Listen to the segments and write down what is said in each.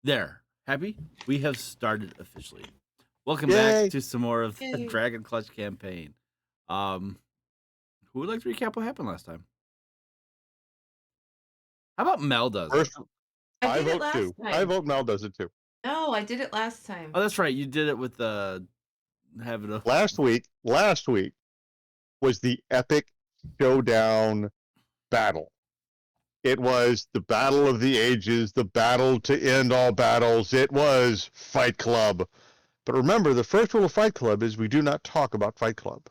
There. Happy? We have started officially. Welcome back Yay! to some more of the Yay. Dragon Clutch campaign. Um, who would like to recap what happened last time? How about Mel does it? First, I did it vote last too. time. I vote Mel does it too. No, I did it last time. Oh, that's right. You did it with the having a Last week was the epic showdown battle. It was the battle of the ages, the battle to end all battles. It was Fight Club. But remember, the first rule of Fight Club is we do not talk about Fight Club.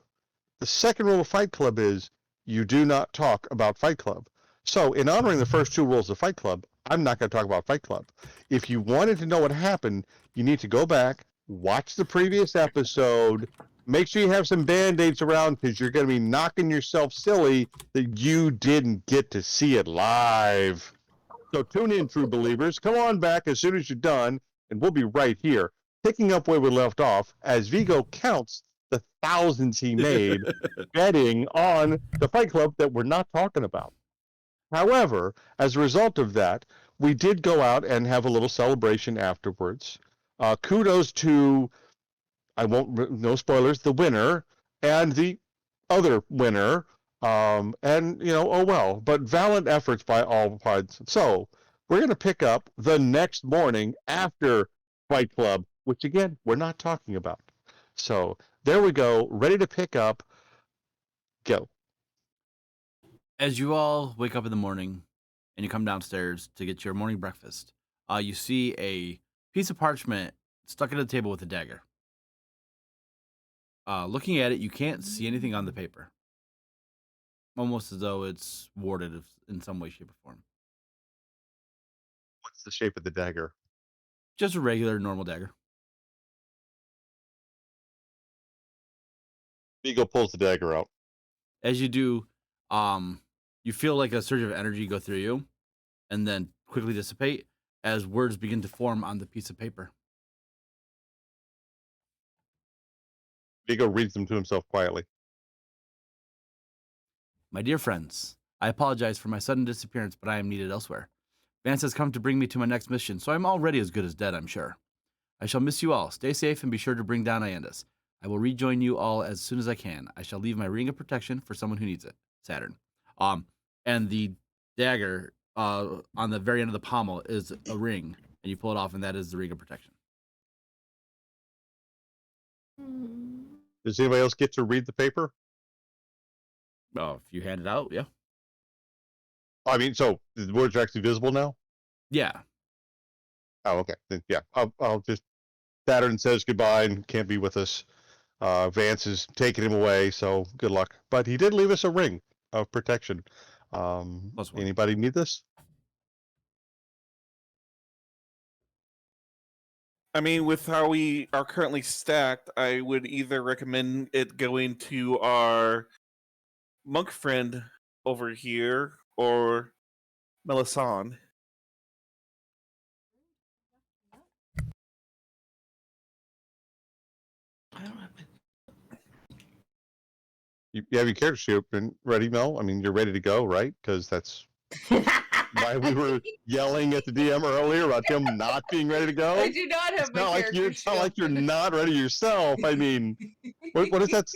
The second rule of Fight Club is you do not talk about Fight Club. So, in honoring the first two rules of Fight Club, I'm not going to talk about Fight Club. If you wanted to know what happened, you need to go back, watch the previous episode, make sure you have some band-aids around because you're going to be knocking yourself silly that you didn't get to see it live. So tune in, true believers. Come on back as soon as you're done, and we'll be right here, picking up where we left off as Vigo counts the thousands he made betting on the Fight Club that we're not talking about. However, as a result of that, we did go out and have a little celebration afterwards. Kudos to, no spoilers, the winner and the other winner. And, oh well, but valiant efforts by all parts. So we're going to pick up the next morning after Fight Club, which again, we're not talking about. So there we go, ready to pick up. Go. As you all wake up in the morning and you come downstairs to get your morning breakfast, you see a piece of parchment stuck into the table with a dagger. Looking at it, you can't see anything on the paper. Almost as though it's warded in some way, shape, or form. What's the shape of the dagger? Just a regular, normal dagger. Vigo pulls the dagger out. As you do, you feel like a surge of energy go through you and then quickly dissipate as words begin to form on the piece of paper. Vigo reads them to himself quietly. My dear friends, I apologize for my sudden disappearance, but I am needed elsewhere. Vance has come to bring me to my next mission, so I'm already as good as dead, I'm sure. I shall miss you all. Stay safe and be sure to bring down Iandus. I will rejoin you all as soon as I can. I shall leave my ring of protection for someone who needs it. Saturn. And the dagger on the very end of the pommel is a ring, and you pull it off, and that is the ring of protection. Does anybody else get to read the paper? Oh, if you hand it out, yeah. I mean, so the words are actually visible now? Yeah. Oh, okay. Then, yeah, I'll just. Saturn says goodbye and can't be with us. Vance is taking him away, so good luck. But he did leave us a ring of protection. Anybody need this? I mean, with how we are currently stacked, I would either recommend it going to our monk friend over here or Melisande. I don't have You have your character sheet open, ready, Mel? I mean, you're ready to go, right? Because that's why we were yelling at the DM earlier about him not being ready to go. I do not have It's my not like character it's not like you're open. not ready yourself. I mean, what is that?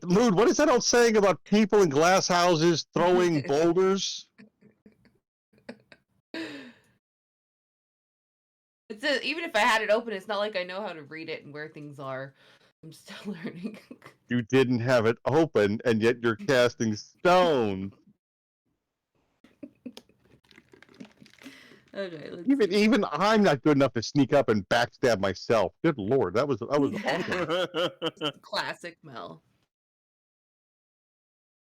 Mood, what is that old saying about people in glass houses throwing boulders? Even if I had it open, it's not like I know how to read it and where things are. I'm still learning. You didn't have it open, and yet you're casting stone. Okay, let's Even I'm not good enough to sneak up and backstab myself. Good lord, that was awesome. Classic Mel.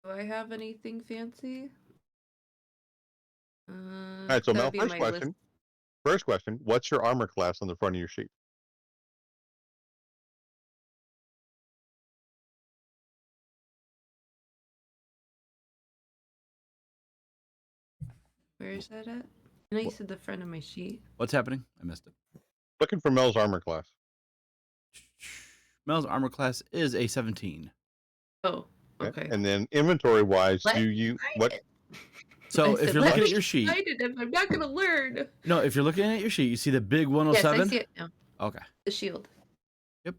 Do I have anything fancy? All right, so Mel, that'd be my list. First question, what's your armor class on the front of your sheet? Where is that at? I know you said the front of my sheet. What's happening? I missed it. Looking for Mel's armor class. Mel's armor class is a 17. Oh, okay. And then inventory wise, Let do you me what? find So I if said, you're "Let looking me at your sheet, find it if I'm not gonna learn." no, if you're looking at your sheet, you see the big Yes, I 107. see it now. Okay. The shield. Yep.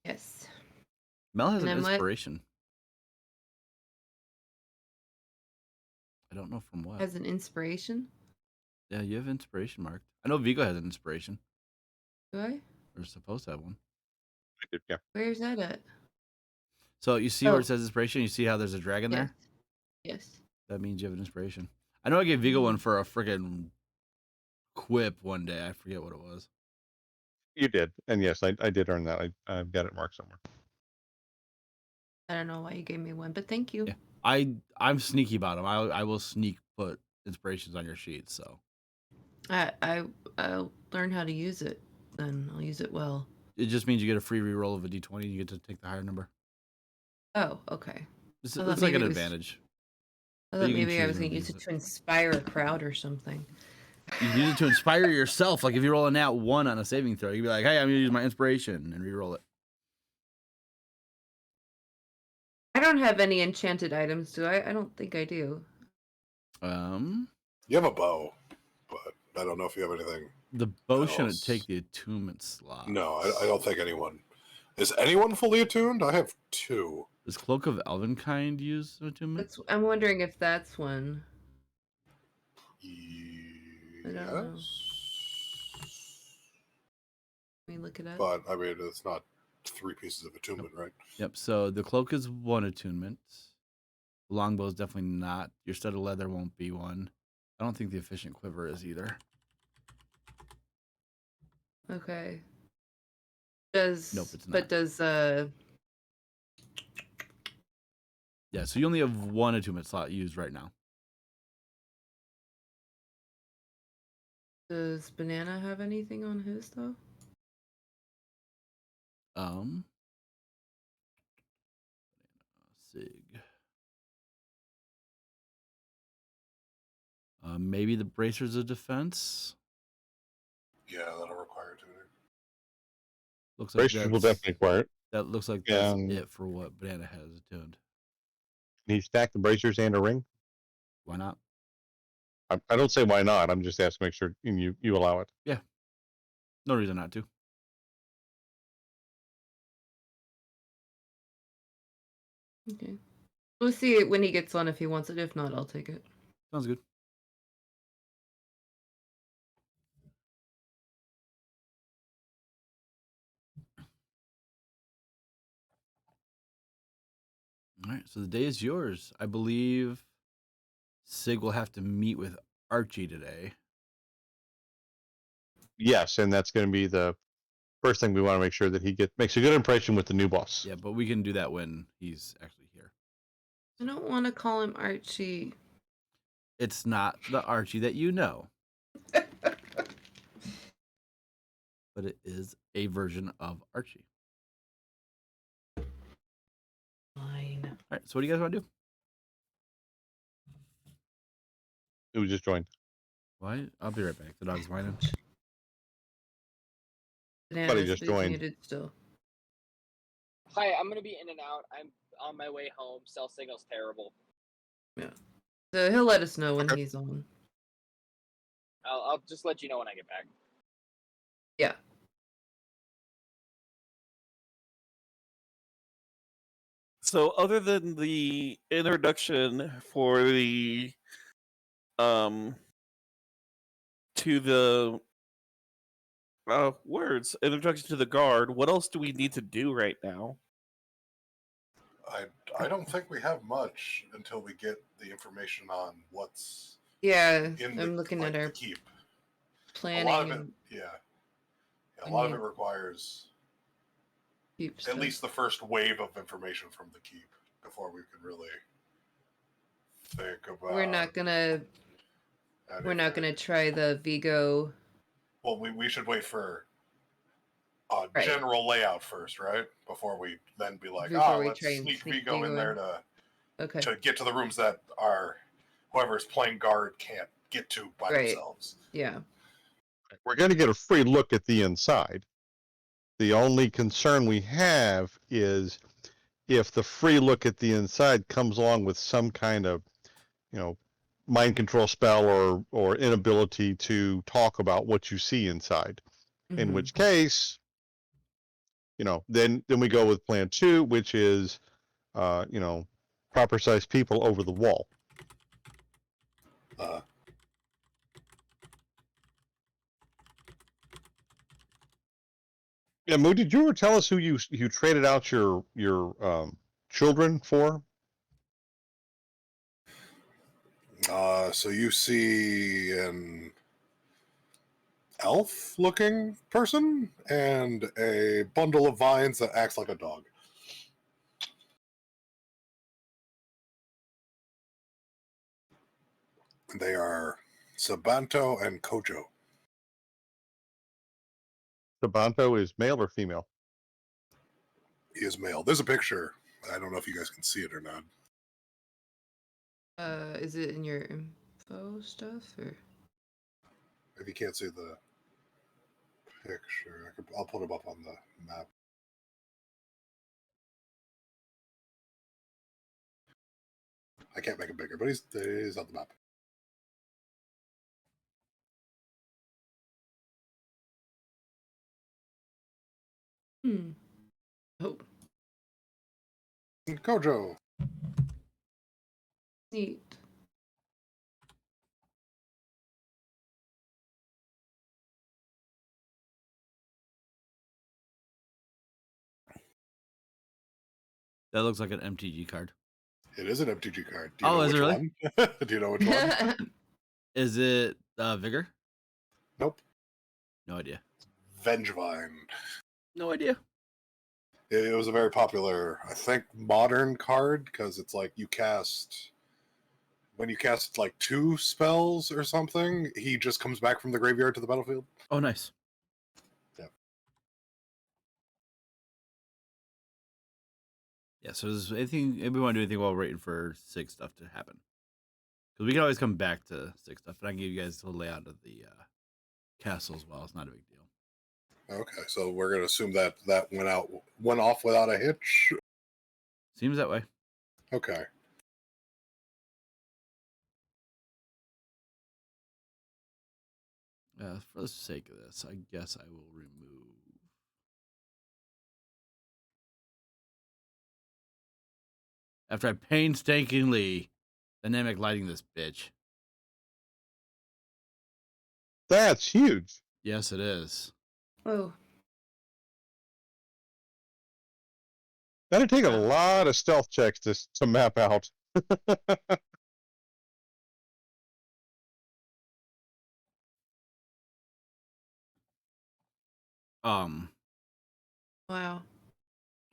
Yes. Mel has And an then what? inspiration. I don't know from what. Has an inspiration? Yeah, you have inspiration marked. I know Vigo has an inspiration. Do I? We're supposed to have one. Yeah. Where's that at? So you see where Oh. it says inspiration? You see how there's a dragon Yes. there? Yes. That means you have an inspiration. I know I gave Vigo one Mm. for a freaking quip one day. I forget what it was. You did. And yes, I did earn that. I've got it marked somewhere. I don't know why you gave me one, but thank you. Yeah. I'm sneaky about them. I will sneak put inspirations on your sheet. So I'll learn how to use it. Then I'll use it well. it just means you get a free reroll of a d20. You get to take the higher number. Oh, okay. It's I thought like an maybe it was- advantage. I But thought you can maybe I choose was when gonna to use it use to inspire a crowd or something. You can use it to inspire yourself. Like if you roll a nat 1 on a saving throw, you'd be like, "Hey, I'm gonna use my inspiration," and reroll it. I don't have any enchanted items, do I? I don't think I do. You have a bow, but I don't know if you have anything. The bow shouldn't else? take the attunement slot. No, I don't think anyone. Is anyone fully attuned? I have 2. Does Cloak of Elvenkind use an attunement? I'm wondering if that's one. Yes. don't know. Let me look it up. But I mean, it's not 3 pieces of attunement, right? Yep. So the cloak is 1 attunement. The longbow is definitely not. Your stud of leather won't be one. I don't think the efficient quiver is either. Okay. Does Nope, it's but not. does Yeah. So you only have 1 attunement slot used right now. does Banana have anything on his though? Sig. Maybe the bracers of defense. Yeah, that'll require tuning. Looks like Bracers will definitely require it. that looks like that's And it for what Banana has attuned. can he stack the bracers and a ring? Why not? I don't say why not. I'm just asking to make sure you allow it. Yeah. No reason not to. Okay. We'll see it when he gets on if he wants it. If not, I'll take it. Sounds good. All right, so the day is yours. I believe Sig will have to meet with Archie today. Yes, and that's going to be the first thing we want to make sure that he makes a good impression with the new boss. Yeah, but we can do that when he's actually here. I don't want to call him Archie. It's not the Archie that you know, but it is a version of Archie. Fine. All right, so what do you guys want to do? Who just joined? Why? I'll be right back. The dog's whining. Banana's just is joined. muted still. Hi, I'm gonna be in and out. I'm on my way home. Cell signal's terrible. So he'll let us know when Okay. he's on. I'll just let you know when I get back. Yeah. So other than the introduction for the to the introduction to the guard, what else do we need to do right now? I don't think we have much until we get the information on what's Yeah, in I'm looking at the our keep. planning A lot of it, and yeah. A I lot of need- it requires keep at stuff. least the first wave of information from the keep before we can really think about. We're not gonna anything. try the Vigo. Well, we should wait for a Right. general layout first, right? Before we then be like, Before we let's try and sneak sneak Vigo in Vigo there in. to Okay. get to the rooms that whoever's playing guard can't get to by Right. themselves. Yeah. We're going to get a free look at the inside. The only concern we have is if the free look at the inside comes along with some kind of, mind control spell or inability to talk about what you see inside. In which case, then we go with plan 2, which is, proper sized people over the wall. Yeah, Moo, did you ever tell us who you traded out your children for? So you see an elf-looking person and a bundle of vines that acts like a dog. They are Sabanto and Kojo. Sabanto is male or female? He is male. There's a picture. I don't know if you guys can see it or not. Is it in your info stuff or? If you can't see the picture, I'll put him up on the map. I can't make it bigger, but he's on the map. Oh, Kojo. neat. That looks like an MTG card. It is an MTG card. Do you Oh, know is it which really? one? Do you know which one? Is it Vigor? Nope. No idea. Vengevine. No idea. It was a very popular, I think, modern card because it's like when you cast like 2 spells or something, he just comes back from the graveyard to the battlefield. Oh, nice. Yeah. Yeah, so is anything, if we want to do anything while we're waiting for SIG stuff to happen? Because we can always come back to SIG stuff, but I can give you guys the layout of the castle as well. It's not a big deal. Okay, so we're gonna assume that went off without a hitch. Seems that way. Okay. For the sake of this, I guess I will remove. After I painstakingly dynamic lighting this bitch. That's huge. Yes, it is. Oh. That'd take a lot of stealth checks to map out. Wow.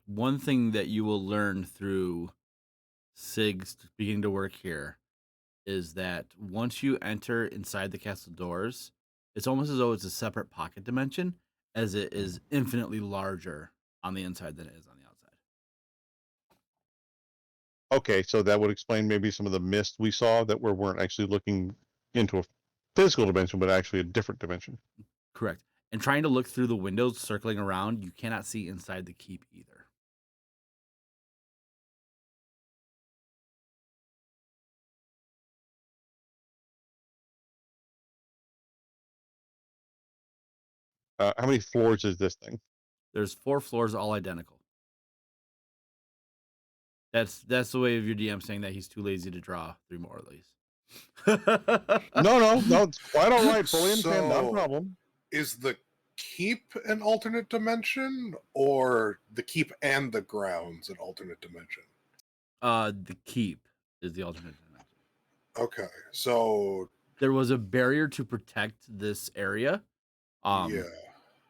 One thing that you will learn through SIGs beginning to work here is that once you enter inside the castle doors, it's almost as though it's a separate pocket dimension, as it is infinitely larger on the inside than it is on the outside. Okay, so that would explain maybe some of the mist we saw that we weren't actually looking into a physical dimension, but actually a different dimension. Correct. And trying to look through the windows circling around, you cannot see inside the keep either. How many floors is this thing? There's 4 floors, all identical. That's the way of your DM saying that he's too lazy to draw 3 more of these. No, it's quite all right. Fully understand, not a So- problem. Is the keep an alternate dimension, or the keep and the grounds an alternate dimension? The keep is the alternate dimension. Okay, so There was a barrier to protect this area. yeah.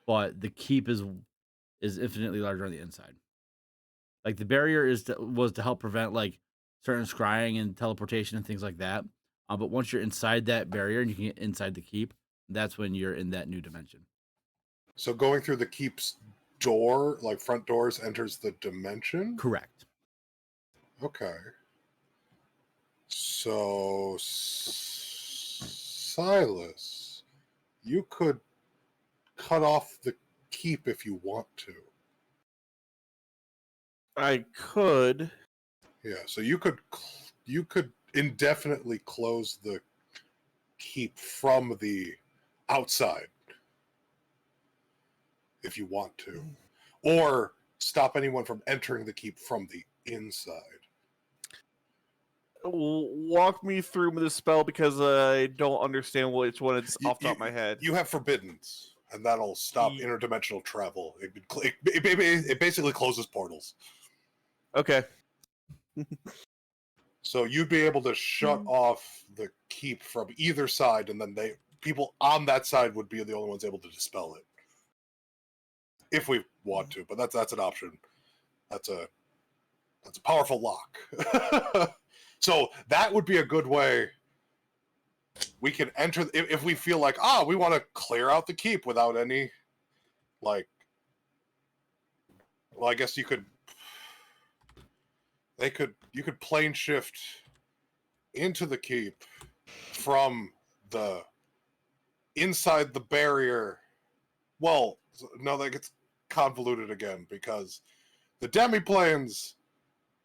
But the keep is infinitely larger on the inside. Like the barrier was to help prevent like certain scrying and teleportation and things like that. But once you're inside that barrier and you can get inside the keep, that's when you're in that new dimension. So going through the keep's door, like front doors, enters the dimension? Correct. Okay. So, Silas, you could cut off the keep if you want to. I could. Yeah, so you could indefinitely close the keep from the outside if you want to, or stop anyone from entering the keep from the inside. Walk me through the spell because I don't understand which one it's off the top of my head. You have forbiddens, and that'll stop interdimensional travel. It basically closes portals. Okay. So you'd be able to shut off the keep from either side, and then people on that side would be the only ones able to dispel it, if we want to. But that's an option. That's a powerful lock. So that would be a good way. We can enter if we feel like we want to clear out the keep without any, like. Well, I guess you could. You could plane shift into the keep from the inside the barrier. Well, no, that gets convoluted again because the demiplanes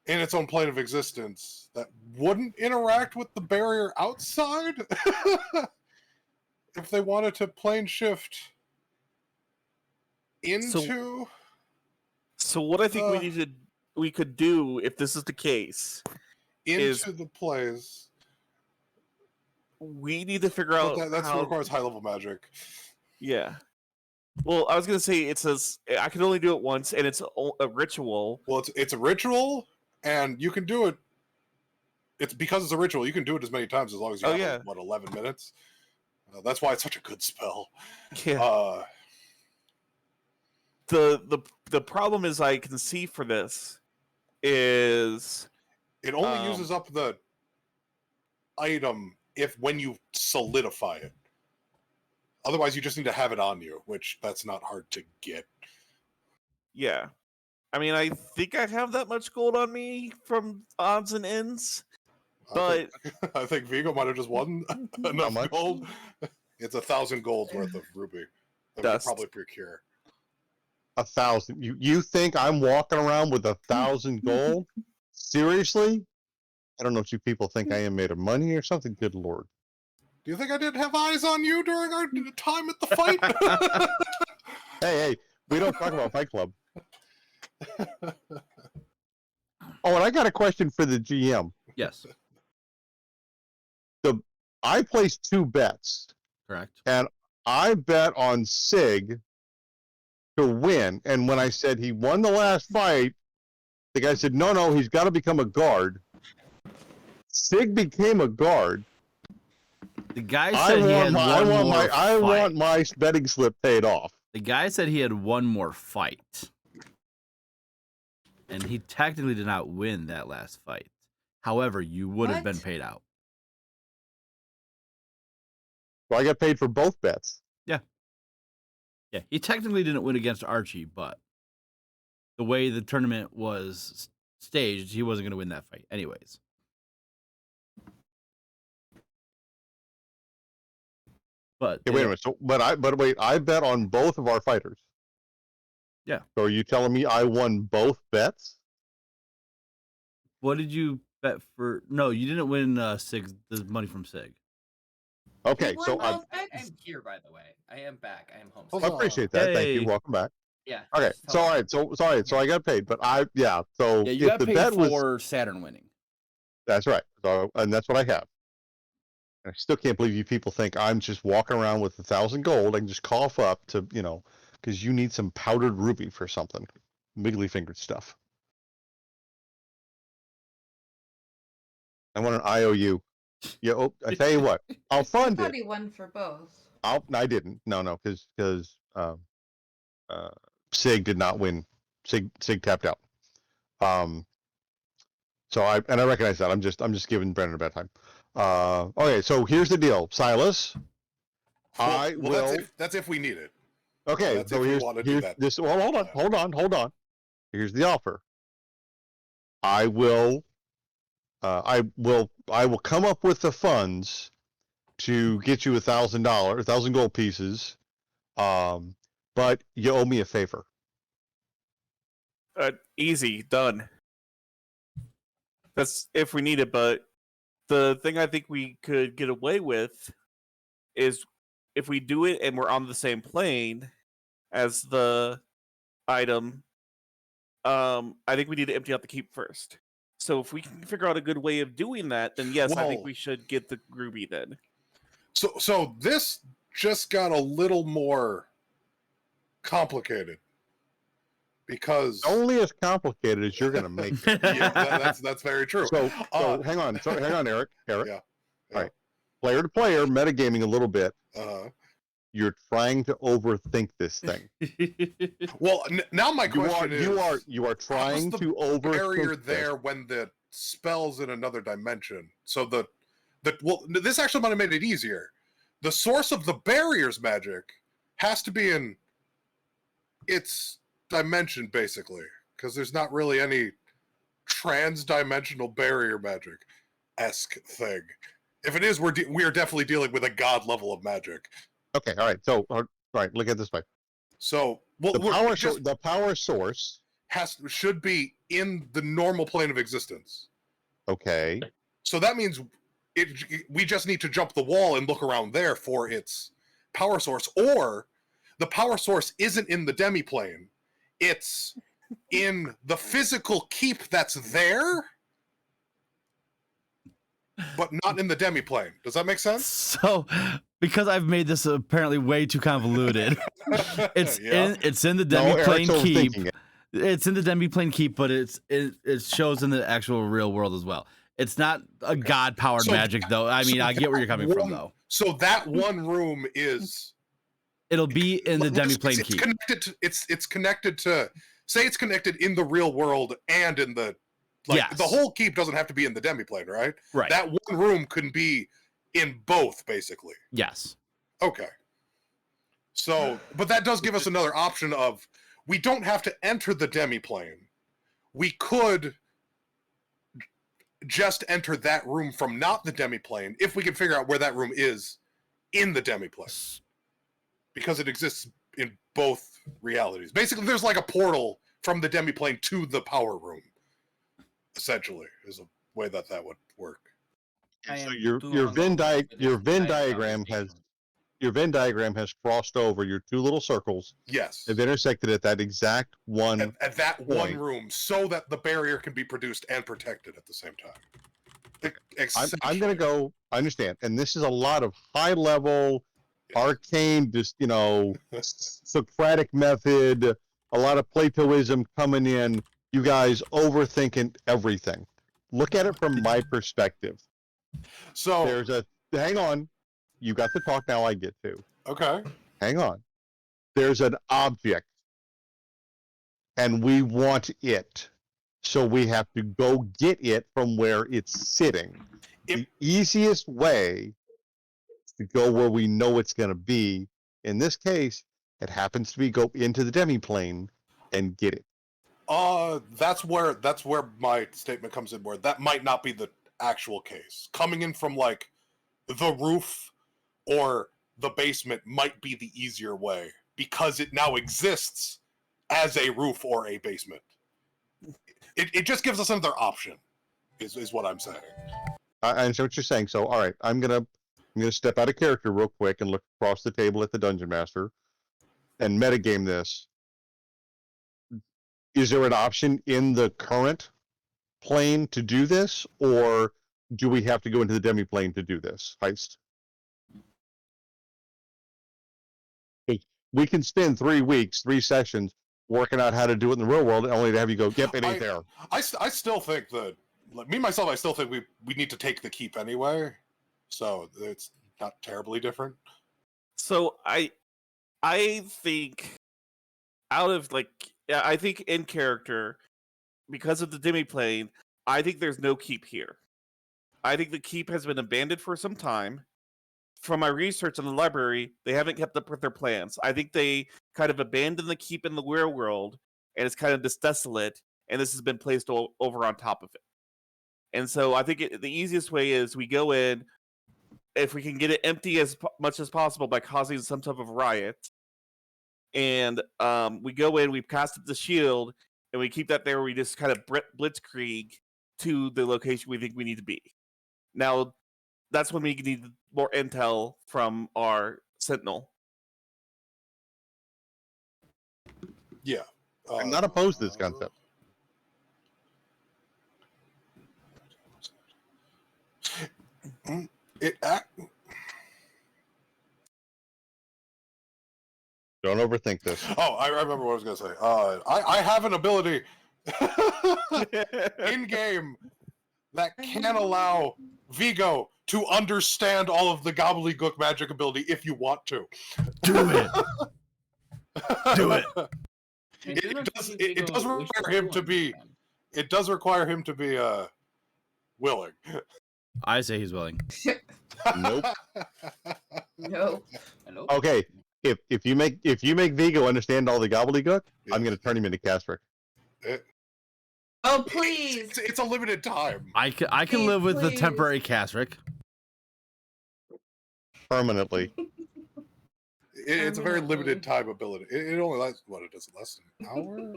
in its own plane of existence that wouldn't interact with the barrier outside if they wanted to plane shift into. So what I think we could do if this is the case into the plays. We need to figure out that requires high level magic. Yeah. Well, I was gonna say it says I can only do it once, and it's a ritual. Well, it's a ritual, and you can do it. It's because it's a ritual. You can do it as many times as long as you have 11 minutes. That's why it's such a good spell. Yeah. The problem is I can see for this is it only uses up the item when you solidify it. Otherwise, you just need to have it on you, which that's not hard to get. Yeah. I mean, I think I have that much gold on me from odds and ends, but I think Vigo might have just won enough gold. It's 1,000 gold worth of ruby that we could probably procure. 1,000. You think I'm walking around with 1,000 gold? Seriously? I don't know if you people think I am made of money or something. Good Lord. Do you think I didn't have eyes on you during our time at the fight? Hey, we don't talk about Fight Club. Oh, and I got a question for the GM. Yes. I placed 2 bets. Correct. And I bet on Sig to win. And when I said he won the last fight, the guy said, no, he's got to become a guard. Sig became a guard. The guy said he had one more fight. I want my betting slip paid off. The guy said he had one more fight. And he technically did not win that last fight. However, you would have been paid out. So I got paid for both bets. Yeah. Yeah, he technically didn't win against Archie, but the way the tournament was staged, he wasn't going to win that fight anyways. But hey, wait a minute. So, but wait, I bet on both of our fighters. Yeah. So are you telling me I won both bets? What did you bet for? No, you didn't win the money from Sig. Okay, so I'm here, by the way. I am back. I am home. I appreciate that. Hey. Thank you. Welcome back. Yeah. Okay. So all right. So sorry. So I got paid, but So you got paid for Saturn winning. That's right. So and that's what I have. I still can't believe you people think I'm just walking around with 1,000 gold. I can just cough up to because you need some powdered ruby for something, wiggly fingered stuff. I want an IOU. Yeah. Oh, I tell you what, I'll fund it. He won for both. I didn't. No, because Sig did not win. Sig tapped out. So I recognize that. I'm just giving Brendan a bad time. Okay, so here's the deal, Silas. That's if we need it. Okay, that's so if here's want to do that. this. Well, hold on. Here's the offer. I will come up with the funds to get you $1,000, 1,000 gold pieces. But you owe me a favor. Easy, done. That's if we need it, but The thing I think we could get away with is if we do it and we're on the same plane as the item. I think we need to empty out the keep first. So if we can figure out a good way of doing that, then yes, I think Well- we should get the ruby then. So this just got a little more complicated because Only as complicated as you're going to make it. yeah, that's very true. So hang on, Eric. Yeah. All right, player to player, metagaming a little bit. You're trying to overthink this thing. Well, now my question is: you are trying the to overthink barrier this. there when the spell's in another dimension? So this actually might have made it easier. The source of the barrier's magic has to be in its dimension, basically, because there's not really any trans-dimensional barrier magic-esque thing. If it is, we are definitely dealing with a god level of magic. Okay, all right. So, look at it this way. So, The power source should be in the normal plane of existence. Okay. So that means we just need to jump the wall and look around there for its power source, or the power source isn't in the demiplane. It's in the physical keep that's there, but not in the demiplane. Does that make sense? So, because I've made this apparently way too convoluted, it's in the demiplane keep. It's in the demiplane keep, but it shows in the actual real world as well. It's not a god powered magic though. I mean, I get where you're coming from though. So that one room is. It'll be in the demiplane keep. It's connected to. Say it's connected in the real world and in the. Yes. The whole keep doesn't have to be in the demiplane, right? Right. That one room can be in both, basically. Yes. Okay. So, but that does give us another option of we don't have to enter the demiplane. We could just enter that room from not the demiplane if we can figure out where that room is in the demiplane. Because it exists in both realities. Basically, there's like a portal from the demiplane to the power room. Essentially, is a way that would work. So your Venn diagram has crossed over your two little circles. Yes. They've intersected at that exact one. At that one room, so that the barrier can be produced and protected at the same time. I'm going to go. I understand, and this is a lot of high level, arcane, just Socratic method. A lot of Platoism coming in. You guys overthinking everything. Look at it from my perspective. So hang on. You got to talk now. I get to. Okay. Hang on. There's an object, and we want it, so we have to go get it from where it's sitting. The easiest way is to go where we know it's going to be. In this case, it happens to be go into the demiplane and get it. That's where my statement comes in, where that might not be the actual case. Coming in from like the roof or the basement might be the easier way because it now exists as a roof or a basement. It just gives us another option, is what I'm saying. I understand what you're saying. So, all right, I'm gonna step out of character real quick and look across the table at the dungeon master and metagame this. Is there an option in the current plane to do this, or do we have to go into the demiplane to do this heist? We can spend 3 weeks, 3 sessions working out how to do it in the real world, only to have you go, yep, it ain't there. I still think that, I still think we need to take the keep anyway, so it's not terribly different. So I think I think in character, because of the demiplane, I think there's no keep here. I think the keep has been abandoned for some time. From my research in the library, they haven't kept up with their plans. I think they kind of abandoned the keep in the real world, and it's kind of just desolate, and this has been placed over on top of it. And so I think the easiest way is we go in, if we can get it empty as much as possible by causing some type of riot, and we go in, we casted the shield, and we keep that there. We just kind of blitzkrieg to the location we think we need to be. Now, that's when we need more intel from our sentinel. Yeah. I'm not opposed to this concept. Don't overthink this. Oh, I remember what I was going to say. I have an ability in game that can allow Vigo to understand all of the gobbledygook magic ability if you want to. Do it. Do it. It does require him to be. It does require him to be willing. I say he's willing. Nope. No. Hello? Okay, if you make Vigo understand all the gobbledygook, I'm going to turn him into Castrick. Oh, please. It's a limited time. I can live with the temporary Castrick. Permanently. It's a very limited time ability. It only lasts, what, it does less than an hour?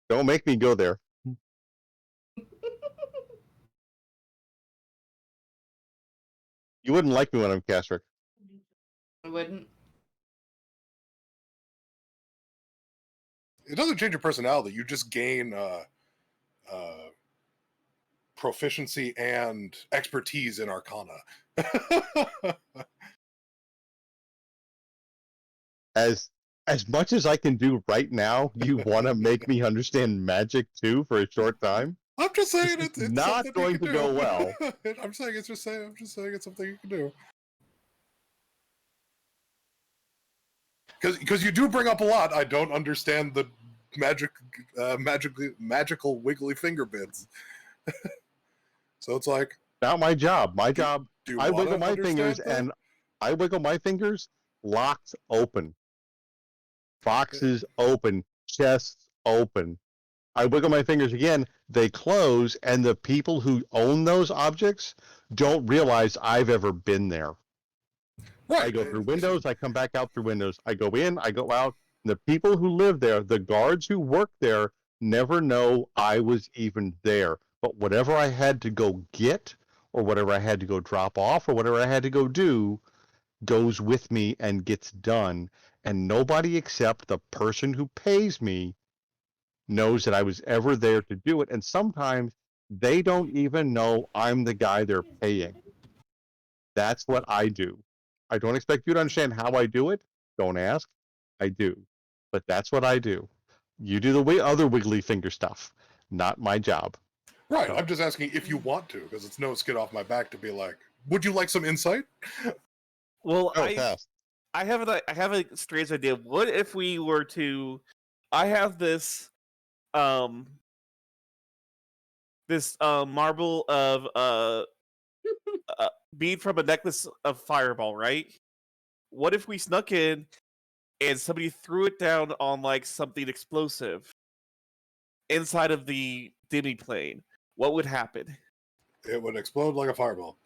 Don't make me go there. You wouldn't like me when I'm Castrick. I wouldn't. It doesn't change your personality. You just gain proficiency and expertise in Arcana. As much as I can do right now, you want to make me understand magic too for a short time? I'm just saying it's not something going you can to go do. well. I'm saying it's something you can do. Because you do bring up a lot. I don't understand the magical wiggly finger bits. So it's like, Not my job. My job, do you I wanna wiggle my understand fingers things? and I wiggle my fingers, locks open. Boxes open, chests open. I wiggle my fingers again, they close, and the people who own those objects don't realize I've ever been there. Right. I go through windows, I come back out through windows. I go in, I go out. The people who live there, the guards who work there, never know I was even there. But whatever I had to go get, or whatever I had to go drop off, or whatever I had to go do, goes with me and gets done. And nobody except the person who pays me knows that I was ever there to do it. And sometimes they don't even know I'm the guy they're paying. That's what I do. I don't expect you to understand how I do it. Don't ask. I do. But that's what I do. You do the other wiggly finger stuff. Not my job. Right. I'm just asking if you want to, because it's no skin off my back to be like, would you like some insight? Well, Oh, pass. I have a strange idea. What if we were to? I have this marble of bead from a necklace of fireball, right? What if we snuck in and somebody threw it down on like something explosive inside of the demi-plane? What would happen? It would explode like a fireball.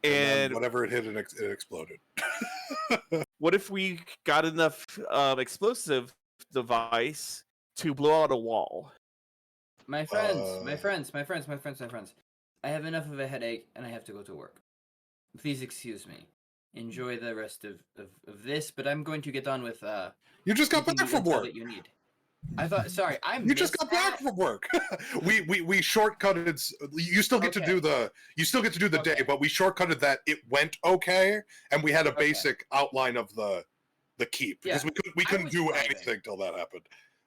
And then whatever it hit, it exploded. What if we got enough explosive device to blow out a wall? My friends. I have enough of a headache and I have to go to work. Please excuse me. Enjoy the rest of this, but I'm going to get on with You just got back from work. that you need. I thought. Sorry, You just got back from work. we shortcutted. You still get to do the. You still get to do the day, but we shortcutted that. It went okay, and we had a basic outline of the keep because we couldn't do anything till that happened.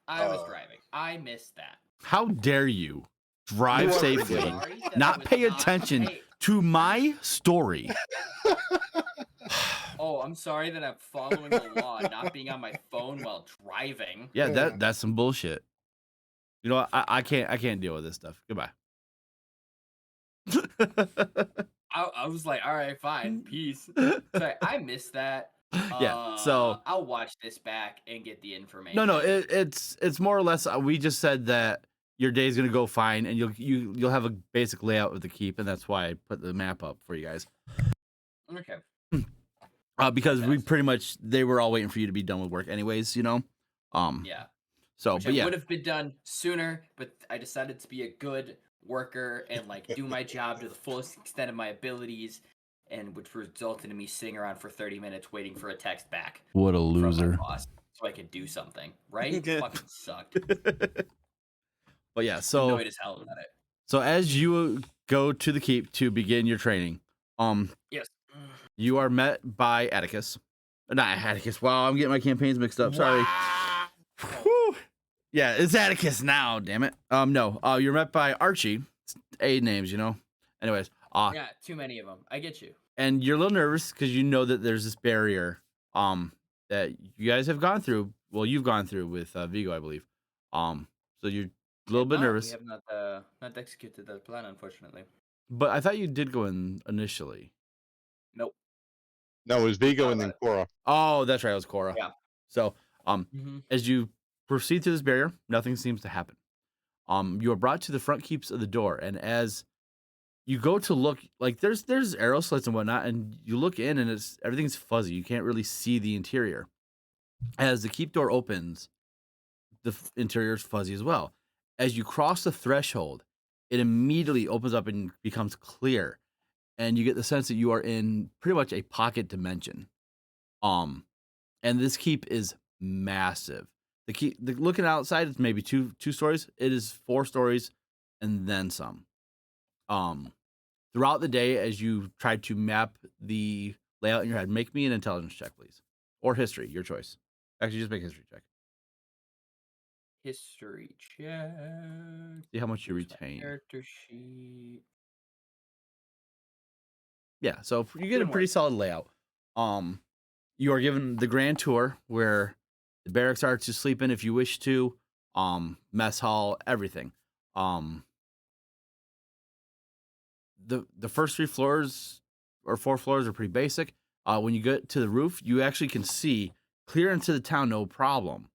I was driving. I missed that. How dare you drive safely, Sorry that I not was pay not- attention Hey, to my story? oh, I'm sorry that I'm following the law, and not being on my phone while driving. Yeah, that's some bullshit. You know what? I can't deal with this stuff. Goodbye. I was like, all right, fine, peace. Sorry, I missed that. Yeah, so I'll watch this back and get the information. no, it's more or less. We just said that your day's gonna go fine, and you'll have a basic layout of the keep, and that's why I put the map up for you guys. Okay. Because we pretty much they were all waiting for you to be done with work, anyways. You know. Yeah. So, Which but yeah, would have been done sooner, but I decided to be a good worker and like do my job to the fullest extent of my abilities, and which resulted in me sitting around for 30 minutes waiting for a text back what a from my loser. boss so I could do something. Right? Yeah. Fucking sucked. But yeah, Annoyed as hell about it. so as you go to the keep to begin your training, Yes. you are met by Atticus. Not Atticus. Wow, I'm getting my campaigns mixed up. Sorry. Wow. Whew. Yeah, it's Atticus now. Damn it. No. You're met by Archie. It's A names, you know. Anyways. Yeah, too many of them. I get you. And you're a little nervous because you know that there's this barrier. That you guys have gone through. Well, you've gone through with Vigo, I believe. So you're a little bit nervous. We have not executed that plan, unfortunately. But I thought you did go in initially. Nope. No, it was Vigo Thought and then about Cora. Oh, that's right. It was Cora. Yeah. So, Mm-hmm. as you proceed through this barrier, nothing seems to happen. You are brought to the front keeps of the door, and as you go to look, like there's arrow slits and whatnot, and you look in, and everything's fuzzy. You can't really see the interior. As the keep door opens, the interior is fuzzy as well. As you cross the threshold, it immediately opens up and becomes clear, and you get the sense that you are in pretty much a pocket dimension. And this keep is massive. Looking outside, it's maybe two stories. It is 4 stories and then some. Throughout the day, as you try to map the layout in your head, make me an intelligence check, please, or history, your choice. Actually, just make a history check. History check. See how much you Here's my retain. character sheet. Yeah, so you get a Doing pretty work. solid layout. You are given the grand tour where the barracks are to sleep in if you wish to. Mess hall, everything. The first 3 floors or 4 floors are pretty basic. When you get to the roof, you actually can see clear into the town, no problem.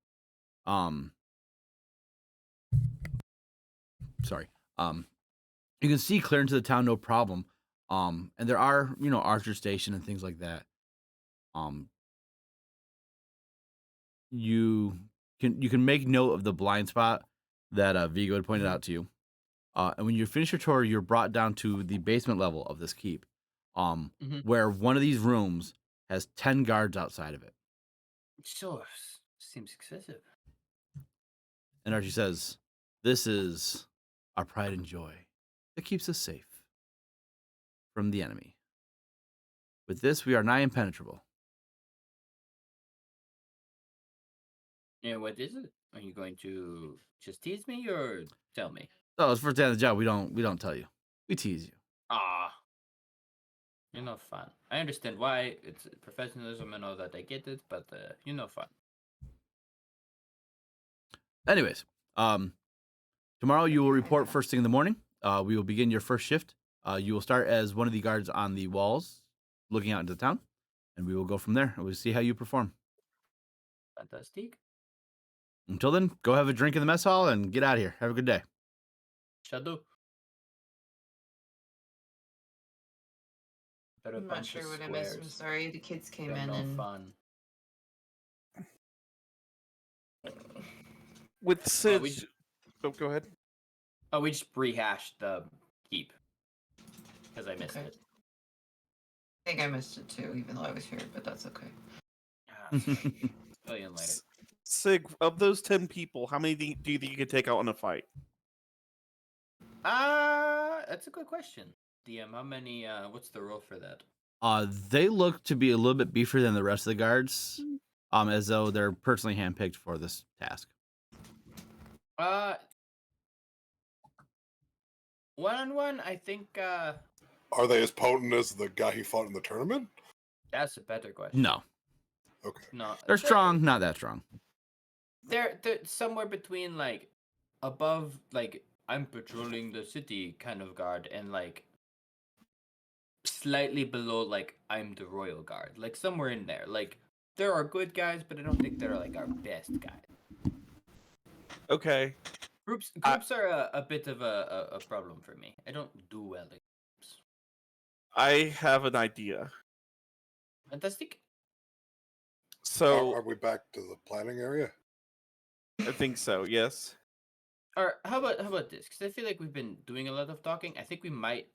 Sorry. You can see clear into the town, no problem. And there are, Archer Station and things like that. You can make note of the blind spot that Vigo had pointed out to you. And when you finish your tour, you're brought down to the basement level of this keep, where one of these rooms has 10 guards outside of it. Sure, seems excessive. And Archie says, "This is our pride and joy that keeps us safe from the enemy. With this, we are nigh impenetrable." Yeah, what is it? Are you going to just tease me or tell me? Oh, it's first day on the job. We don't tell you. We tease you. Ah, you're not fun. I understand why it's professionalism and all that. I get it, but you're not fun. Anyways, tomorrow you will report first thing in the morning. We will begin your first shift. You will start as one of the guards on the walls, looking out into the town, and we will go from there. And we'll see how you perform. Fantastic. Until then, go have a drink in the mess hall and get out of here. Have a good day. Shadow. I'm not sure what I missed. I'm sorry. The kids came in and fun. With Sid. we- Oh, go ahead. Oh, we just rehashed the keep because I missed Okay. it. I think I missed it too, even though I was here, but that's okay. Billion later. Sig, of those 10 people, how many do you think you could take out in a fight? That's a good question. DM, how many? What's the rule for that? They look to be a little bit beefier than the rest of the guards, as though they're personally handpicked for this task. One-on-one, I think. Are they as potent as the guy he fought in the tournament? That's a better question. No, Okay. No, they're strong, not that strong. They're somewhere between like above like I'm patrolling the city kind of guard and like slightly below like I'm the royal guard, like somewhere in there. Like there are good guys, but I don't think they're like our best guys. Okay. Groups are a bit of a problem for me. I don't do well in groups. I have an idea. Fantastic. So Are we back to the planning area? I think so. Yes. Or how about this? Because I feel like we've been doing a lot of talking. I think we might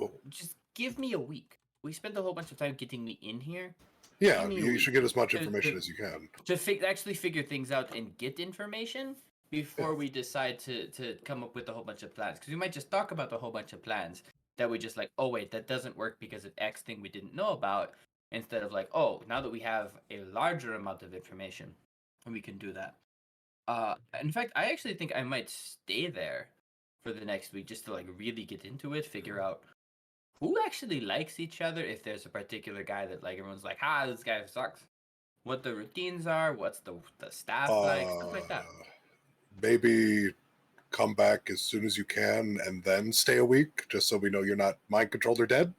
Oh, just give me a week. We spent a whole bunch of time getting me in here. yeah, Give me a you week should get as much to- information to- as you can. to actually figure things out and get information before Yeah. we decide to come up with a whole bunch of plans. Because we might just talk about a whole bunch of plans that we just like, oh wait, that doesn't work because of X thing we didn't know about. Instead of like, oh, now that we have a larger amount of information, we can do that. In fact, I actually think I might stay there for the next week just to like really get into it, figure out who actually likes each other. If there's a particular guy that like everyone's like, this guy sucks. What the routines are, what's the staff like, stuff like that. Maybe come back as soon as you can and then stay a week, just so we know you're not mind controlled or dead.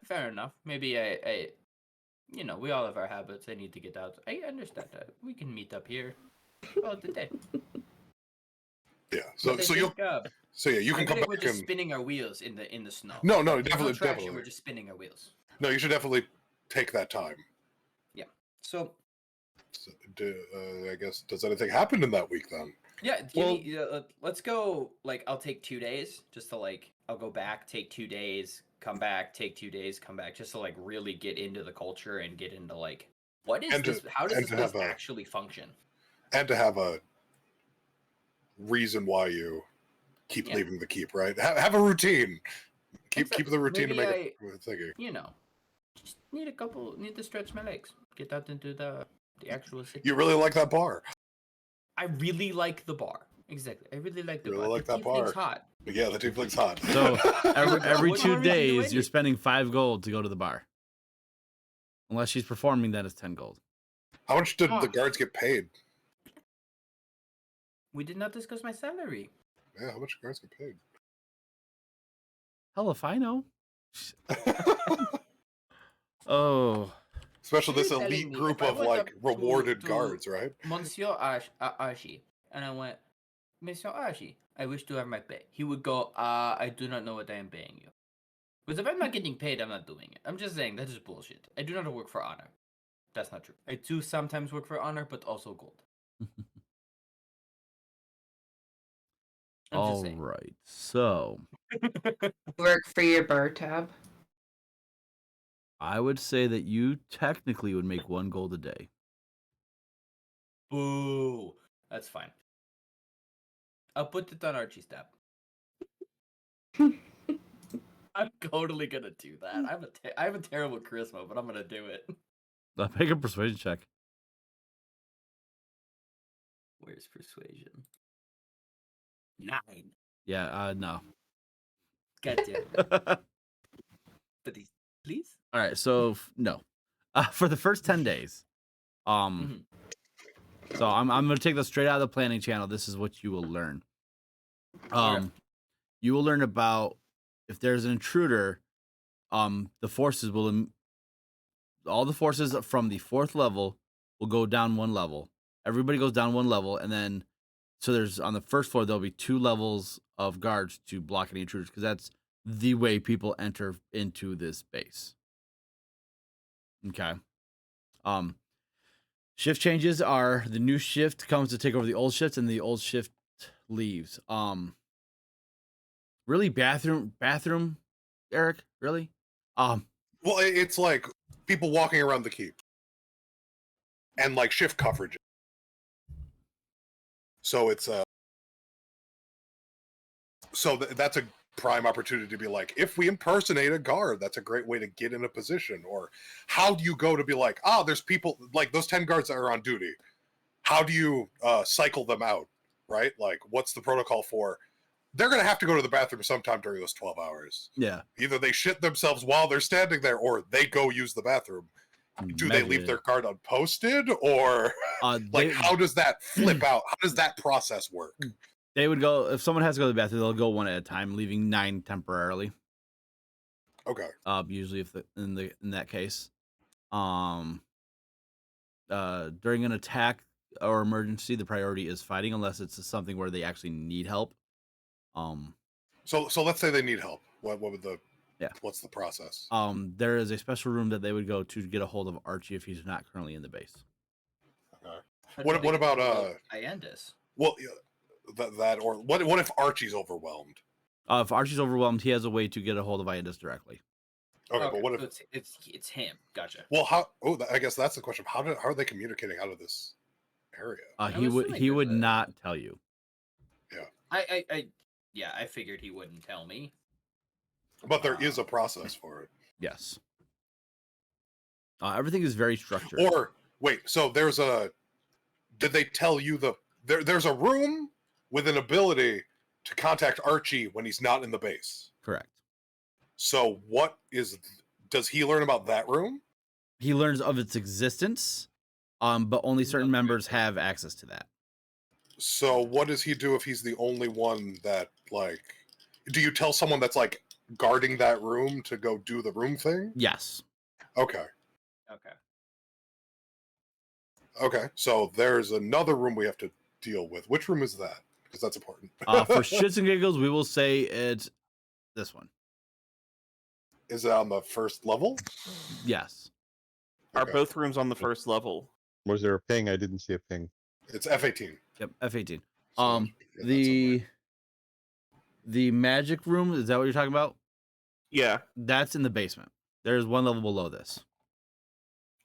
Fair enough. Maybe I, we all have our habits. I need to get out. I understand that. We can meet up here. Call it a day. Yeah. But I think, You can I come think back we're just and spinning our wheels in the snow. No, There's definitely, traction, definitely. We're just spinning our wheels. No, you should definitely take that time. So I guess, does anything happen in that week then? yeah, let's go. Like, I'll take 2 days just to like, I'll go back, take 2 days, come back, take 2 days, come back, just to like really get into the culture and get into like, what is this? How does this place actually function? And to have a reason why you keep leaving the keep, right? Have a routine. Keep the routine. Maybe to make it thingy. Just need to stretch my legs, get out into the actual city. You really like that bar. I really like the bar. Exactly. I really like the Really bar. like the that bar. Hot. Yeah, the tiefling's hot. So every What do you 2 want me to do days, you're anyway? spending 5 gold to go to the bar. Unless she's performing, then it's 10 gold. How much did the guards get paid? We did not discuss my salary. Yeah, how much do guards get paid? Hell if I know. Oh. Especially What are this you telling elite me? group If I of went like up rewarded to guards, right? Monsieur Ashi, and I went, Monsieur Ashi, I wish to have my pay. He would go, I do not know what I am paying you. Because if I'm not getting paid, I'm not doing it. I'm just saying, that is bullshit. I do not work for honor. That's not true. I do sometimes work for honor, but also gold. I'm just All saying. right. So Work for your bar tab. I would say that you technically would make 1 gold a day. Boo. That's fine. I'll put it on Archie's tab. I'm totally gonna do that. I have a terrible charisma, but I'm gonna do it. Make a persuasion check. Where's persuasion? 9. Yeah, no. God damn it. Please? All right, so no. For the first 10 days. So I'm going to take this straight out of the planning channel. This is what you will learn. You will learn about if there's an intruder, the forces will all the forces from the 4th level will go down 1 level. Everybody goes down 1 level, and then so there's on the 1st floor there'll be 2 levels of guards to block any intruders, because that's the way people enter into this base. Okay. Shift changes are the new shift comes to take over the old shift, and the old shift leaves. Really, bathroom, Eric, really? Well, it's like people walking around the keep and like shift coverage. So it's that's a prime opportunity to be like, if we impersonate a guard, that's a great way to get in a position. Or how do you go to be like, there's people like those 10 guards that are on duty. How do you cycle them out, right? Like, what's the protocol for? They're going to have to go to the bathroom sometime during those 12 hours. Yeah. Either they shit themselves while they're standing there, or they go use the bathroom. Do they leave their guard unposted, or how does that flip out? How does that process work? They would go, if someone has to go to the bathroom, they'll go 1 at a time, leaving 9 temporarily. Okay. Usually, in that case, during an attack or emergency, the priority is fighting, unless it's something where they actually need help. So let's say they need help. What would the What's the process? There is a special room that they would go to get a hold of Archie if he's not currently in the base. Okay. But What they about can go Iandis? Well, yeah, that or what if Archie's overwhelmed? If Archie's overwhelmed, he has a way to get a hold of Iandis directly. Okay, but what so if? it's him? Gotcha. Well, how? Oh, I guess that's the question. How are they communicating out of this area? He would assuming there's a- not tell you. I figured he wouldn't tell me. But there is a process for it. Yes. Everything is very structured. Or wait, so there's a. Did they tell you there's a room with an ability to contact Archie when he's not in the base? Correct. So does he learn about that room? He learns of its existence, but only certain members have access to that. So what does he do if he's the only one that do you tell someone that's guarding that room to go do the room thing? Yes. Okay. So there's another room we have to deal with. Which room is that? Because that's important. For shits and giggles, we will say it's this one. Is it on the first level? Yes. Are Okay. both rooms on the first level? Was there a ping? I didn't see a ping. It's F18. Yep. F18. So The magic room, is that what you're talking about? Yeah. That's in the basement. There's one level below this.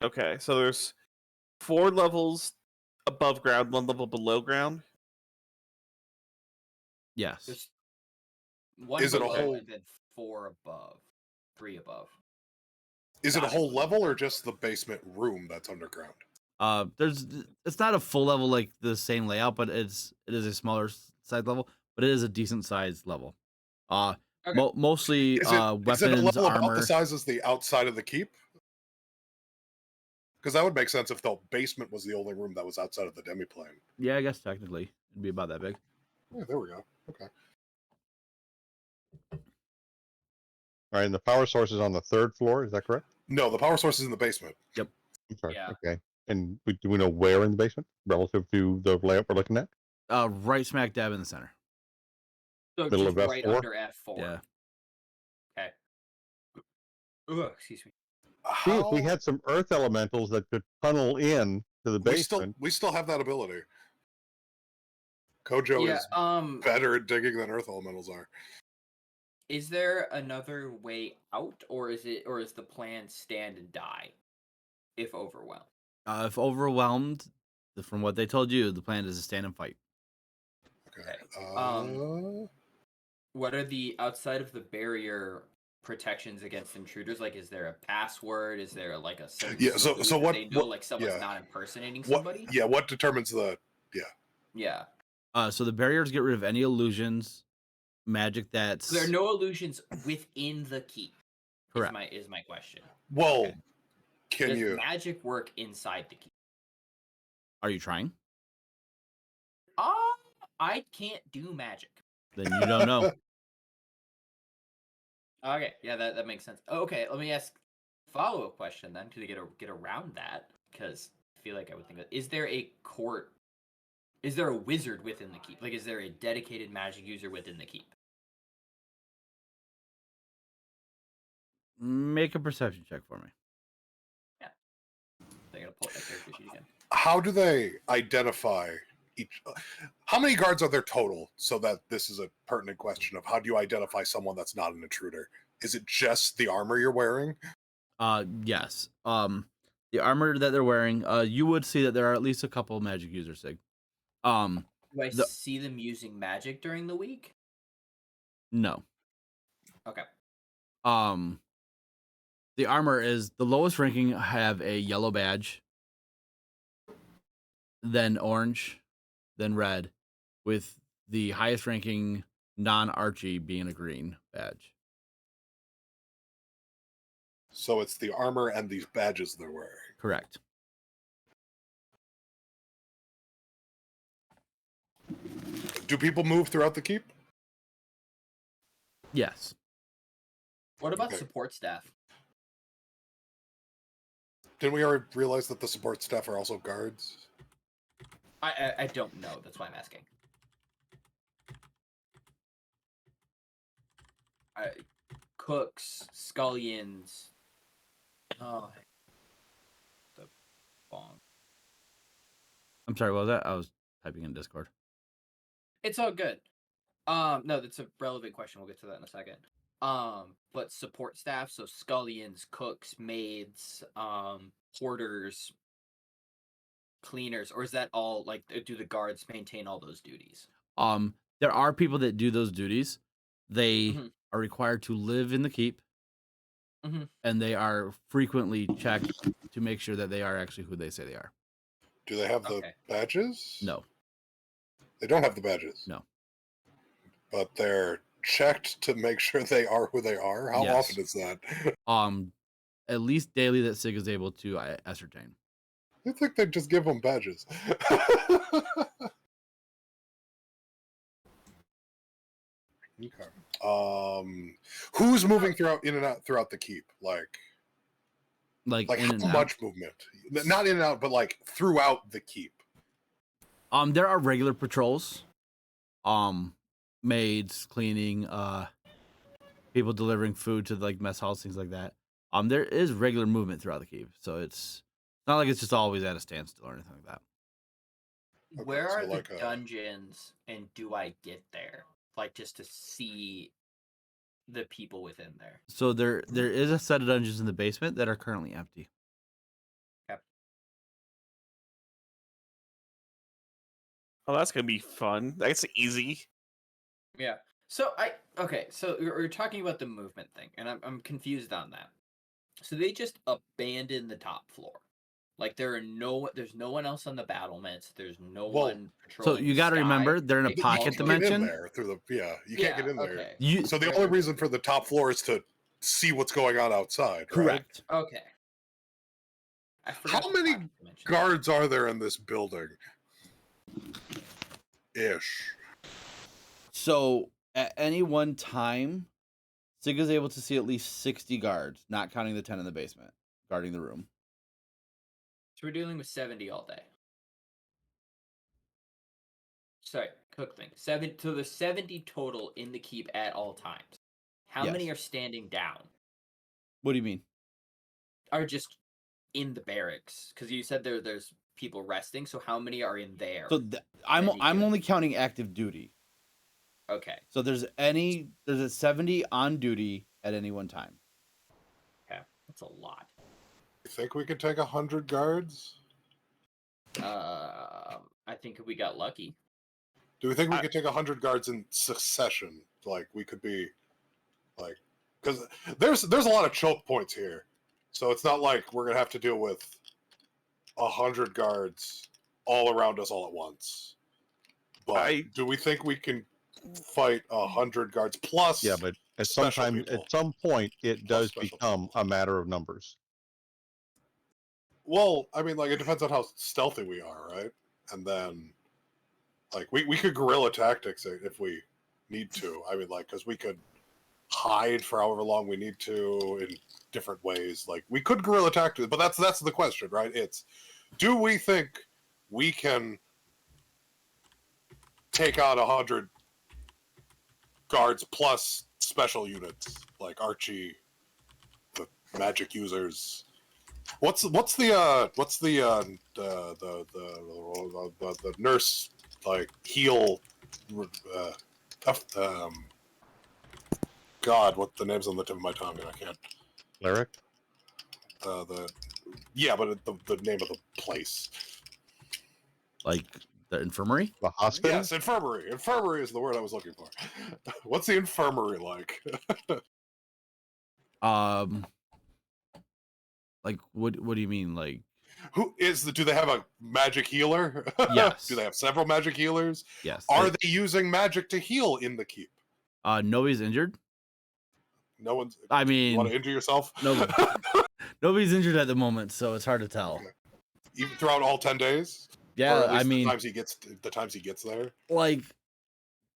Okay, so there's 4 levels above ground, 1 level below ground. Yes. There's one Is it a below whole- and then 4 above, 3 above. Is it a whole level or just the basement room that's underground? It's not a full level like the same layout, but it is a smaller size level, but it is a decent sized level. Okay. Mostly Is it a weapons, level about armor. the size as the outside of the keep? Because that would make sense if the basement was the only room that was outside of the demiplane. Yeah, I guess technically it'd be about that big. Yeah, there we go. Okay. All right, and the power source is on the 3rd floor. Is that correct? No, the power source is in the basement. I'm sorry. Yeah. Okay. And do we know where in the basement relative to the layout we're looking at? Right smack dab in the center. So Middle just of right F4? under F4. Yeah. Okay. Ugh, excuse me. See, if we had some earth elementals that could tunnel in to the basement. We still have that ability. Kojo Yeah. is better at digging than earth elementals are. Is there another way out, or is the plan stand and die if overwhelmed? If overwhelmed, from what they told you, the plan is to stand and fight. Okay. What are the outside of the barrier protections against intruders? Like, is there a password? Is there like a Yeah, so what they know what, like someone's yeah. not impersonating What somebody? what determines the Yeah. So the barriers get rid of any illusions, magic that's So there are no illusions within the keep. correct. Is my question. well, Okay. can Does you magic work inside the keep? Are you trying? I can't do magic. Then you don't know. Okay, yeah, that makes sense. Okay, let me ask a follow-up question then to get around that, because I feel like I would think that is there a court? Is there a wizard within the keep? Like, is there a dedicated magic user within the keep? Make a perception check for me. I gotta pull up my character sheet again. how do they identify each how many guards are there total, so that this is a pertinent question of how do you identify someone that's not an intruder? Is it just the armor you're wearing? Yes. The armor that they're wearing, you would see that there are at least a couple of magic users, Sig. Do I The- see them using magic during the week? No. Okay. The armor is the lowest ranking have a yellow badge, then orange, then red, with the highest ranking non-Archie being a green badge. So it's the armor and these badges they're wearing. Correct. Do people move throughout the keep? Yes. What about Okay. support staff? Didn't we already realize that the support staff are also guards? I don't know. That's why I'm asking. cooks, scullions. Oh, the bong. I'm sorry, what was that? I was typing in Discord. It's all good. No, that's a relevant question. We'll get to that in a second. But support staff, so scullions, cooks, maids, porters, cleaners, or is that all like do the guards maintain all those duties? There are people that do those duties. They Mhm. are required to live in the keep, Mhm. and they are frequently checked to make sure that they are actually who they say they are. Do they have the Okay. badges? No, They don't have the badges. no. But they're checked to make sure they are who they are. How Yes. often is that? At least daily that Sig is able to ascertain. I think they'd just give them badges. Okay. Who's moving in and out throughout the keep? Like Like in how and out. much movement? Not in and out, but like throughout the keep. There are regular patrols. Maids cleaning, people delivering food to like mess halls, things like that. There is regular movement throughout the keep, so it's not like it's just always at a standstill or anything like that. Okay, Where so are like the dungeons, and do I get there? Like just to see the people within there. So there is a set of dungeons in the basement that are currently empty. Oh, that's gonna be fun. That's easy. Yeah. So so we're talking about the movement thing, and I'm confused on that. So they just abandoned the top floor. Like there's no one else on the battlements. There's no Well, one So patrolling. you the got to sky. remember they're in a They You pocket can't get dimension. in there through the you can't get in there. Okay. You So the Right, only right. reason for the top floor is to see what's going on outside. correct. Okay. I Right? forgot How the many pocket dimension. guards are there in this building? Ish. So at any one time, Sig is able to see at least 60 guards, not counting the 10 in the basement, guarding the room. So we're dealing with 70 all day. Sorry, cook thing. So there's 70 total in the keep at all times. How many Yes. are standing down? What do you mean? Are just in the barracks? Because you said there's people resting. So how many are in there? So I'm any given- only counting active duty. Okay. So there's a 70 on duty at any one time. Okay. That's a lot. You think we could take 100 guards? I think we got lucky. Do we think we could take 100 guards in succession? Like we could be, like, because there's a lot of choke points here, so it's not like we're gonna have to deal with 100 guards all around us all at once. But do we think we can fight 100 guards plus? Yeah, but at special some point, it does special become a matter of numbers. Well, I mean, like it depends on how stealthy we are, right? And then, like we could guerrilla tactics if we need to. I mean, like because we could hide for however long we need to in different ways. Like we could guerrilla tactics, but that's the question, right? It's do we think we can take on 100 guards plus special units like Archie, the magic users. What's the nurse like heal? God, what the name's on the tip of my tongue and I can't. Cleric? But the name of the place. Like the infirmary? The hospital? Yes, infirmary. Infirmary is the word I was looking for. What's the infirmary like? Like what do you mean? Like Do they have a magic healer? Yes. Do they have several magic healers? yes. Are they using magic to heal in the keep? Nobody's injured? No one's. I You want to mean, injure yourself? nobody's injured at the moment, so it's hard to tell. Okay. Even throughout all 10 days? Yeah, Or at least I mean, the times he gets there. like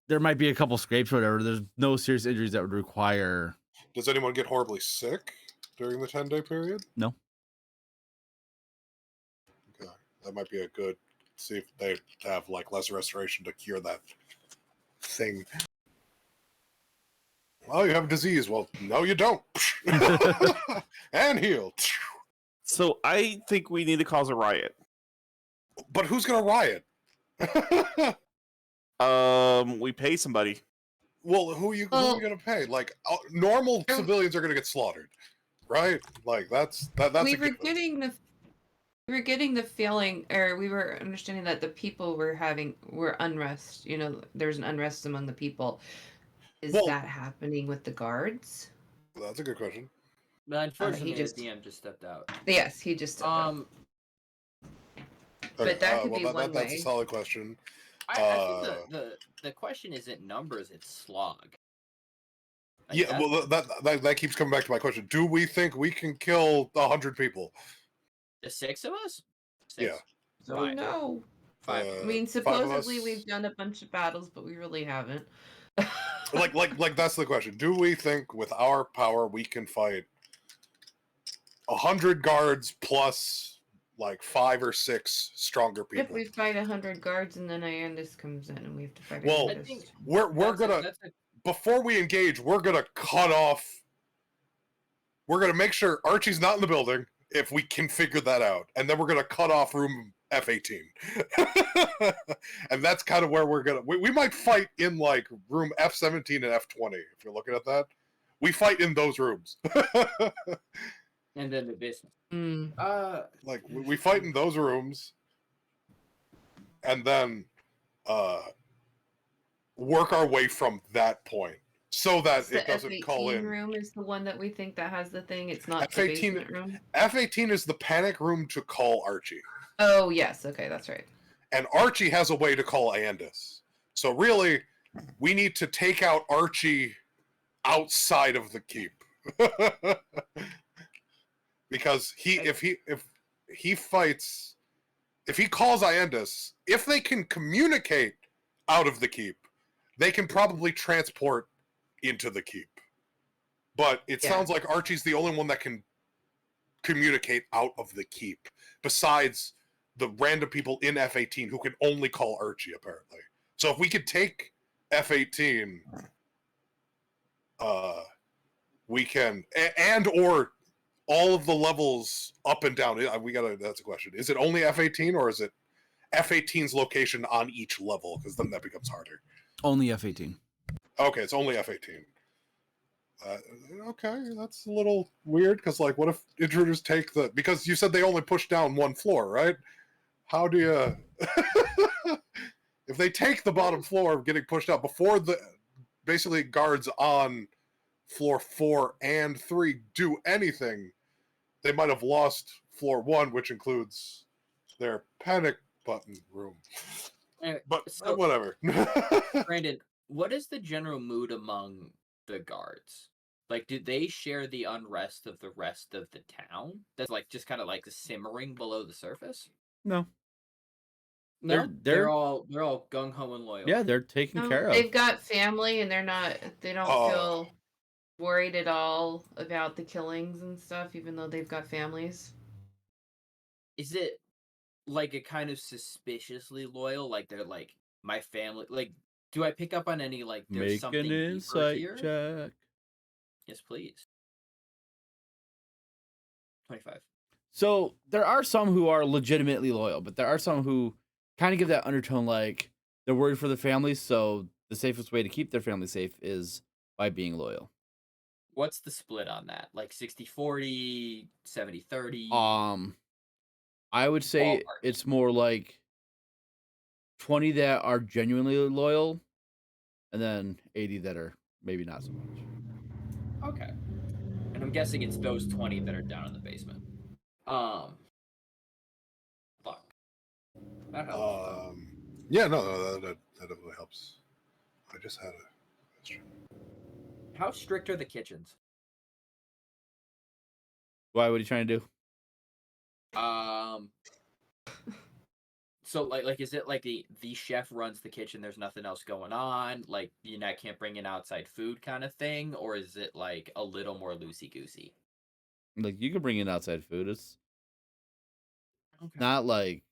there might be a couple scrapes or whatever. There's no serious injuries that would require. Does anyone get horribly sick during the 10-day period? No. Okay. That might be a good. See if they have like less restoration to cure that thing. Oh, you have a disease. Well, no, you don't. And heal. So I think we need to cause a riot. But who's gonna riot? We pay somebody. Well, who are you gonna pay? Like normal civilians are gonna get slaughtered, right? Like that's we a were given. getting the feeling, or we were understanding that the people were unrest. You know, there's an unrest among the people. Is Well- that happening with the guards? That's a good question. But unfortunately, just- the DM just stepped out. Yes, he just stepped out. But that could be one That's way. a solid question. I think the question isn't numbers; it's slog. Like, Yeah, well, that keeps coming back to my question. Do we think we can kill 100 people? the 6 of us. 6? Yeah. Oh Fine. no! 5. I mean, 5 of supposedly us? we've done a bunch of battles, but we really haven't. Like that's the question. Do we think with our power we can fight 100 guards plus like 5 or 6 stronger If people? we fight 100 guards and then Iandis comes in and we have to fight Well, Iandis. I think we're that's gonna that's a, before we engage, we're gonna cut off. We're gonna make sure Archie's not in the building if we can figure that out, and then we're gonna cut off room F-18, and that's kind of where we're gonna. We might fight in like room F-17 and F-20 if you're looking at that. We fight in those rooms. and then the basement. Like we fight in those rooms, and then work our way from that point so that the it doesn't call F-18 in. room is the one that we think that has the thing. It's not the F-18 basement room. F-18 is the panic room to call Archie, Oh yes, okay, that's right. and Archie has a way to call Andis. So really, we need to take out Archie outside of the keep. Because if he fights, if he calls Iandis, if they can communicate out of the keep, they can probably transport into the keep. But it sounds like Archie's the only one that can communicate out of the keep, besides the random people in F-18 who can only call Archie, apparently. So if we could take F-18, we can, and or all of the levels up and down. That's a question. Is it only F-18 or is it F-18's location on each level? Because then that becomes harder. Only F-18. Okay, it's only F-18. Okay, that's a little weird, because like, what if intruders take because you said they only push down one floor, right? How do you if they take the bottom floor getting pushed out before basically guards on floor 4 and 3 do anything, they might have lost floor 1, which includes their panic button room. But whatever. Brandon, what is the general mood among the guards? Like, do they share the unrest of the rest of the town? That's like just kind of like simmering below the surface. No. No, They're- they're all gung ho and loyal. Yeah, they're taken No, care of. they've got family and they don't Oh. feel worried at all about the killings and stuff, even though they've got families. Is it like a kind of suspiciously loyal? Like they're like my family. Like, do I pick up on any like there's Make something an deeper insight here? check. Yes, please. 25. So there are some who are legitimately loyal, but there are some who kind of give that undertone like they're worried for their families, so the safest way to keep their family safe is by being loyal. What's the split on that? Like 60-40, 70-30? I would say Ballpark. it's more like 20 that are genuinely loyal, and then 80 that are maybe not so much. Okay. And I'm guessing it's those 20 that are down in the basement. Fuck. That helps. Yeah, no, that definitely helps. I just had a question. How strict are the kitchens? Why? What are you trying to do? So like is it like the chef runs the kitchen, there's nothing else going on, like you know, can't bring in outside food kind of thing, or is it like a little more loosey goosey? Like, you can bring in outside food. It's Okay. not like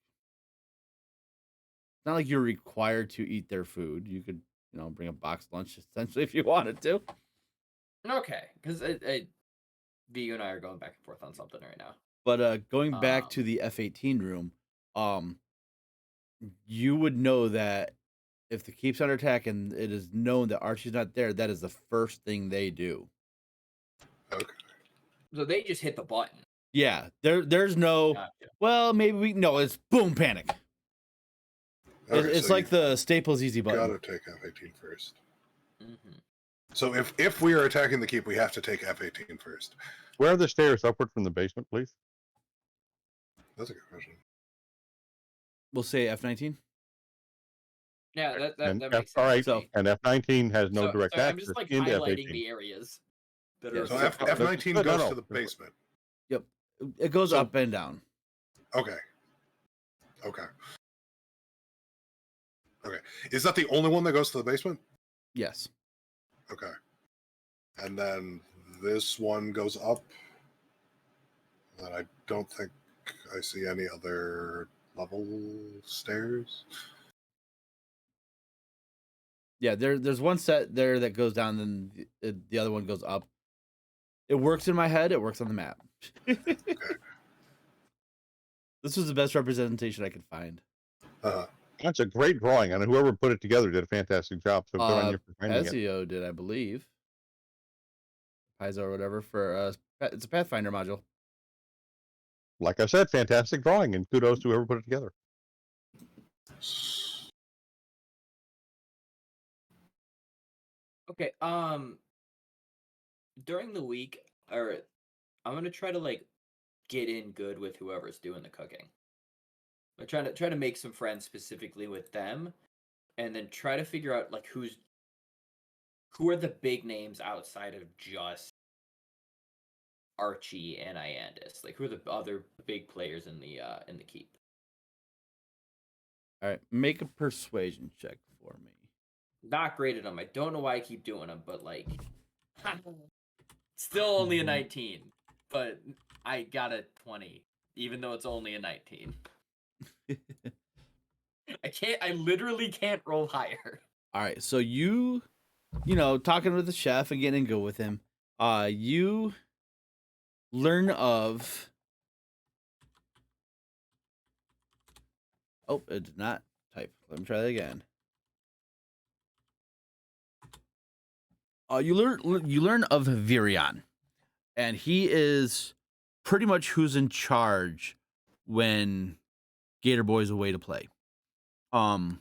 you're required to eat their food. You could, bring a box lunch essentially if you wanted to. Okay, because you and I are going back and forth on something right now. But going back Um, to the F-18 room, you would know that if the keep's under attack and it is known that Archie's not there, that is the first thing they do. Okay. So they just hit the button. Yeah, there's no. Gotcha. Well, maybe no. It's boom panic. Okay, It's so like the Staples easy button. gotta take F-18 first. Mm-hmm. So if we are attacking the keep, we have to take F-18 first. Where are the stairs upward from the basement, please? That's a good question. We'll say F-19. Yeah, that And makes sense. all right, So- and F-19 has no So direct I'm access just like into highlighting F-18. the areas that Yeah, are. So So- F-19 No, goes no. to the basement. Yep, it goes So- up and down. Okay. Is that the only one that goes to the basement? Yes. Okay. And then this one goes up. And I don't think I see any other level stairs. Yeah, there's one set there that goes down, then the other one goes up. It works in my head. It works on the map. This was the best representation I could find. That's a great drawing, and whoever put it together did a fantastic job. So good on you for finding it. Ezio did, I believe. Paizo or whatever for it's a Pathfinder module. Like I said, fantastic drawing, and kudos to whoever put it together. Okay. During the week, or I'm gonna try to like get in good with whoever's doing the cooking. I'm trying to make some friends specifically with them, and then try to figure out like who are the big names outside of just Archie and Iandis. Like who are the other big players in the keep? All right, make a persuasion check for me. Not great at them. I don't know why I keep doing them, but like, still only a 19. But I got a 20, even though it's only a 19. I literally can't roll higher. All right, so you know, talking with the chef and getting good with him, you learn of. Oh, it did not type. Let me try that again. You learn of Virion, and he is pretty much who's in charge when Gator Boy's away to play. And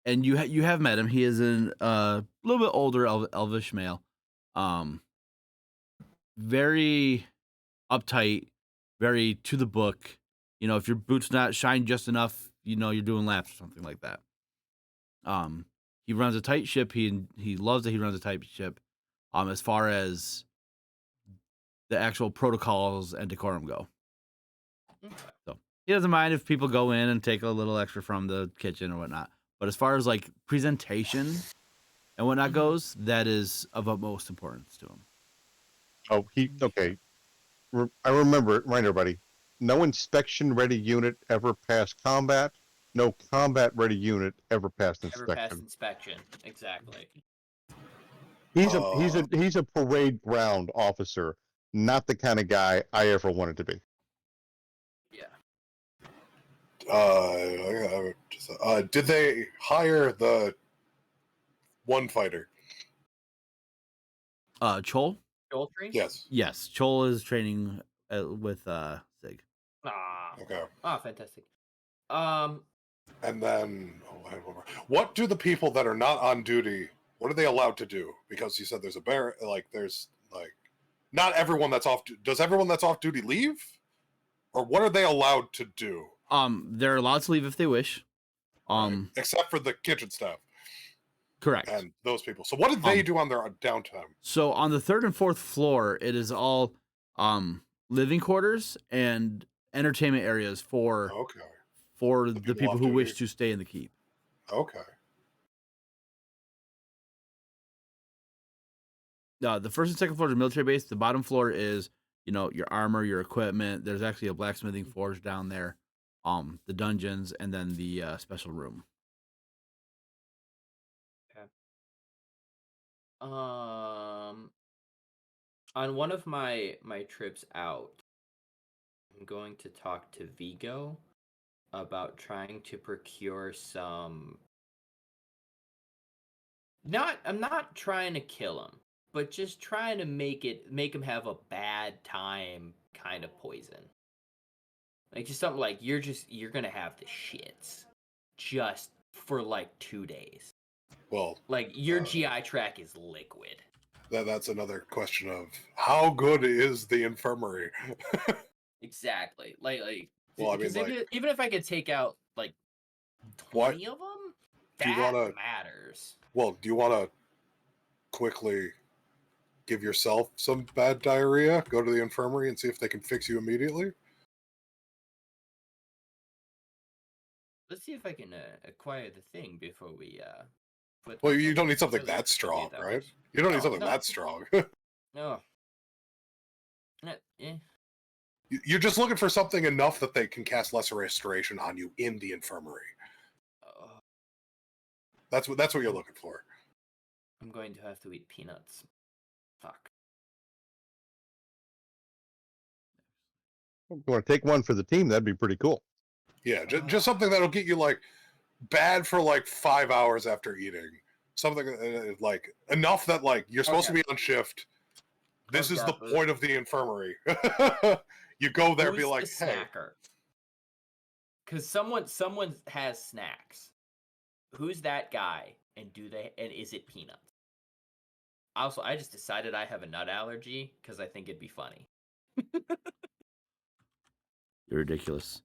you have met him. He is a little bit older elvish male, very uptight, very to the book. You know, if your boots not shine just enough, you know you're doing laps or something like that. He runs a tight ship. He loves that he runs a tight ship. As far as the actual protocols and decorum go, so he doesn't mind if people go in and take a little extra from the kitchen or whatnot. But as far as like presentation and whatnot goes, that is of utmost importance to him. Oh, okay. I remember it. Remind everybody. No inspection ready unit ever passed combat. No combat ready unit ever passed Ever past inspection. inspection. Exactly. He's a parade ground officer, not the kind of guy I ever wanted to be. Yeah. Did they hire the one fighter? Chol? Joel train? Yes. Yes, Chol is training with Sig. Ah. Okay. Ah, fantastic. And then, what do the people that are not on duty? What are they allowed to do? Because you said there's a bear. There's not everyone that's off. Does everyone that's off duty leave, or what are they allowed to do? They're allowed to leave if they wish. Right. Except for the kitchen staff. Correct. And those people. So what did they do on their downtime? So on the third and fourth floor, it is all living quarters and entertainment areas for the people who wish to stay in the keep. Okay. The first and second floor is military base. The bottom floor is, you know, your armor, your equipment. There's actually a blacksmithing forge down there. The dungeons, and then the special room. On one of my trips out, I'm going to talk to Vigo about trying to procure some. I'm not trying to kill him, but just trying to make him have a bad time kind of poison. Like just something like you're gonna have the shits just for like 2 days. Well, Like your GI tract is liquid. that's another question of how good is the infirmary? Exactly. Like Well, I mean, because even if I could take out like 20 of them, Do you that wanna- matters. Well, do you want to quickly give yourself some bad diarrhea? Go to the infirmary and see if they can fix you immediately? Let's see if I can acquire the thing before we put Well, myself you don't in need the something toilet that if I do strong, that right? much. You don't need No, something no. that strong. No. Yeah. You're just looking for something enough that they can cast lesser restoration on you in the infirmary. That's what you're looking for. I'm going to have to eat peanuts. Fuck. If you want to take one for the team, that'd be pretty cool. Yeah, just something that'll get you like bad for like 5 hours after eating. Something like enough that like you're supposed to be on shift. This is the point of the infirmary. You go there, be like, the hey, snacker? Because someone has snacks. Who's that guy? And is it peanuts? Also, I just decided I have a nut allergy because I think it'd be funny. You're ridiculous.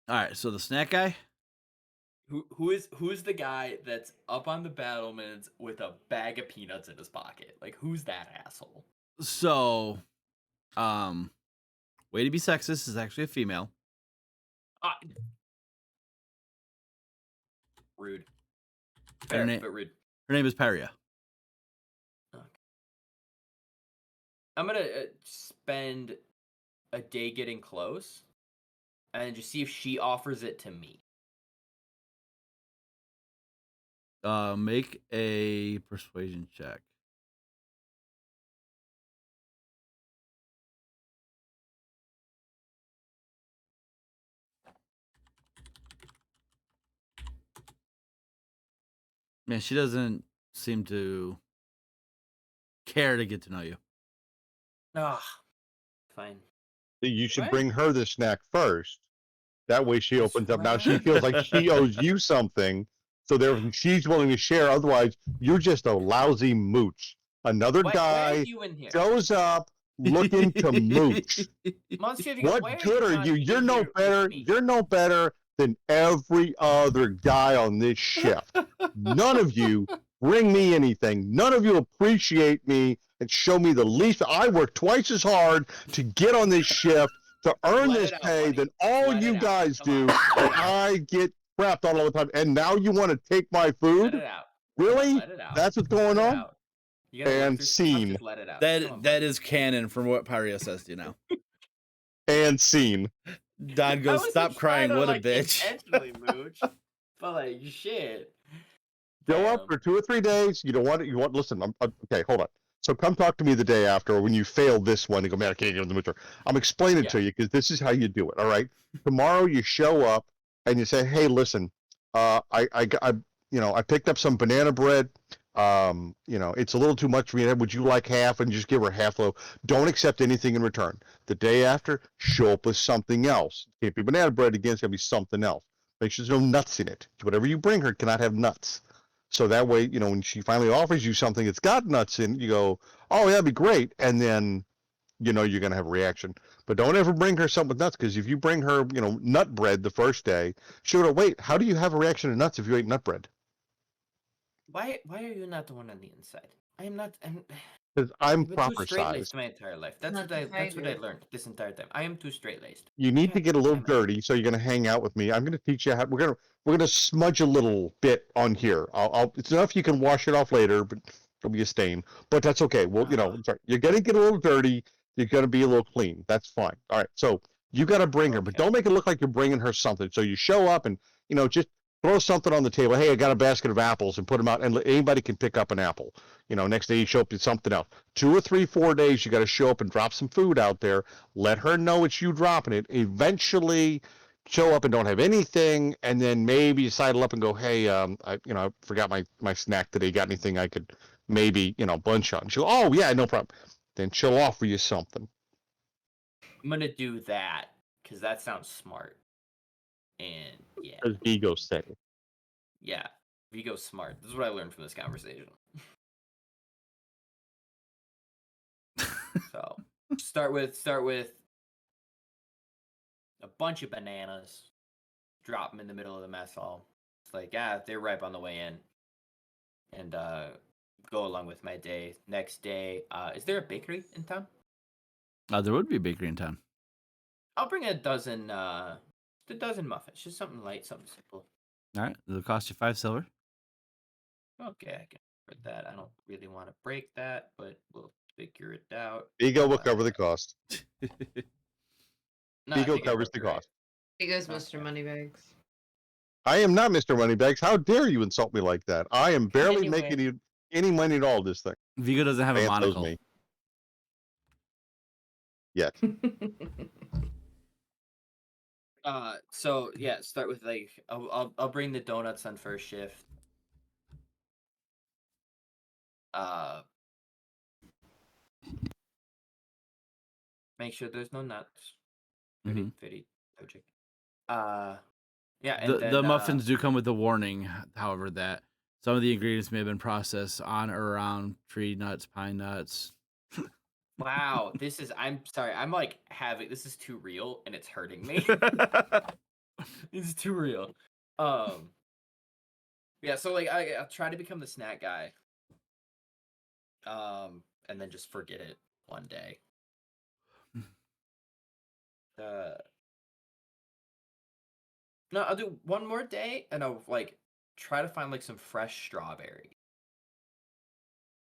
All right, so the snack guy. Who's the guy that's up on the battlements with a bag of peanuts in his pocket? Like who's that asshole? So, way to be sexist is actually a female. Rude. Her Fair, name- but rude. Her name is Paria. Okay. I'm gonna spend a day getting close, and just see if she offers it to me. Make a persuasion check. Man, she doesn't seem to care to get to know you. Ah, fine. You should What? bring her the snack first. That way she That's opens up. Now she right. feels like she owes you something. So therefore she's willing to share. Otherwise, you're just a lousy mooch. Another Why are guy you in here? shows up looking to mooch. Monsieur Vigo, What why good are not you? even You're no here with better. me? You're no better than every other guy on this ship. None of you bring me anything. None of you appreciate me and show me the least. I work twice as hard to get on this ship to earn Let this it out, pay buddy. than all Let you it out. guys Come do. on, let it And out. I get crapped on all the time. And now you want to take my Let food? it out. Come on, Really? let it out. That's what's going Let it on? out. You gotta And work through some stuff, scene. just let it out. Come on, That buddy. is canon from what Paria says to you now. And scene. Don I goes, wasn't "Stop crying, trying to, what a like, bitch." intentionally mooch, but like shit. Go up Damn. for 2 or 3 days. You don't want it. You want, listen, okay, hold on. So come talk to me the day after when you failed this one and go, man, I can't get on the moocher. I'm explaining Yeah. to you because this is how you do it. All right. Tomorrow you show up and you say, hey, listen, I picked up some banana bread. It's a little too much for me. Would you like half? And just give her half loaf. Don't accept anything in return. The day after, show up with something else. It can't be banana bread again. It's got to be something else. Make sure there's no nuts in it. Whatever you bring her cannot have nuts. So that way, when she finally offers you something that's got nuts in, you go, oh, that'd be great. And then, you're going to have a reaction. But don't ever bring her something with nuts, because if you bring her, nut bread the first day, she'll go, wait, how do you have a reaction to nuts if you ate nut bread? Why are you not the one on the inside? I am not. Because I'm I've been proper too straight size. laced my entire life. That's Not what the that's what I tiger. learned this entire time. I am too straight laced. You need to get a little I'm out. dirty, so you're going to hang out with me. I'm going to teach you how. We're going to smudge a little bit on here. It's enough you can wash it off later, but it'll be a stain. But that's okay. Well, Ah. sorry. You're going to get a little dirty. You're going to be a little clean. That's fine. All right. So You got to bring her, but Okay. don't make it look like you're bringing her something. So you show up and, just throw something on the table. Hey, I got a basket of apples, and put them out, and anybody can pick up an apple. Next day you show up with something else. 2 or 3, 4 days, you got to show up and drop some food out there. Let her know it's you dropping it. Eventually, show up and don't have anything, and then maybe you sidle up and go, hey, I forgot my snack today. Got anything I could maybe, bunch on? And she'll, oh yeah, no problem. Then she'll offer you something. I'm gonna do that because that sounds smart. And yeah, As Vigo said. yeah, Vigo's smart. This is what I learned from this conversation. So start with a bunch of bananas. Drop them in the middle of the mess hall. It's like, they're ripe on the way in. And go along with my day. Next day, is there a bakery in town? There would be a bakery in town. I'll bring a dozen muffins. Just something light, something simple. All right, it'll cost you 5 silver. Okay, I can afford that. I don't really want to break that, but we'll figure it out. Vigo will cover the cost. No, I Vigo think I covers broke the it right. cost. He goes, Okay. Mr. Moneybags. I am not Mr. Moneybags. How dare you insult me like that? I am barely Anyway. making any money at all this thing. Vigo doesn't have a Vance knows monocle. me. Yet. So yeah, start with like I'll bring the donuts on first shift. Make sure there's no nuts. Very, Mhm. very logic. Yeah, and The then, muffins do come with the warning, however, that some of the ingredients may have been processed on or around tree nuts, pine nuts. Wow, I'm sorry, I'm like this is too real and it's hurting me. This is too real. Yeah, so like I'll try to become the snack guy. And then just forget it one day. No, I'll do one more day and I'll like try to find like some fresh strawberry.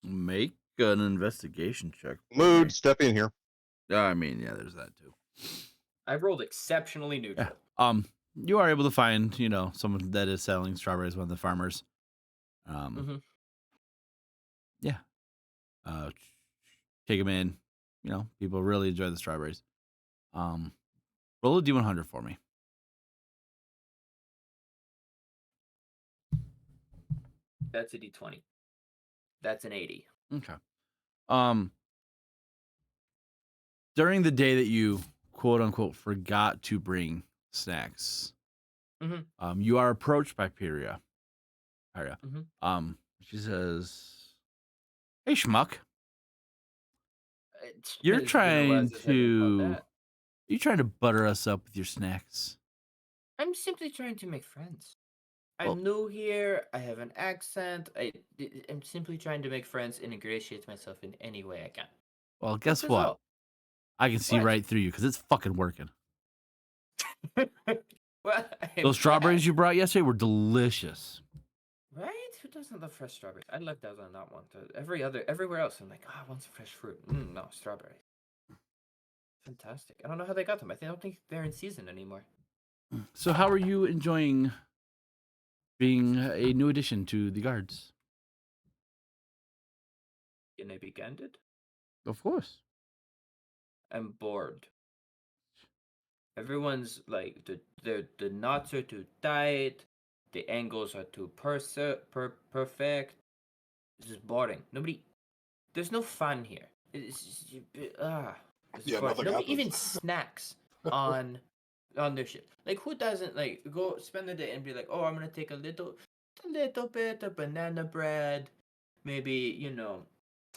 Make an investigation check. Mood, step in here. I mean, yeah, there's that too. I rolled exceptionally neutral. You are able to find, someone that is selling strawberries, one of the farmers. Mhm. Yeah. Take them in. People really enjoy the strawberries. Roll a D100 for me. That's a D20. That's an 80. Okay. During the day that you quote unquote forgot to bring snacks, you are approached by Pyria. She says, "Hey, schmuck, you're It's been a while trying since I've been called to that. you trying to butter us up with your snacks." I'm simply trying to make friends. Well- I'm new here. I have an accent. I'm simply trying to make friends and ingratiate myself in any way I can. Well, guess That's what? all. I can see What? right through you because it's fucking working. Well, I'm Those strawberries glad. you brought yesterday were delicious. Right? Who doesn't love fresh strawberries? I lucked out on that one. Everywhere else, I'm like, I want some fresh fruit. No, strawberries. Fantastic. I don't know how they got them. I don't think they're in season anymore. So, how are you enjoying being a new addition to the guards? Can I be candid? Of course. I'm bored. Everyone's like the knots are too tight, the angles are too perfect. This is boring. There's no fun here. It's Yeah, boring. nothing Nobody even happens. snacks on their shit. Like who doesn't like go spend the day and be like, oh, I'm gonna take a little bit of banana bread, maybe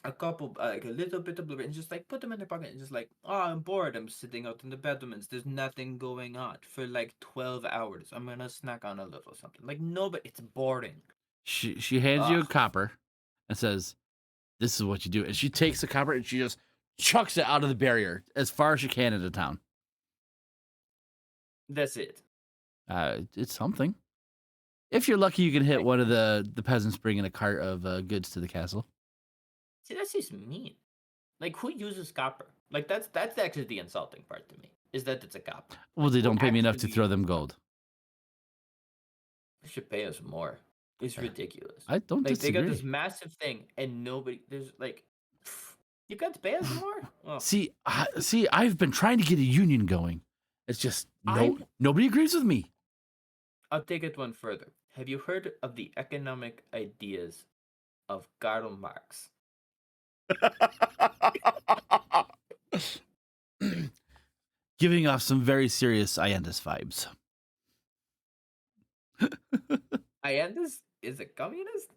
a couple, like a little bit of blueberry, and just like put them in their pocket and just like, oh, I'm bored. I'm sitting out in the bedrooms. There's nothing going on for like 12 hours. I'm gonna snack on a little something. Like nobody. It's boring. She hands you a Ugh. copper and says, "This is what you do." And she takes the copper and she just chucks it out of the barrier as far as she can into town. That's it. It's something. If you're lucky, you can hit one of the peasants bringing a cart of goods to the castle. See, that's just mean. Like who uses copper? Like that's actually the insulting part to me. is that it's a cop. Well, they We're don't pay me enough to actually- throw them gold. They should pay us more. It's ridiculous. I don't Like they got disagree. this massive thing, and nobody. There's like, you got to pay us more. Oh, See, I've been trying to get a union going. It's just nobody agrees with me. I'll take it one further. Have you heard of the economic ideas of Karl Marx? Giving off some very serious Iandis vibes. Iandis is a communist?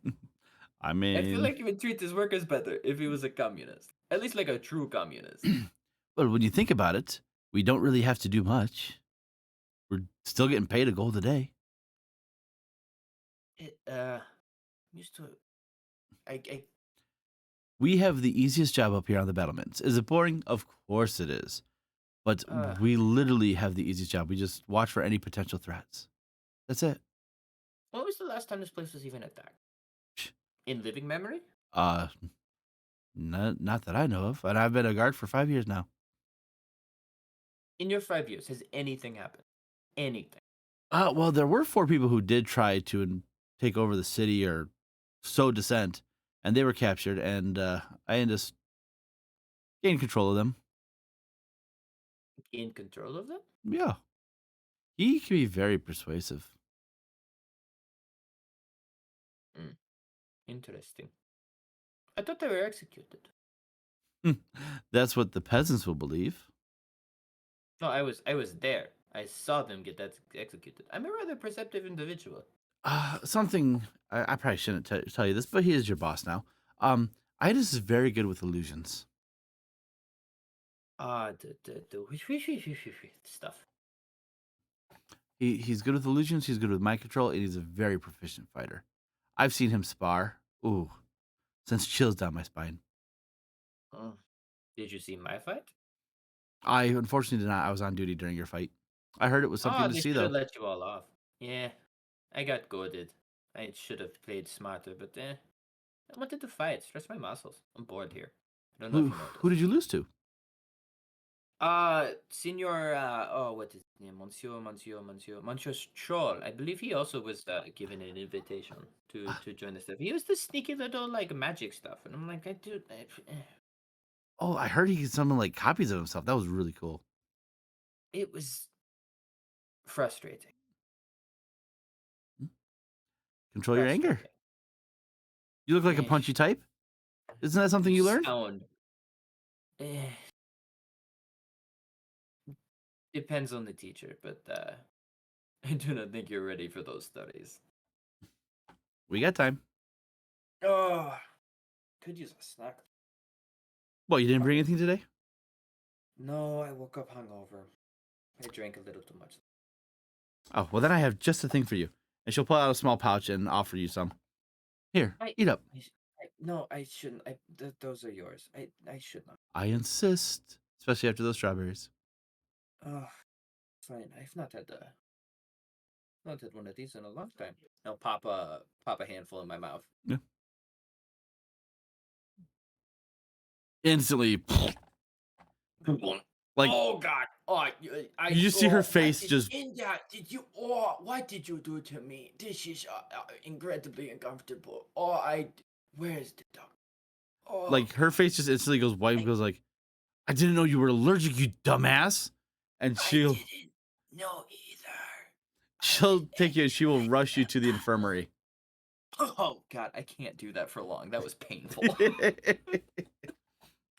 I mean, I feel like he would treat his workers better if he was a communist. At least like a true communist. well, when you think about it, we don't really have to do much. We're still getting paid a gold a day. It used to I We have the easiest job up here on the battlements. Is it boring? Of course it is. But we literally have the easiest job. We just watch for any potential threats. That's it. when was the last time this place was even attacked? In living memory? Not that I know of. And I've been a guard for 5 years now. In your 5 years, has anything happened? Anything? Well, there were 4 people who did try to take over the city or sow dissent, and they were captured, and I just gained control of them. In control of them? Yeah. He can be very persuasive. Interesting. I thought they were executed. That's what the peasants will believe. No, I was there. I saw them get that executed. I'm a rather perceptive individual. Something I probably shouldn't tell you this, but he is your boss now. Idis is very good with illusions. The stuff. He's good with illusions. He's good with mind control, and he's a very proficient fighter. I've seen him spar. Ooh, sends chills down my spine. Oh. Did you see my fight? I unfortunately did not. I was on duty during your fight. I heard it was something to they see should though. have let you all off. Yeah, I got goaded. I should have played smarter, but I wanted to fight, stretch my muscles. I'm bored here. I don't know if you noticed. Who did you lose to? Senior, what is his name? Monsieur Stroll. I believe he also was given an invitation to join the stuff. He was the sneaky little like magic stuff, and I'm like, dude. Oh, I heard he could summon like copies of himself. That was really cool. It was frustrating. Control your anger. You look like a punchy type. Isn't that something you learned? Depends on the teacher, but I do not think you're ready for those studies. We got time. Oh, could use a snack. Well, you didn't bring anything today? No, I woke up hungover. I drank a little too much. Oh, well, then I have just the thing for you. And she'll pull out a small pouch and offer you some. Here, eat up. No, I shouldn't. Those are yours. I should not. I insist, especially after those strawberries. Oh, fine. I've not had one of these in a long time. I'll pop a handful in my mouth. Yeah. Instantly, like, oh God! Oh, you just see her face just. India, did you? Oh, what did you do to me? This is incredibly uncomfortable. Oh, where's the dog? Oh, Like her face just instantly goes white and goes like, "I didn't know you were allergic, you dumbass." And she'll. I didn't know either. She'll take you and she will rush you to the infirmary. Oh God, I can't do that for long. That was painful.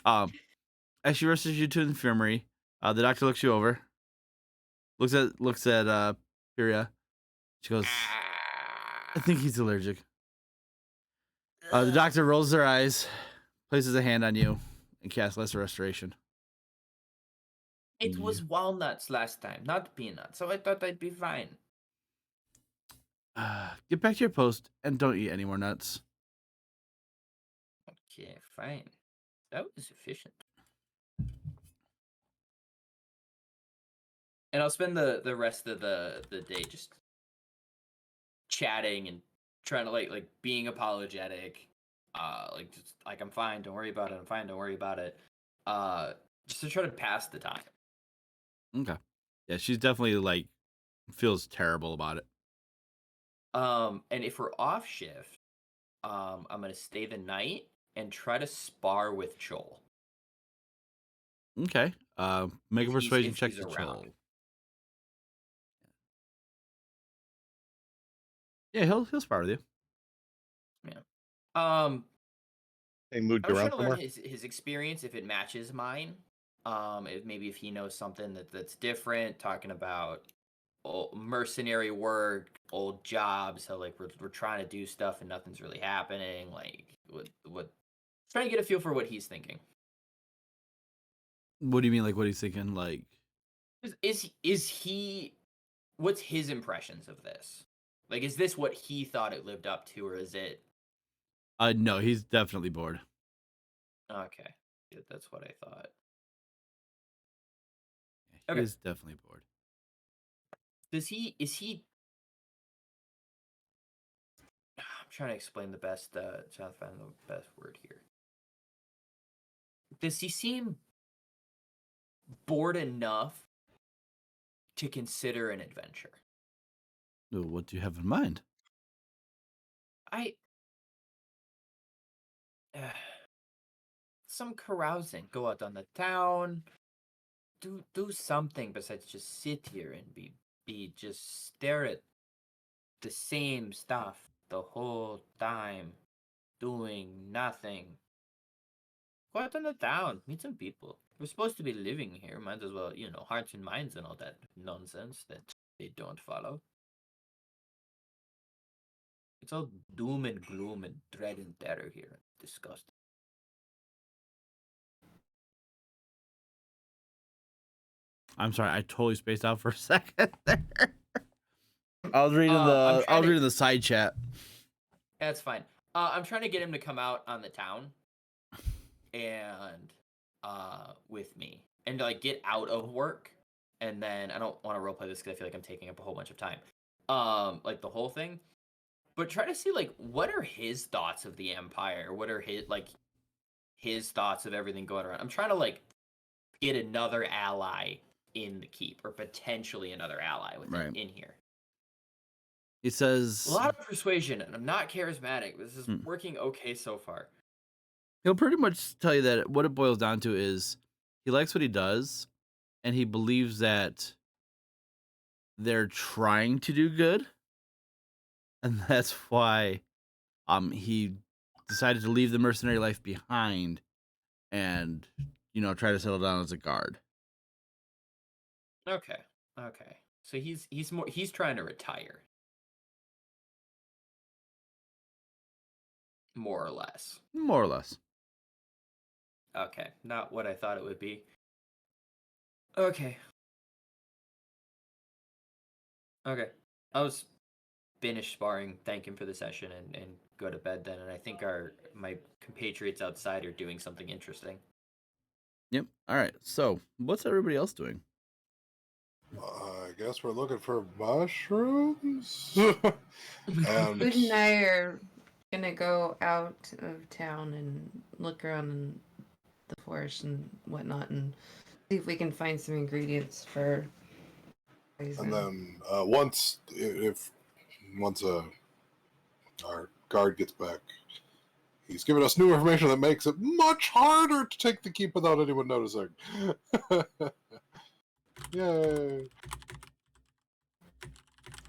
As she rushes you to the infirmary, the doctor looks you over, looks at Pyria. She goes, "I think he's allergic." The doctor rolls their eyes, places a hand on you, and casts lesser restoration. It was walnuts last time, not peanuts, so I thought I'd be fine. Get back to your post and don't eat any more nuts. Okay, fine. That was efficient. And I'll spend the rest of the day just chatting and trying to like being apologetic. Just like I'm fine, don't worry about it. I'm fine, don't worry about it. Just to try to pass the time. Okay. Yeah, she's definitely like feels terrible about it. And if we're off shift, I'm gonna stay the night and try to spar with Joel. Okay. Make a persuasion If check he's to around. Joel. Yeah, he'll spar with you. Yeah. Um, They moved I you was trying around to learn somewhere. his experience if it matches mine. If he knows something that's different, talking about mercenary work, old jobs, how like we're trying to do stuff and nothing's really happening. Like what trying to get a feel for what he's thinking. What do you mean? Like, what are you thinking? Like, Is he what's his impressions of this? Like, is this what he thought it lived up to, or is it no, he's definitely bored. okay? Yeah, that's what I thought. He Okay. is definitely bored. Is he I'm trying to explain the best trying to find the best word here. Does he seem bored enough to consider an adventure? What do you have in mind? I some carousing, go out on the town, do something besides just sit here and be just stare at the same stuff the whole time, doing nothing. Go out on the town, meet some people. We're supposed to be living here. Might as well, hearts and minds and all that nonsense that they don't follow. It's all doom and gloom and dread and terror here. Disgusting. I'm sorry, I totally spaced out for a second there. I was reading the side chat. That's fine. I'm trying to get him to come out on the town and with me and like get out of work, and then I don't want to roleplay this because I feel like I'm taking up a whole bunch of time. Like the whole thing, but try to see like what are his thoughts of the Empire? What are his thoughts of everything going around? I'm trying to like get another ally in the keep, or potentially another ally in here. He says A lot of persuasion, and I'm not charismatic. This is working okay so far. he'll pretty much tell you that what it boils down to is he likes what he does, and he believes that they're trying to do good, and that's why he decided to leave the mercenary life behind and try to settle down as a guard. Okay. So he's trying to retire. More or less. More or less. Okay, not what I thought it would be. Okay. I'll just finish sparring, thank him for the session, and go to bed then. And I think my compatriots outside are doing something interesting. Yep. All right. So, what's everybody else doing? I guess we're looking for mushrooms. Good And and I are gonna go out of town and look around in the forest and whatnot, and see if we can find some ingredients for poison. and then once our guard gets back, he's given us new information that makes it much harder to take the keep without anyone noticing. Yay!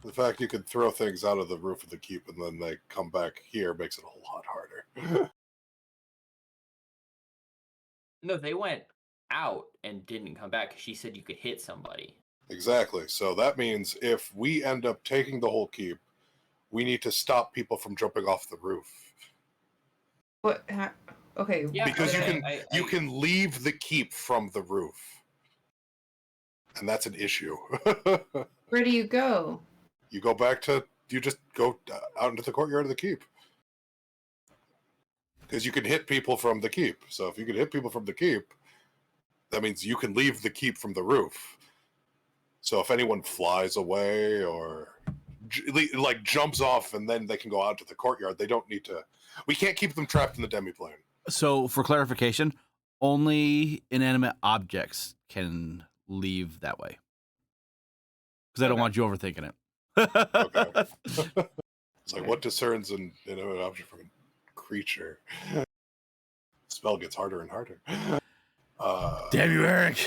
The fact you can throw things out of the roof of the keep and then they come back here makes it a whole lot harder. No, they went out and didn't come back because she said you could hit somebody. Exactly. So that means if we end up taking the whole keep, we need to stop people from jumping off the roof. What? Okay. Yeah, Because okay, you can leave the keep from the roof, and that's an issue. Where do you go? You just go out into the courtyard of the keep, because you can hit people from the keep. So if you can hit people from the keep, that means you can leave the keep from the roof. So if anyone flies away or like jumps off and then they can go out to the courtyard, they don't need to. We can't keep them trapped in the demiplane. So, for clarification, only inanimate objects can leave that way. Because I don't Okay. want you overthinking it. Okay. It's like, Okay. what discerns an object from a creature? Spell gets harder and harder. Damn you, Eric.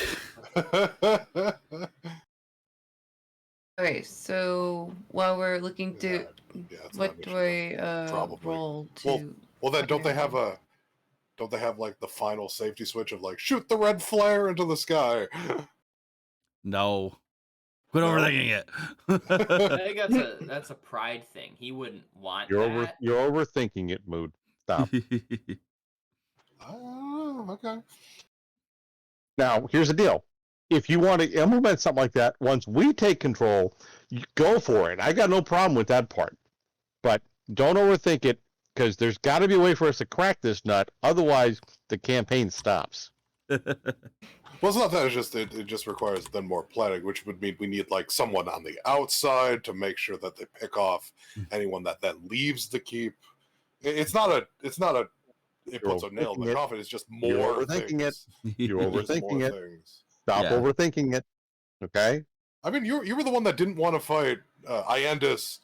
Okay, so while we're looking to, Yeah, it's not what an do issue, I Probably. roll to? Well, then don't they find have out? don't they have like the final safety switch of like shoot the red flare into the sky? No. Quit No? overthinking it. I think that's a pride thing. He wouldn't want that. You're overthinking it, Mood. Stop. Oh, okay. Now, here's the deal. If you want to implement something like that, once we take control, you go for it. I got no problem with that part. But don't overthink it, because there's got to be a way for us to crack this nut. Otherwise, the campaign stops. Well, it's not that. It's just it just requires then more planning, which would mean we need like someone on the outside to make sure that they pick off anyone that leaves the keep. It's not a. It puts a nail in the coffin. It's just more You're overthinking things. You're Just overthinking more it. things. Stop Yeah. overthinking it. Okay? I mean, you were the one that didn't want to fight Iandis,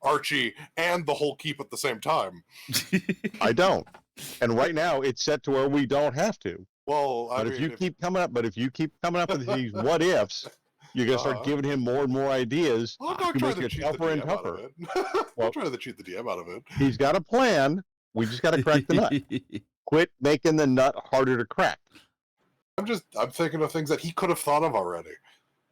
Archie, and the whole keep at the same time. I don't. And right now, it's set to where we don't have to. Well, But if you keep coming up with these what ifs, you're gonna start giving him more and more ideas. I'm not to trying make to it cheat the tougher and DM out of tougher. it. Well- I'm trying to cheat the DM out of it. He's got a plan. We just got to crack the nut. Quit making the nut harder to crack. I'm thinking of things that he could have thought of already.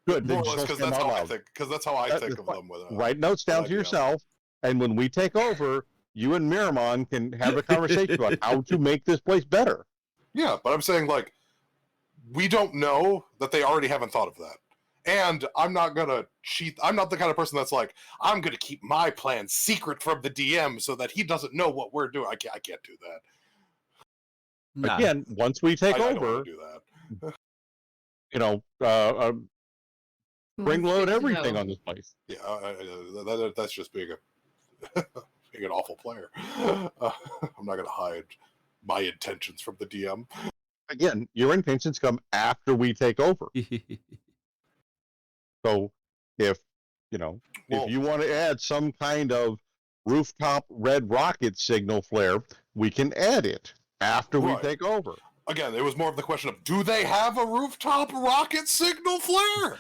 Good. More or then less, just because them that's out how I loud. think. Because that's how I That think is of fine. them. With Write notes down to idea. yourself, and when we take over, you and Miramon can have a conversation about how to make this place better. Yeah, but I'm saying like we don't know that they already haven't thought of that. And I'm not gonna cheat. I'm not the kind of person that's like, I'm gonna keep my plan secret from the DM so that he doesn't know what we're doing. I can't do that. Nah. Again, once we take I don't over, want to do that. you know, bring It's load good to everything know. on this place. Yeah, that's just being being an awful player. I'm not gonna hide my intentions from the DM. Again, your intentions come after we take over. So if Well- if you want to add some kind of rooftop red rocket signal flare, we can add it after we Right. take over. Again, it was more of the question of, do they have a rooftop rocket signal flare?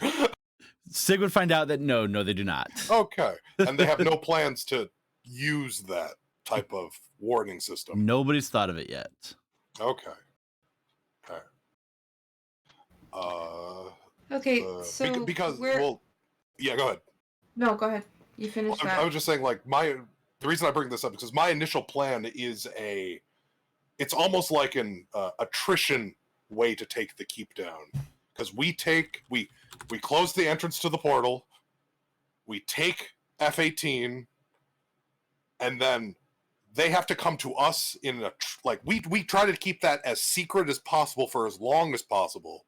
Sig would find out that no, they do not. Okay. And they have no plans to use that type of warning system. Nobody's thought of it yet. Okay. Okay, Okay. so Because we're... yeah, go ahead. No, go ahead. You finish that. I was just saying, like, the reason I bring this up is because my initial plan is it's almost like an attrition way to take the keep down. Because we close the entrance to the portal, we take F-18, and then they have to come to us in we try to keep that as secret as possible for as long as possible,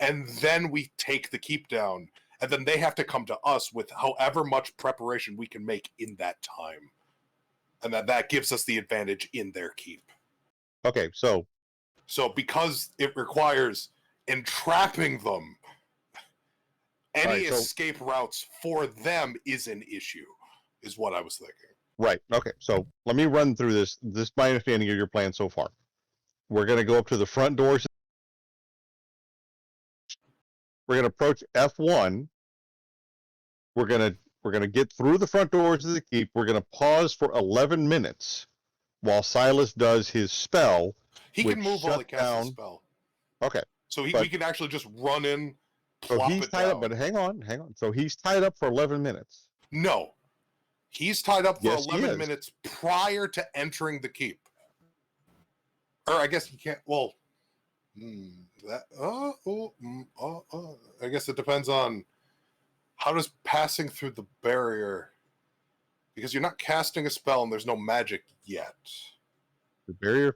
and then we take the keep down. And then they have to come to us with however much preparation we can make in that time. And that gives us the advantage in their keep. Okay, so because it requires entrapping them, any Right, so- escape routes for them is an issue, is what I was thinking. right, okay, so let me run through this. This is my understanding of your plan so far. We're going to go up to the front doors. We're going to approach F1. We're going to get through the front doors of the keep. We're going to pause for 11 minutes while Silas does his spell. He Which can move while he shut casts down- a spell. Okay, So we but- can actually just run in, so plop he's it tied down. up, but hang on. So he's tied up for 11 minutes. No. He's tied up for Yes, he 11 is. minutes prior to entering the keep. Or I guess he can't. Well, I guess it depends on how does passing through the barrier, because you're not casting a spell and there's no magic yet. The barrier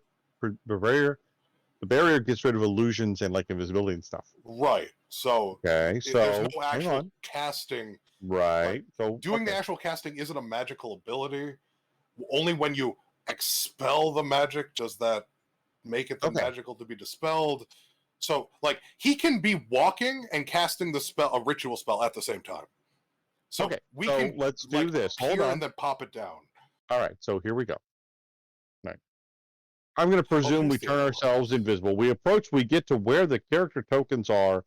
gets rid of illusions and like invisibility and stuff. Right. So Okay, so there's no hang actual on. casting. Right. So Doing the okay. actual casting isn't a magical ability. Only when you expel the magic does that make it Okay. magical to be dispelled. So, like, he can be walking and casting the spell, a ritual spell, at the same time. So Okay, we so can let's do this. Hold appear on. and then pop it down. All right, so here we go. All right. I'm going to presume we here's the turn other one. ourselves invisible. We get to where the character tokens are,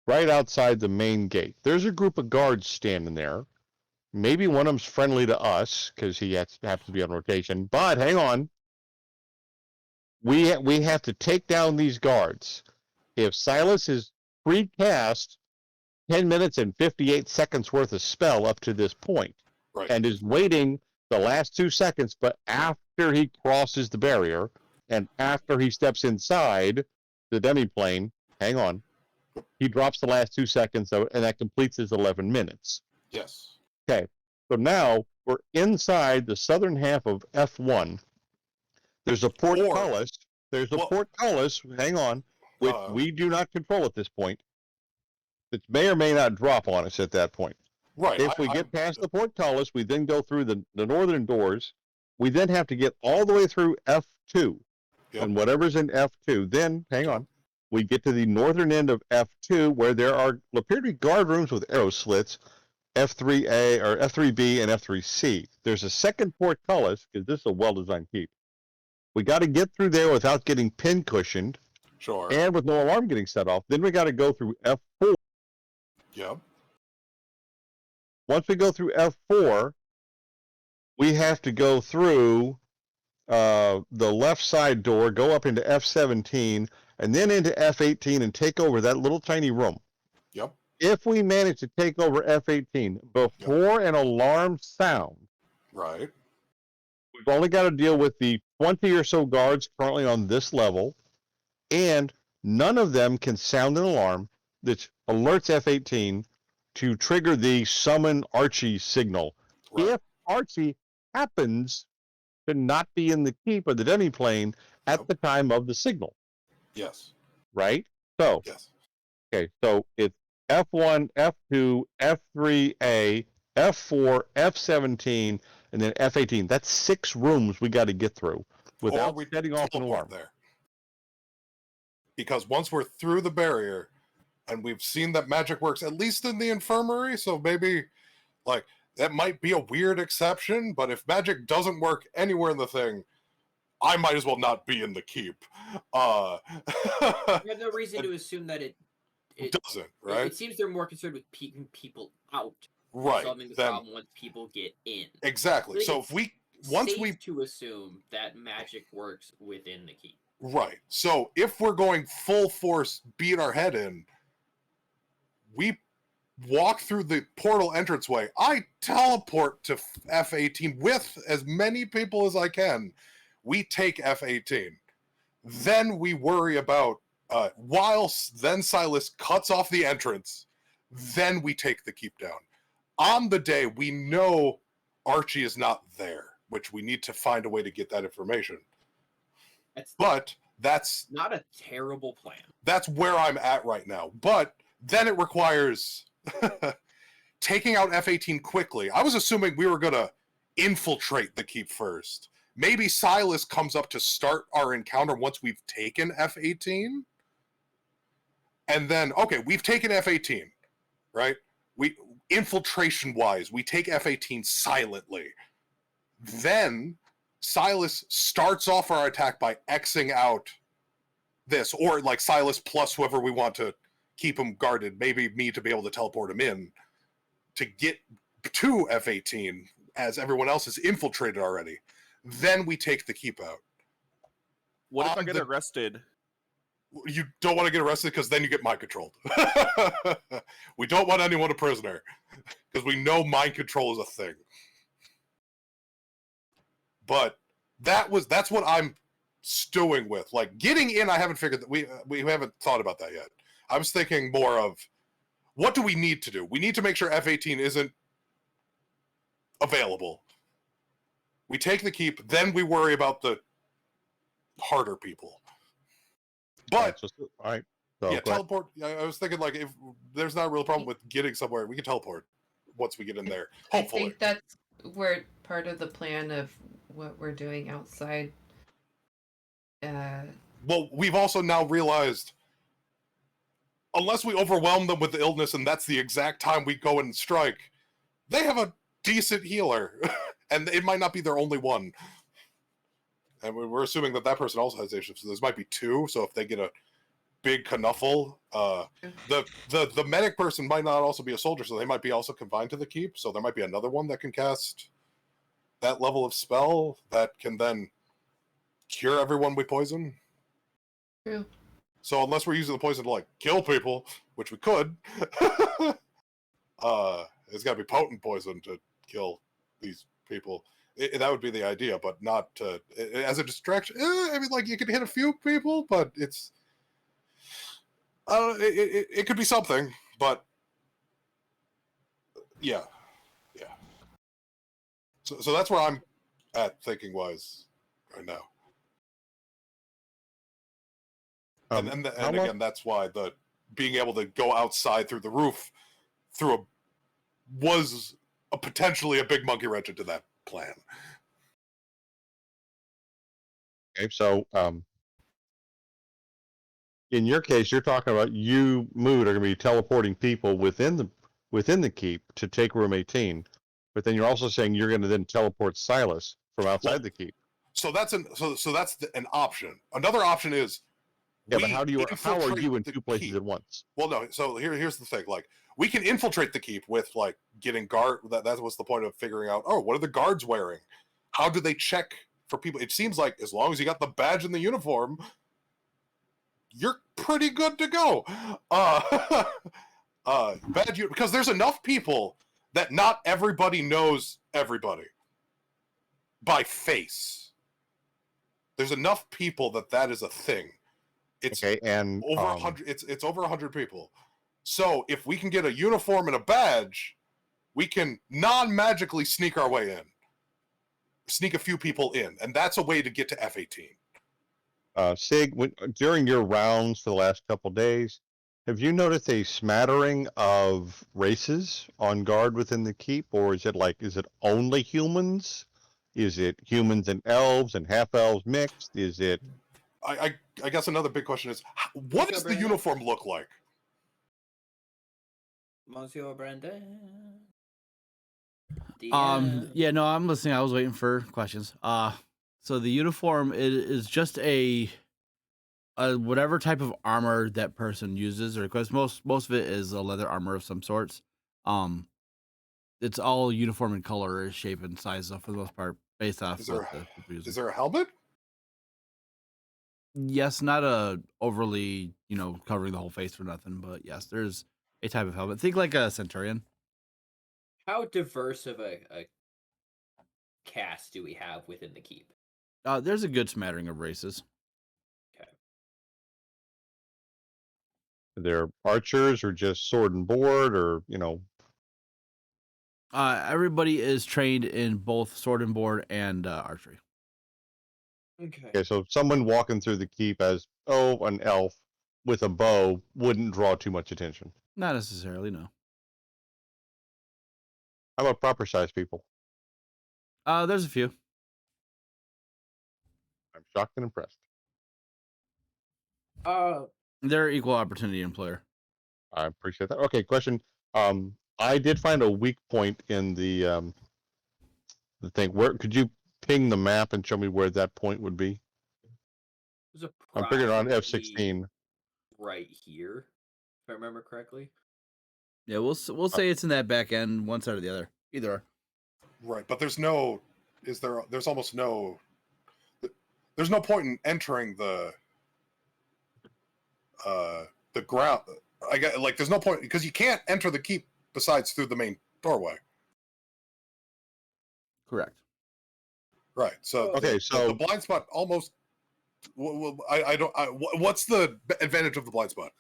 right outside the main gate. There's a group of guards standing there. Maybe one of them's friendly to us because he happens to be on rotation. But hang on, we have to take down these guards. If Silas is pre-cast 10 minutes and 58 seconds worth of spell up to this point, Right. and is waiting the last 2 seconds, but after he crosses the barrier and after he steps inside the demiplane, hang on, he drops the last 2 seconds, and that completes his 11 minutes. Yes. Okay, so now we're inside the southern half of F1. There's a portcullis. Hang on, which we do not control at this point. It may or may not drop on us at that point. Right. If we get past the portcullis, we then go through the northern doors. We then have to get all the way through F2. Yep. And whatever's in F2, then, hang on, we get to the northern end of F2 where there appear to be guard rooms with arrow slits, F3A or F3B and F3C. There's a second portcullis, because this is a well-designed keep. We got to get through there without getting pin cushioned. Sure. And with no alarm getting set off. Then we got to go through F4. Yep. Once we go through F4, we have to go through the left side door, go up into F17, and then into F18 and take over that little tiny room. Yep. If we manage to take over F18 before an alarm sound, right, we've only got to deal with the 20 or so guards currently on this level, and none of them can sound an alarm that alerts F18 to trigger the summon Archie signal. right. If Archie happens to not be in the keep or the demiplane at the time of the signal. Yes. Right? So, yes. Okay, so it's F1, F2, F3A, F4, F17, and then F18. That's 6 rooms we got to get through without setting off an alarm. There. Because once we're through the barrier, and we've seen that magic works, at least in the infirmary, so maybe, like, that might be a weird exception, but if magic doesn't work anywhere in the thing, I might as well not be in the keep. There's no reason to assume that it doesn't, right? It seems they're more concerned with keeping people out, right? Solving the problem once people get in. Exactly. So if we to assume that magic works within the keep. Right. So if we're going full force, beat our head in, we walk through the portal entranceway. I teleport to F18 with as many people as I can. We take F18. Then we worry about, whilst then Silas cuts off the entrance, then we take the keep down. On the day, we know Archie is not there, which we need to find a way to get that information. That's not a terrible plan. That's where I'm at right now. But then it requires taking out F18 quickly. I was assuming we were going to infiltrate the keep first. Maybe Silas comes up to start our encounter once we've taken F18. And then, okay, we've taken F18, right? Infiltration-wise, we take F18 silently. Then Silas starts off our attack by Xing out this, or like Silas plus whoever we want to keep him guarded, maybe me to be able to teleport him in to get to F18 as everyone else is infiltrated already. Then we take the keep out. What if I get arrested? You don't want to get arrested because then you get mind controlled. We don't want anyone a prisoner because we know mind control is a thing. But that's what I'm stewing with. Like getting in, I haven't figured that we haven't thought about that yet. I was thinking more of what do we need to do? We need to make sure F18 isn't available. We take the keep, then we worry about the harder people. But all right. So, yeah, teleport. I was thinking like if there's not a real problem with getting somewhere, we can teleport once we get in there. Hopefully, I think that's where part of the plan of what we're doing outside. Well, we've also now realized unless we overwhelm them with the illness and that's the exact time we go and strike, they have a decent healer. And it might not be their only one. And we're assuming that that person also has issues. So there might be two. So if they get a big knuffle, the medic person might not also be a soldier, so they might be also confined to the keep. So there might be another one that can cast that level of spell that can then cure everyone we poison. True. So unless we're using the poison to like kill people, which we could, it's got to be potent poison to kill these people. That would be the idea, but not to, as a distraction. I mean, like you could hit a few people, but it's it could be something. But yeah. So that's where I'm at thinking wise right now. And again, that's why the being able to go outside through the roof was potentially a big monkey wrench into that plan. Okay, so in your case, you're talking about you, Mood, are going to be teleporting people within the keep to take room 18, but then you're also saying you're going to then teleport Silas from outside the keep. So that's an option. Another option is but how are you in two places at once? Well, no. So here's the thing. Like we can infiltrate the keep with like getting guard. That was the point of figuring out. Oh, what are the guards wearing? How do they check for people? It seems like as long as you got the badge and the uniform, you're pretty good to go. Because there's enough people that not everybody knows everybody by face. There's enough people that is a thing. It's okay, and over 100. It's over 100 people. So if we can get a uniform and a badge, we can non-magically sneak our way in, sneak a few people in, and that's a way to get to F-18. Sig, during your rounds for the last couple days, have you noticed a smattering of races on guard within the keep, or is it only humans? Is it humans and elves and half elves mixed? Is it? I guess another big question is, what does the uniform look like? Monsieur Brandon. Yeah, no, I'm listening. I was waiting for questions. So the uniform is just a whatever type of armor that person uses, or because most of it is a leather armor of some sorts. It's all uniform in color, shape, and size for the most part, based off Is is there a helmet? Yes, not a overly, covering the whole face for nothing, but yes, there's a type of helmet. Think like a centurion. How diverse of a cast do we have within the keep? There's a good smattering of races. Okay. They're archers or just sword and board, or Everybody is trained in both sword and board and archery. Okay. so someone walking through the keep as an elf with a bow wouldn't draw too much attention. Not necessarily, no. How about proper sized people? There's a few. I'm shocked and impressed. They're equal opportunity employer. I appreciate that. Okay, question. I did find a weak point in the thing. Where could you ping the map and show me where that point would be? I'm figuring on F-16. Right here, if I remember correctly. Yeah, we'll say it's in that back end, one side or the other. Either or. Right, but there's no point in entering the ground. There's no point because you can't enter the keep besides through the main doorway. Correct. Right. So okay, the blind spot almost. What's the advantage of the blind spot?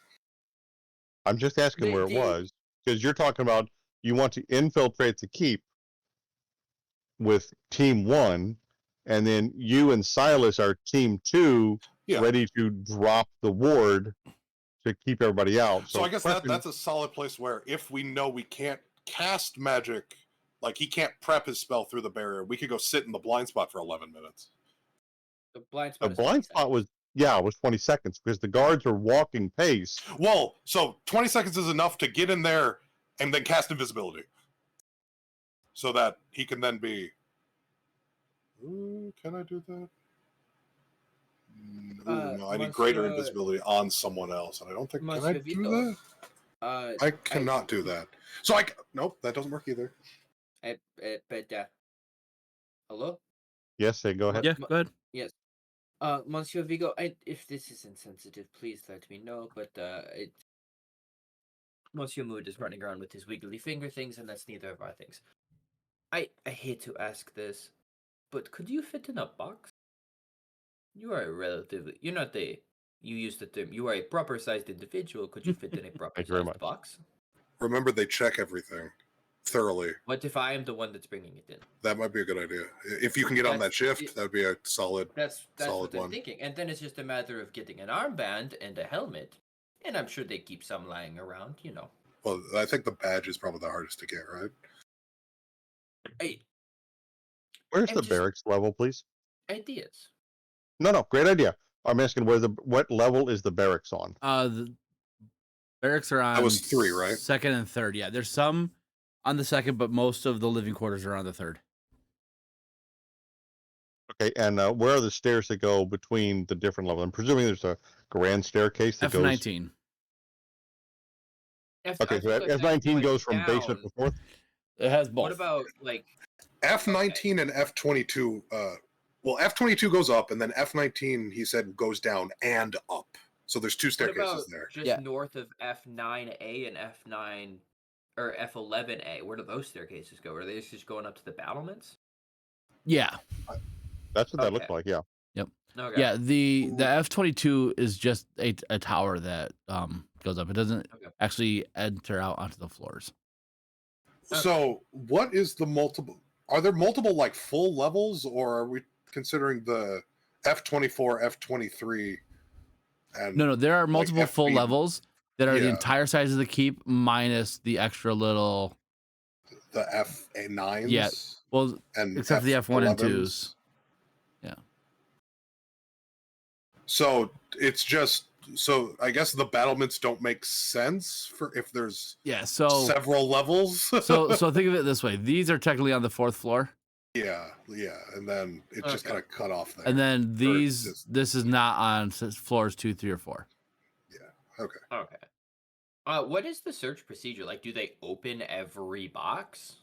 I'm just asking where it was, because you're talking about you want to infiltrate the keep with Team 1, and then you and Silas are Team 2, ready to drop the ward to keep everybody out. So I guess that's a solid place where if we know we can't cast magic, like he can't prep his spell through the barrier, we could go sit in the blind spot for 11 minutes. The blind spot Yeah, it was 20 seconds because the guards are walking pace. Well, so 20 seconds is enough to get in there and then cast invisibility, so that he can then be. Ooh, can I do that? No, I need greater Monsieur- invisibility on someone else, and I don't think. Can I Monsieur do Vito, that? I cannot do that. So nope, that doesn't work either. But hello? Yes, say go ahead. Yeah, go ahead. Yes. Monsieur Vigo, if this is insensitive, please let me know. But Monsieur Mood is running around with his wiggly finger things, and that's neither of our things. I hate to ask this, but could you fit in a box? You are you're not you use the term, you are a proper-sized individual. Could you fit in a Thank you very proper-sized much. box? Remember, they check everything thoroughly. What if I am the one that's bringing it in? That might be a good idea. If you can get on that shift, that'd be a solid. That's solid what I'm one. thinking. And then it's just a matter of getting an armband and a helmet. And I'm sure they keep some lying around, you know. Well, I think the badge is probably the hardest to get, right? Where's I'm the just- barracks level, please? Ideas. No, great idea. I'm asking what level is the barracks on? The barracks are on. was 3, right? Second and third. Yeah, there's some on the second, but most of the living quarters are on the third. Okay, and where are the stairs that go between the different levels? I'm presuming there's a grand staircase that goes. F19. Okay, so F19 goes from basement to fourth. It has both. What about F19 and F22? Well, F22 goes up, and then F19 he said goes down and up. So there's 2 what staircases about there. just north of F9A and F9 or F11A? Where do those staircases go? Are they just going up to the battlements? Yeah. That's what that looks like. Yeah. Okay. Yeah, the F22 is just a tower that goes up. It doesn't actually enter out onto the floors. So what is the multiple? Are there multiple like full levels, or are we considering the F24, F23? And No, there are multiple like full FB levels that are the Yeah. entire size of the keep minus the extra little. the FA9s. Yeah, well, and except for the F1 and 2s. Yeah. So it's just I guess the battlements don't make sense for if there's Yeah, so several levels. so think of it this way: these are technically on the 4th floor, yeah, and then it's just kind of cut off there. and then this this is not on floors 2, 3, or 4. Okay. What is the search procedure? Like, do they open every box?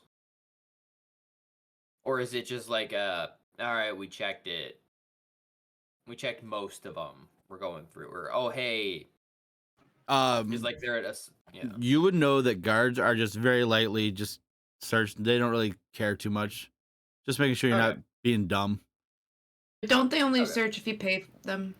Or is it just like, all right, we checked it. We checked most of them. We're going through. Or, oh, hey. It's like they're at us. Yeah. You would know that guards are just very lightly just searched. They don't really care too much. Just making sure you're not being dumb. Don't they only search if you pay them?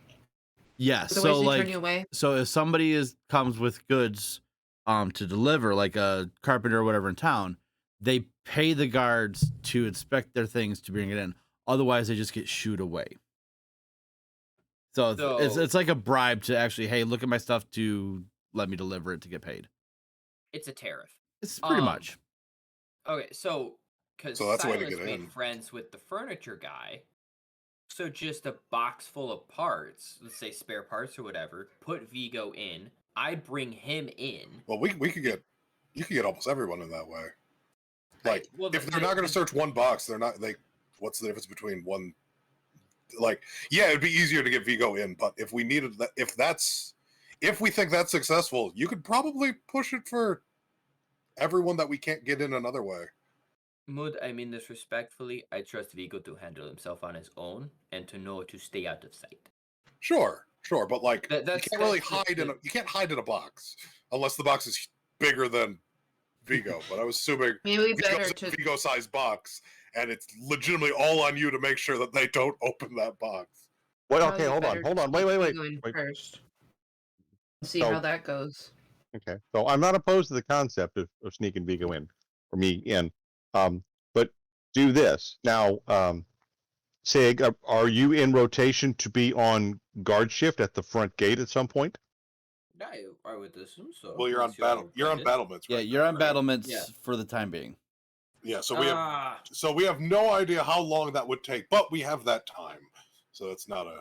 Yeah, Otherwise so they like, turn you away? so if somebody comes with goods, to deliver, like a carpenter or whatever in town, they pay the guards to inspect their things to bring it in. Otherwise, they just get shooed away. So it's like a bribe to actually, hey, look at my stuff to let me deliver it to get paid. It's a tariff. It's pretty much. Okay, so because So that's a way to Silas get made in. friends with the furniture guy, so just a box full of parts, let's say spare parts or whatever, put Vigo in. I bring him in. Well, you could get almost everyone in that way. Like, well, if they're not going to search one box, they're not. What's the difference between one? Like, yeah, it'd be easier to get Vigo in, but if we needed that, if we think that's successful, you could probably push it for everyone that we can't get in another way. Mood, I mean this respectfully. I trust Vigo to handle himself on his own and to know to stay out of sight. Sure, but like, you That's- can't really that's hide you can't hide in a box unless the box is bigger than Vigo. But I was assuming Maybe better Vigo's a to. Vigo-sized box, and it's legitimately all on you to make sure that they don't open that box. Wait, probably okay, hold better on. to Wait. go in Wait. First. See So- how that goes. Okay, so I'm not opposed to the concept of sneaking Vigo in, or me in, but do this now. Sig, are you in rotation to be on guard shift at the front gate at some point? I would assume so. Well, you're on battlements. Yeah, right you're now, on right? battlements Yeah. for the time being. Yeah, so we have no idea how long that would take, but we have that time, so it's not a.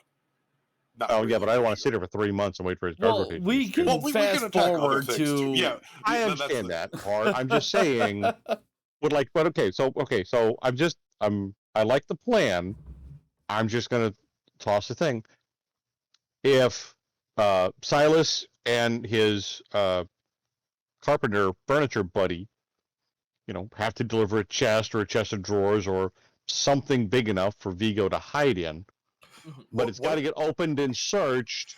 Not Oh yeah, really but I don't want to sure. sit here for 3 months and wait for his guard Well, rotation. we can Well, we fast can attack other forward things to. too. Yeah, I that's understand the- that part. I'm just saying, but okay, so I like the plan. I'm just gonna toss the thing. If Silas and his carpenter furniture buddy, have to deliver a chest or a chest of drawers or something big enough for Vigo to hide in, but it's got to get opened and searched,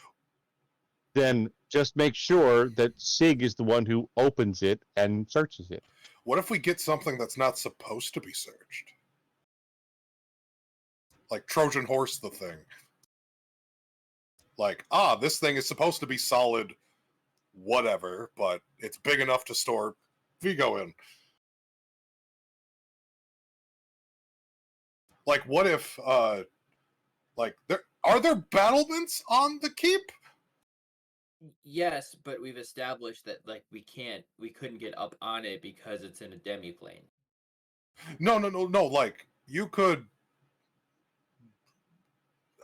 then just make sure that Sig is the one who opens it and searches it. What if we get something that's not supposed to be searched? Like Trojan horse the thing. Like, this thing is supposed to be solid whatever, but it's big enough to store Vigo in. Like, what if, are there battlements on the keep? Yes, but we've established that like we couldn't get up on it because it's in a demiplane. No. Like, you could.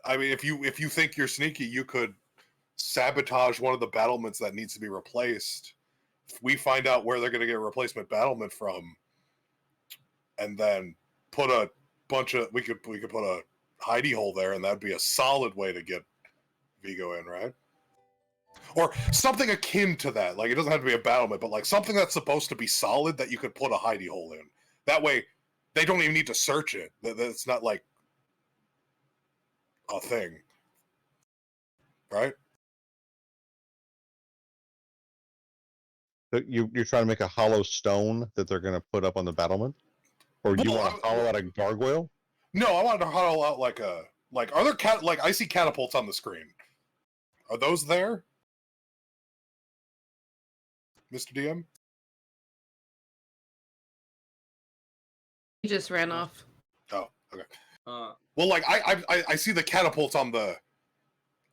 I mean, if you think you're sneaky, you could sabotage one of the battlements that needs to be replaced. If we find out where they're going to get a replacement battlement from, and then put a bunch of we could put a hidey hole there, and that'd be a solid way to get Vigo in, right? Or something akin to that. Like, it doesn't have to be a battlement, but like something that's supposed to be solid that you could put a hidey hole in. That way, they don't even need to search it. That's not like a thing, right? So you're trying to make a hollow stone that they're going to put up on the battlement, or you want to hollow out a gargoyle? No, I wanted to hollow out like a are there I see catapults on the screen. Are those there, Mr. DM? He just ran off. Oh, okay. Well, like I see the catapults on the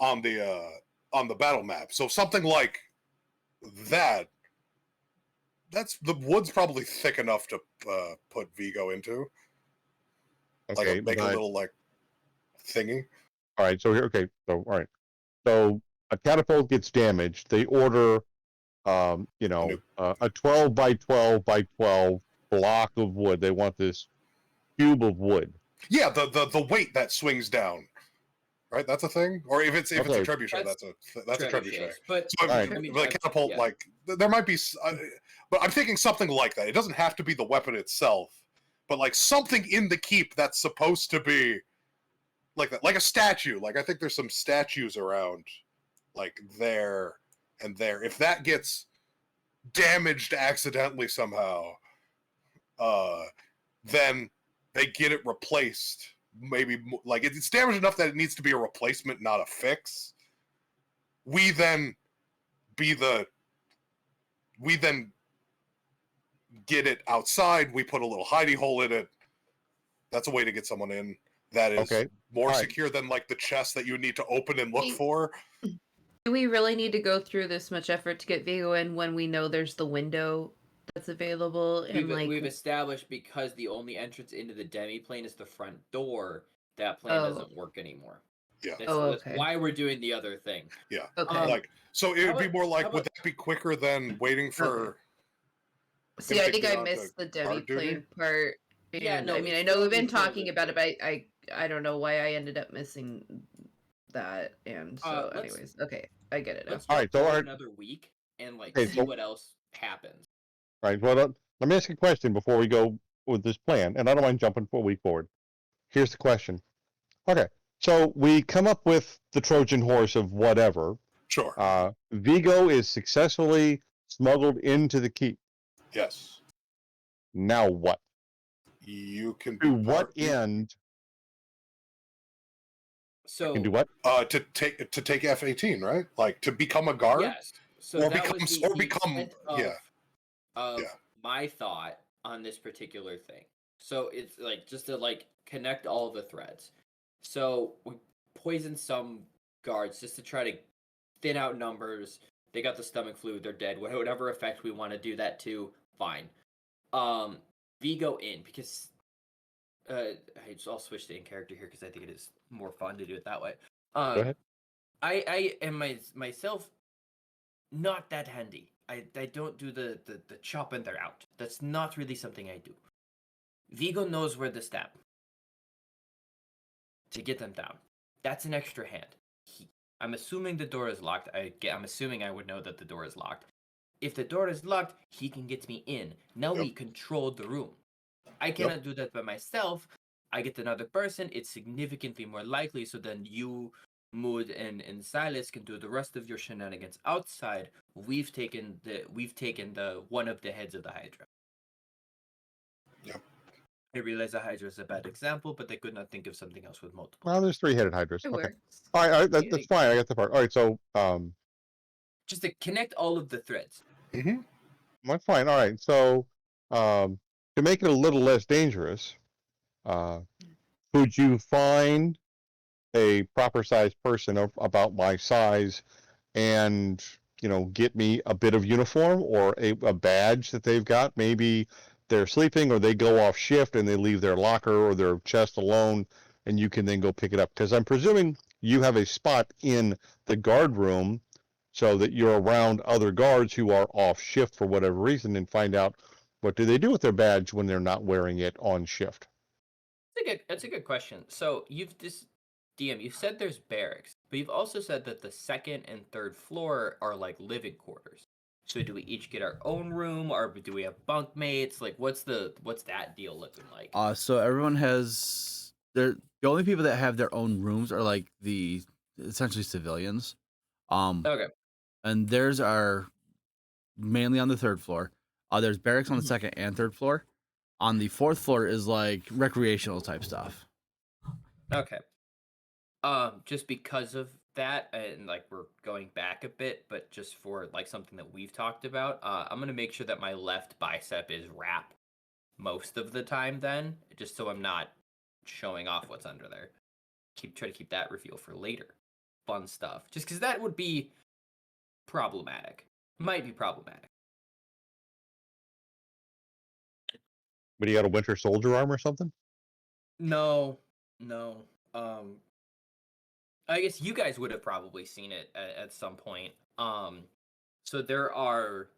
battle map. So something like that. That's the wood's probably thick enough to put Vigo into. Okay, like make a little like thingy. All right, so here, all right. So a catapult gets damaged. They order, a 12 by 12 by 12 block of wood. They want this cube of wood. Yeah, the weight that swings down, right? That's a thing. Or if it's a trebuchet, that's a trebuchet. But so the catapult, like there might be, but I'm thinking something like that. It doesn't have to be the weapon itself, but like something in the keep that's supposed to be like that, like a statue. Like I think there's some statues around, like there and there. If that gets damaged accidentally somehow, then they get it replaced. Maybe like it's damaged enough that it needs to be a replacement, not a fix. We then get it outside. We put a little hidey hole in it. That's a way to get someone in. That is more secure than like the chest that you would need to open and look for. Do we really need to go through this much effort to get Vigo in when we know there's the window that's available? And we've established because the only entrance into the demiplane is the front door, that plan doesn't work anymore. Yeah. That's why we're doing the other thing. Yeah. Okay. So it would be more like, would that be quicker than waiting for? See, I think I missed the demiplane part. Yeah, no, I mean, I know we've been talking about it, but I don't know why I ended up missing that. And so, anyways, okay, I get it. Let's all right, so another week and see what else happens. All right. Well, let me ask you a question before we go with this plan, and I don't mind jumping for a week forward. Here's the question. Okay, so we come up with the Trojan horse of whatever. Sure. Vigo is successfully smuggled into the keep. Yes. Now what? You can to what end? So can do what? To take F-18, right? Like to become a guard. Yes. So or that become was my thought on this particular thing. So it's like just to like connect all the threads. So we poisoned some guards just to try to thin out numbers. They got the stomach flu. They're dead. Whatever effect we want to do that to, fine. Vigo in because I'll switch to in character here because I think it is more fun to do it that way. Go ahead. I am myself not that handy. I don't do the chop and they're out. That's not really something I do. Vigo knows where to stab to get them down. That's an extra hand. I'm assuming the door is locked. I'm assuming I would know that the door is locked. If the door is locked, he can get me in. Now we control the room. I cannot do that by myself. I get another person. It's significantly more likely. So then you, Mood, and Silas can do the rest of your shenanigans outside. We've taken the one of the heads of the Hydra. Yep. I realize the Hydra is a bad example, but they could not think of something else with multiple. Well, there's 3-headed hydras. It Okay. works. All right, that's fine. I got the part. All right, so Just to connect all of the threads. that's fine. All right, so to make it a little less dangerous, could you find a proper sized person of about my size and get me a bit of uniform or a badge that they've got? Maybe they're sleeping or they go off shift and they leave their locker or their chest alone, and you can then go pick it up, because I'm presuming you have a spot in the guard room so that you're around other guards who are off shift for whatever reason, and find out what do they do with their badge when they're not wearing it on shift. That's a good question. So DM, you've said there's barracks, but you've also said that the second and third floor are like living quarters. So do we each get our own room, or do we have bunk mates? Like, what's that deal looking like? So everyone has the only people that have their own rooms are like the essentially civilians. Okay. And theirs are mainly on the third floor. There's barracks on the second and third floor. On the fourth floor is like recreational type stuff. Okay. Just because of that, and like we're going back a bit, but just for like something that we've talked about, I'm gonna make sure that my left bicep is wrapped most of the time. Then, just so I'm not showing off what's under there. Try to keep that reveal for later. Fun stuff. Just because that would be problematic. Might be problematic. But you got a winter soldier arm or something? No. I guess you guys would have probably seen it at some point. So there are.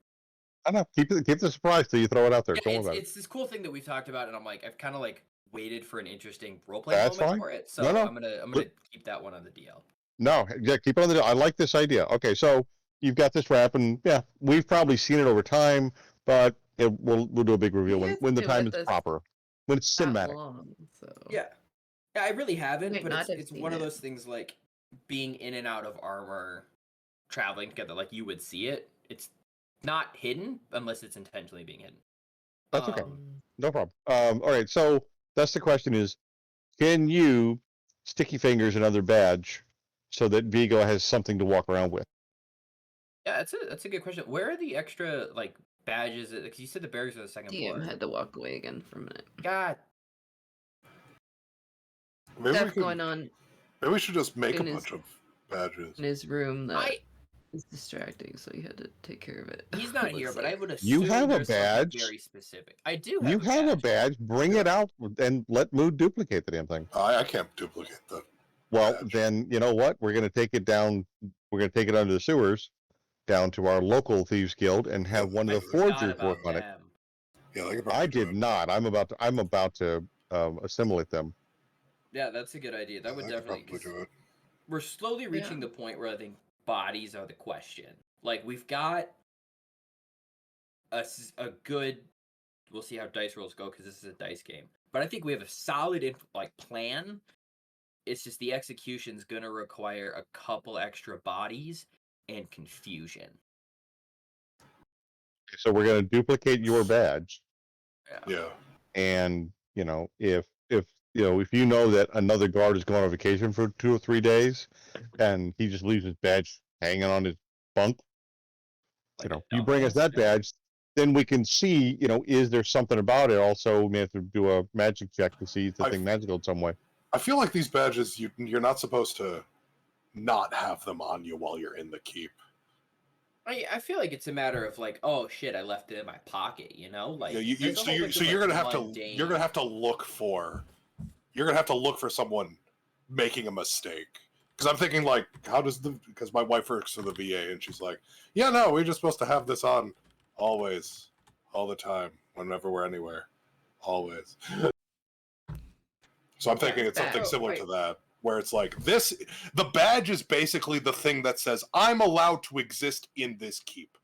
I don't know. Keep the surprise till you throw it out there. Yeah, it's this cool thing that we've talked about, and I've kind of like waited for an interesting roleplay moment fine. for it. So No. I'm gonna keep that one on the DL. No, yeah, keep it on the deal. I like this idea. Okay, so you've got this wrap, and yeah, we've probably seen it over time, but we'll do a big reveal when the time is proper, when it's cinematic. Yeah, I really haven't, Might but not have it's seen one of it. those things like being in and out of armor, traveling together. Like you would see it. It's not hidden unless it's intentionally being hidden. That's okay. No problem. All right, so that's the question: is can you sticky fingers another badge so that Vigo has something to walk around with? Yeah, that's a good question. Where are the extra like badges? Because you said the barriers are the second floor. DM had to walk away again for a minute. God. Maybe Stuff going on Maybe we should just make a in bunch of badges. in his room that is distracting, so he had to take care of it. He's not here, but I would assume You have a there's something badge. very specific. I do. You have a badge. Bring it out and let Mood duplicate the damn thing. I can't duplicate that. Well, badge. then you know what? We're going to take it down. We're going to take it under the sewers, down to our local thieves guild, and have one of the forgers work on it. Yeah, they could I probably do did it. not. I'm about to assimilate them. Yeah, that's a good idea. That would They could definitely. probably do it. We're slowly reaching the point where I think bodies are the question. Like we've got a good. We'll see how dice rolls go because this is a dice game. But I think we have a solid plan. It's just the execution's gonna require a couple extra bodies and confusion. So we're going to duplicate your badge, Yeah. and if you know that another guard is going on vacation for 2 or 3 days, and he just leaves his badge hanging on his bunk, you bring us that badge, then we can see, is there something about it? Also, we may have to do a magic check to see if the thing magical in some way. I feel like these badges, you're not supposed to not have them on you while you're in the keep. I feel like it's a matter of like, oh shit, I left it in my pocket, Like Yeah, so you're gonna have to look for someone making a mistake, I'm thinking like, how does because my wife works for the VA and she's like, yeah, no, we're just supposed to have this on always, all the time, whenever we're anywhere, always. So I'm thinking it's something similar to that, where it's like the badge is basically the thing that says I'm allowed to exist in this keep.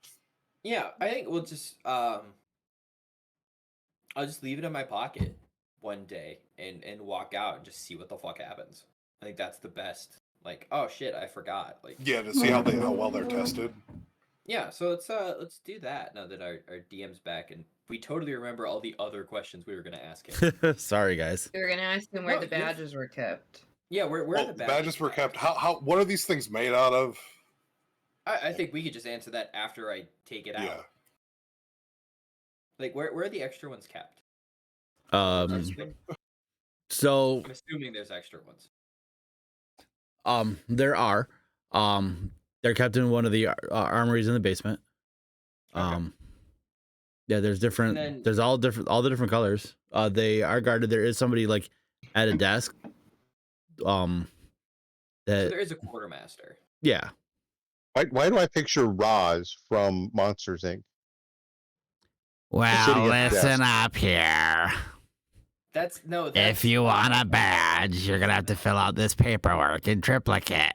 Yeah, I think we'll just I'll just leave it in my pocket one day and walk out and just see what the fuck happens. I think that's the best. Like, oh shit, I forgot. Like, Yeah, to see how well they're tested. yeah, so let's do that now that our DM's back and we totally remember all the other questions we were gonna ask him. Sorry, guys. We were gonna ask him where No, the badges were kept. Yeah, where Well, the badges were kept. How? What are these things made out of? I think we could just answer that after I take it out. Yeah. Like, where are the extra ones kept? So I'm assuming there's extra ones. there are. They're kept in one of the armories in the basement. Okay. Yeah, there's different. then- There's all the different colors. They are guarded. There is somebody like at a desk. So That there is a quartermaster. yeah. Why do I picture Roz from Monsters Inc? Well, Sitting at the listen desk. up here. That's If you want a badge, you're gonna have to fill out this paperwork in triplicate.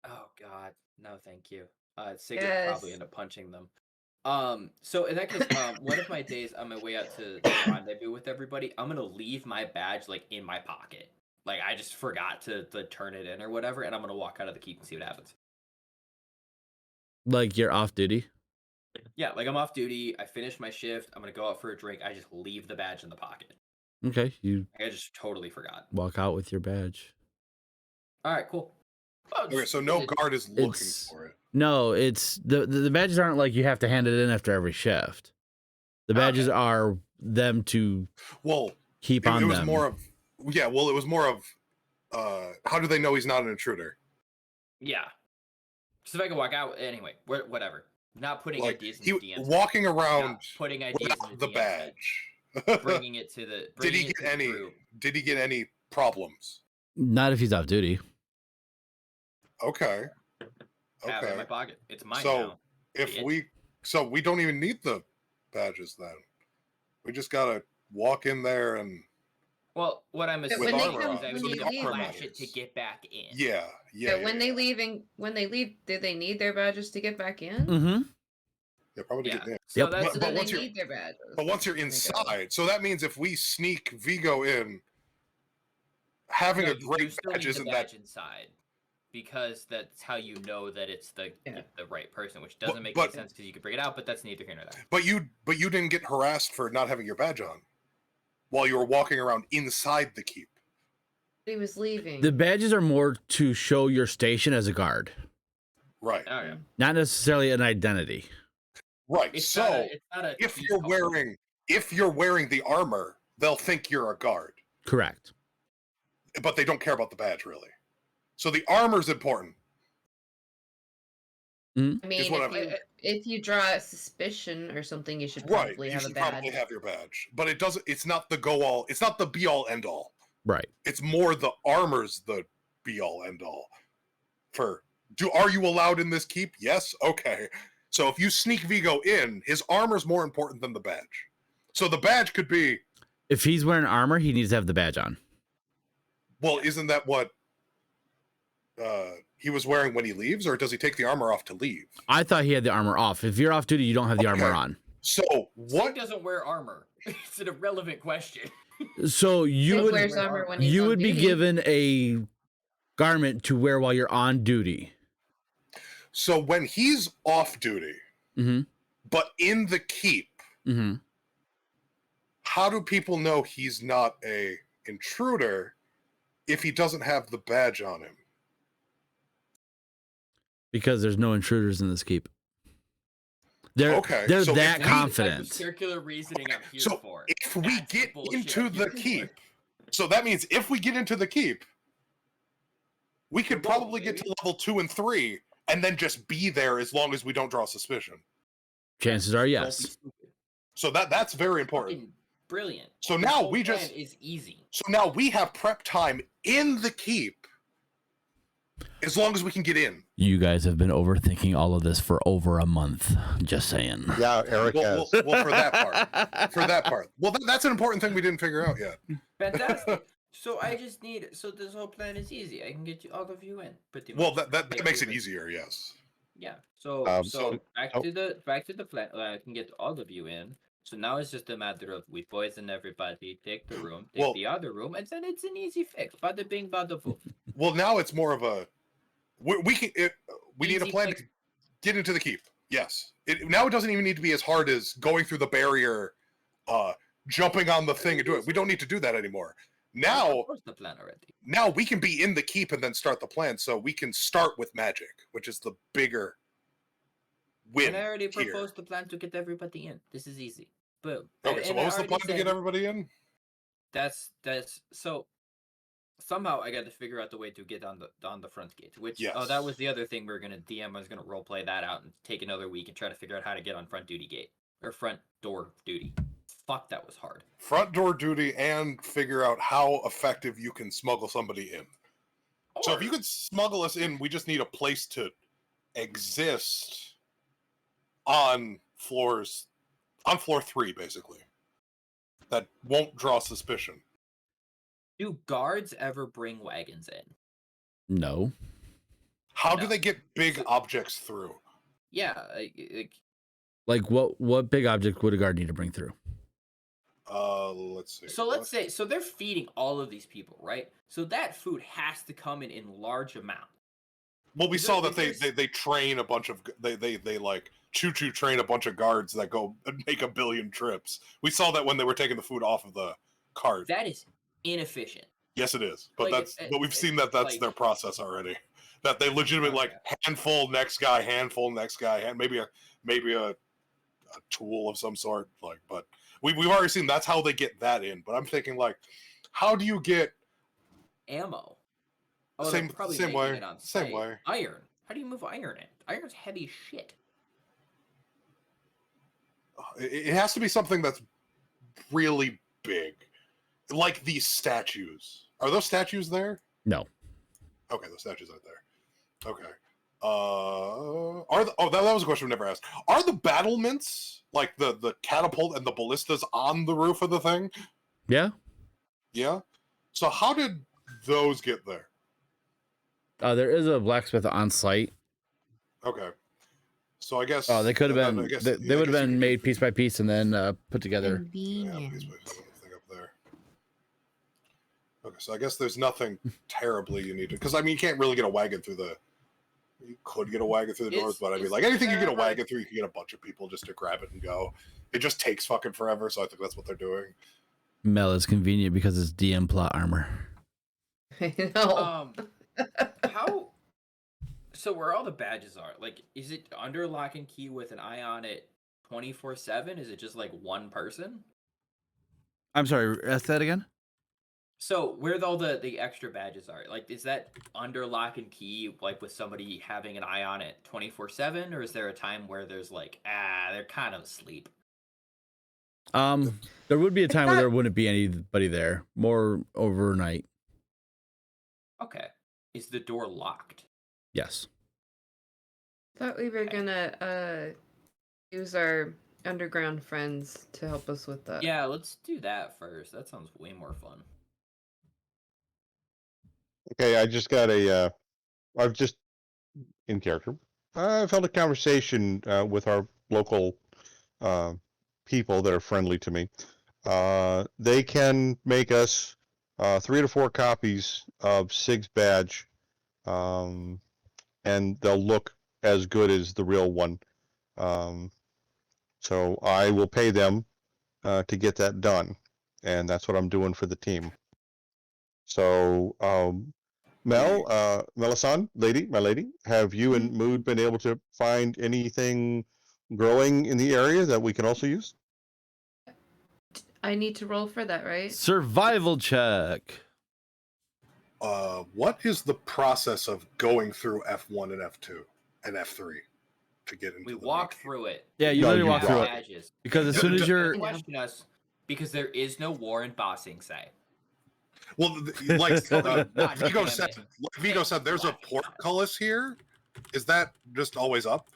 Oh God, no, thank you. Sig would probably Yes. end up punching them. So in that case, one of my days on my way out to rendezvous with everybody, I'm gonna leave my badge like in my pocket. Like I just forgot to turn it in or whatever, and I'm gonna walk out of the keep and see what happens. Like you're off duty. Yeah, like I'm off duty. I finished my shift. I'm gonna go out for a drink. I just leave the badge in the pocket. Okay, you I just totally forgot. walk out with your badge. All right, cool. Oh, Okay, so no guard is looking It's- for it. No, it's the badges aren't like you have to hand it in after every shift. The badges are them to Well, keep it on was them. more of it was more of how do they know he's not an intruder? Yeah. Just if I can walk out anyway, whatever. Not putting Like ideas in he the DM's walking head. around Yeah, putting ideas without in the DM's head. badge. Bringing it to the. Did he bringing it get to the any? group. Did he get any problems? Not if he's off duty. Okay. Have it in Okay. my pocket. It's mine So now. if bitch. we don't even need the badges then. We just gotta walk in there and Well, what I'm But assuming when they is come- I when would they need to leave- flash it to get back in. yeah. So when they leave, do they need their badges to get back in? Mm-hmm. They're probably Yeah. getting in. So Yep. that's So But then they once you're- need their badges. But once you're There you go. inside, so that means if we sneak Vigo in, having No, a great you still badge need the isn't badge that. inside. Because that's how you know that it's the right person, which But- doesn't make but- any sense because you could bring it out, but that's neither here nor there. But you didn't get harassed for not having your badge on while you were walking around inside the keep. He was leaving. The badges are more to show your station as a guard, Right. Oh yeah. not necessarily an identity. Right. It's So not a if default. you're wearing the armor, they'll think you're a guard. Correct. But they don't care about the badge really. So the armor's important. I is mean, what if you draw a suspicion or something, you should Right. probably You have a should badge. probably have your badge. But it's not the go all, it's not the be all end all. Right. It's more the armor's the be all end all. Are you allowed in this keep? Yes? Okay. So if you sneak Vigo in, his armor's more important than the badge. So the badge could be, If he's wearing armor, he needs to have the badge on. well, isn't that what he was wearing when he leaves, or does he take the armor off to leave? I thought he had the armor off. If you're off duty, you don't have the armor Okay. on. So Sig what? doesn't wear armor. It's an irrelevant question. So you He would wears armor when he's you on would be duty. given a garment to wear while you're on duty. So when he's off duty, Mm-hmm. but in the keep, Mm-hmm. how do people know he's not a intruder if he doesn't have the badge on him? Because there's no intruders in this keep. They're Okay, they're so that if we- confident. Circular reasoning I'm here So for. if we That's the get bullshit into I'm the here for. keep, so that means if we get into the keep, we could We're both, probably get to maybe. level 2 and 3 and then just be there as long as we don't draw suspicion. Chances are Don't be yes. stupid. So that's very important. Fucking brilliant. So This now whole we plan just is easy. so now we have prep time in the keep As long as we can get in. You guys have been overthinking all of this for over a month. Just saying. Yeah, Eric Well, has. well, for that part. For that part. Well, that's an important thing we didn't figure out yet. Fantastic. So I just need. So this whole plan is easy. I can get you all of you in. Pretty Well, much. that makes it easier, yes. Yeah. So so- back to the plan. I can get all of you in. So now it's just a matter of we poison everybody, take the room, take Well- the other room, and then it's an easy fix. Bada bing, bada boom. Well, now it's more of a we need a Easy plan fix. to get into the keep. Yes. Now it doesn't even need to be as hard as going through the barrier, jumping on the thing and do it. We don't need to do that anymore. Now, the plan already. now we can be in the keep and then start the plan. So we can start with magic, which is the bigger win. And I already here. proposed the plan to get everybody in. This is easy. Boom. Okay, so And what I was the already plan to said get everybody in? That's so. Somehow I got to figure out the way to get on the front gate. Which Yes. that was the other thing we were gonna DM. I was gonna role play that out and take another week and try to figure out how to get on front duty gate or front door duty. Fuck, that was hard. Front door duty and figure out how effective you can smuggle somebody in. So if you could smuggle us in, we just need a place to exist on floor 3, basically. That won't draw suspicion. Do guards ever bring wagons in? No. How do No. they get big objects through? Yeah, Like what big object would a guard need to bring through? Let's see. so let's say they're feeding all of these people, right? So that food has to come in large amount. Well, we Is saw there- that is there- they train a bunch of they like choo-choo train a bunch of guards that go and make 1 billion trips. We saw that when they were taking the food off of the cart. That is inefficient. Yes, it is. But Like, but we've seen that that's like- their process already. That they legitimately like handful next guy, maybe a tool of some sort. Like, but we've already seen that's how they get that in. But I'm thinking like, how do you get Ammo. Same- they're probably same making way, it on same site. way. Iron. How do you move iron in? Iron's heavy as shit. it has to be something that's really big, like these statues. Are those statues there? No. Okay, the statues aren't there. Okay. That was a question we never asked. Are the battlements, like the catapult and the ballistas, on the roof of the thing? Yeah. Yeah. So how did those get there? There is a blacksmith on site. Okay. So I guess. Oh, they could have then been. I guess- They yeah, I would have guess you been could- made piece by piece and then put together. Yeah, Convenient. please put something up there. Okay, so I guess there's nothing terribly you need to, because I mean you can't really get a wagon through the. You could get a wagon through the doors, but I mean is like anything you there get a ever- wagon through, you can get a bunch of people just to grab it and go. It just takes fucking forever, so I think that's what they're doing. Mel is convenient because it's DM plot armor. I know. How? So where all the badges are, like, is it under lock and key with an eye on it 24/7? Is it just like one person? I'm sorry. Ask that again. So where all the extra badges are, like, is that under lock and key, like with somebody having an eye on it 24/7, or is there a time where there's like, they're kind of asleep? There would be a time where not- there wouldn't be anybody there. More overnight. Okay. Is the door locked? Yes. Thought we were gonna use our underground friends to help us with that. Yeah, let's do that first. That sounds way more fun. Okay, I just got I've just, in character, I've held a conversation with our local people that are friendly to me. They can make us 3 to 4 copies of Sig's badge, and they'll look as good as the real one. So I will pay them to get that done, and that's what I'm doing for the team. So, Melisan, my lady, have you and Mood been able to find anything growing in the area that we can also use? I need to roll for that, right? Survival check. What is the process of going through F1 and F2 and F3 to get into We the walk main through it. Yeah, you No, literally you walk walk. through it Badges. because as soon as you're Question us because there is no war in Bossing site. Well, like Not Vigo damn said, it. Vigo said, there's a portcullis here. Is that just always up?